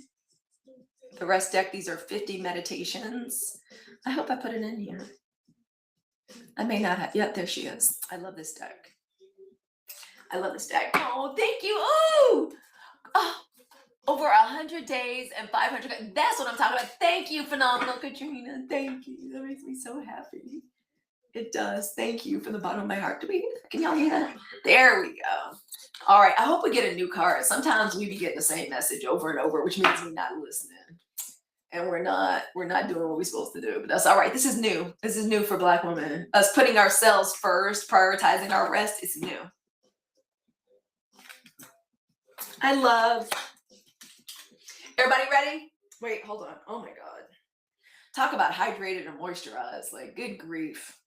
The rest deck, these are 50 meditations. I hope I put it in here. I may not have. Yep, there she is. I love this deck. I love this deck. Oh, thank you. Ooh. Oh, over 100 days and 500. That's what I'm talking about. Thank you, phenomenal Katrina. Thank you. That makes me so happy. It does. Thank you from the bottom of my heart. Can y'all hear that? There we go. All right. I hope we get a new card. Sometimes we be getting the same message over and over, which means we're not listening. And we're not doing what we're supposed to do. But that's all right. This is new. This is new for Black women. Us putting ourselves first, prioritizing our rest is new. I love. Everybody ready? Wait, hold on. Oh my God. Talk about hydrated and moisturized. Like, good grief.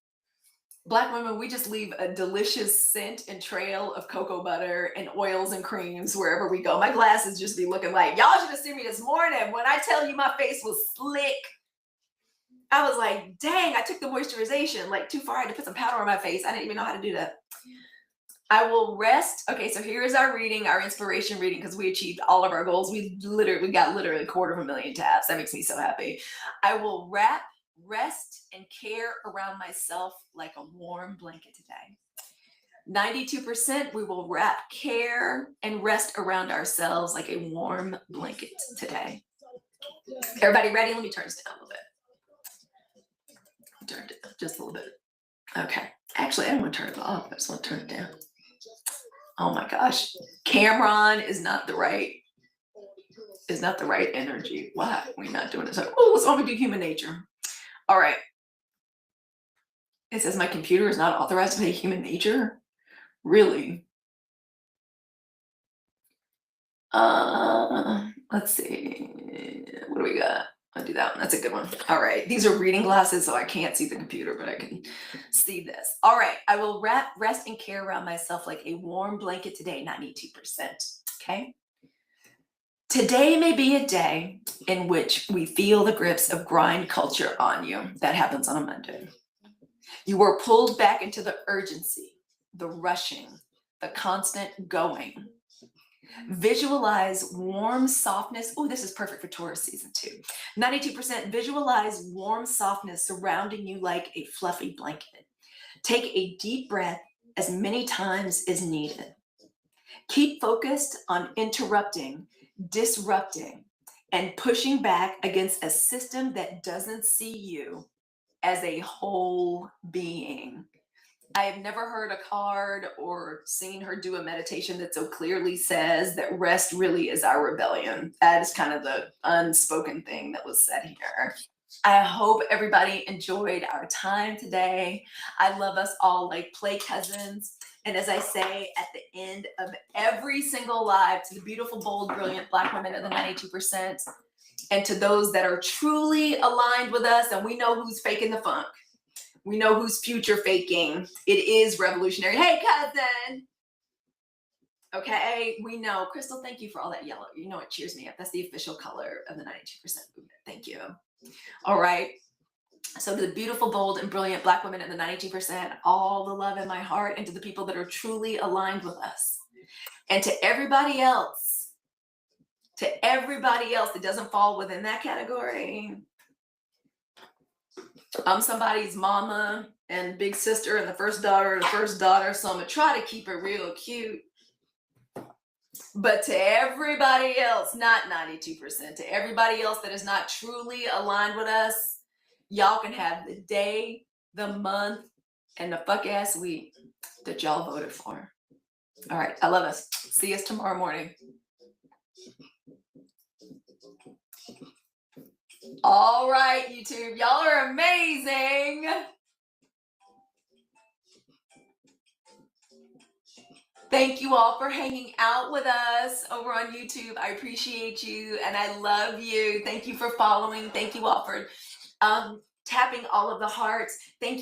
Black women, we just leave a delicious scent and trail of cocoa butter and oils and creams wherever we go. My glasses just be looking like, y'all should have seen me this morning. When I tell you my face was slick, I was like, dang, I took the moisturization like too far. I had to put some powder on my face. I didn't even know how to do that. I will rest. Okay, so here is our reading, our inspiration reading, because we achieved all of our goals. We got literally 250,000 taps. That makes me so happy. I will rest and care around myself like a warm blanket today. 92%, we will wrap care and rest around ourselves like a warm blanket today. Everybody ready? Let me turn this down a little bit. Turned it just a little bit. Okay. Actually, I don't want to turn it off. I just want to turn it down. Oh my gosh. Cameron is not the right energy. Why? We're not doing this. Oh, let's only do human nature. All right. It says my computer is not authorized to play human nature. Really? Let's see. What do we got? I'll do that one. That's a good one. All right. These are reading glasses, so I can't see the computer, but I can see this. All right. I will rest and care around myself like a warm blanket today, 92%. Okay. Today may be a day in which we feel the grips of grind culture on you. That happens on a Monday. You were pulled back into the urgency, the rushing, the constant going. Visualize warm softness. Oh, this is perfect for Taurus season 2. 92%. Visualize warm softness surrounding you like a fluffy blanket. Take a deep breath as many times as needed. Keep focused on interrupting, disrupting, and pushing back against a system that doesn't see you as a whole being. I have never heard a card or seen her do a meditation that so clearly says that rest really is our rebellion. That is kind of the unspoken thing that was said here. I hope everybody enjoyed our time today. I love us all like play cousins. And as I say at the end of every single live, to the beautiful, bold, brilliant Black women of the 92%, and to those that are truly aligned with us, and we know who's faking the funk. We know who's future faking. It is revolutionary. Hey, cousin. Okay, we know. Crystal, thank you for all that yellow. You know it cheers me up. That's the official color of the 92% movement. Thank you. All right. So to the beautiful, bold, and brilliant Black women in the 92%, all the love in my heart, and to the people that are truly aligned with us. And to everybody else that doesn't fall within that category, I'm somebody's mama and big sister and the first daughter, so I'm gonna try to keep it real cute. But to everybody else, not 92%, to everybody else that is not truly aligned with us, y'all can have the day, the month, and the fuck ass week that y'all voted for. All right, I love us. See us tomorrow morning. All right, YouTube, y'all are amazing. Thank you all for hanging out with us over on YouTube. I appreciate you and I love you. Thank you for following. Thank you all for tapping all of the hearts. Thank you.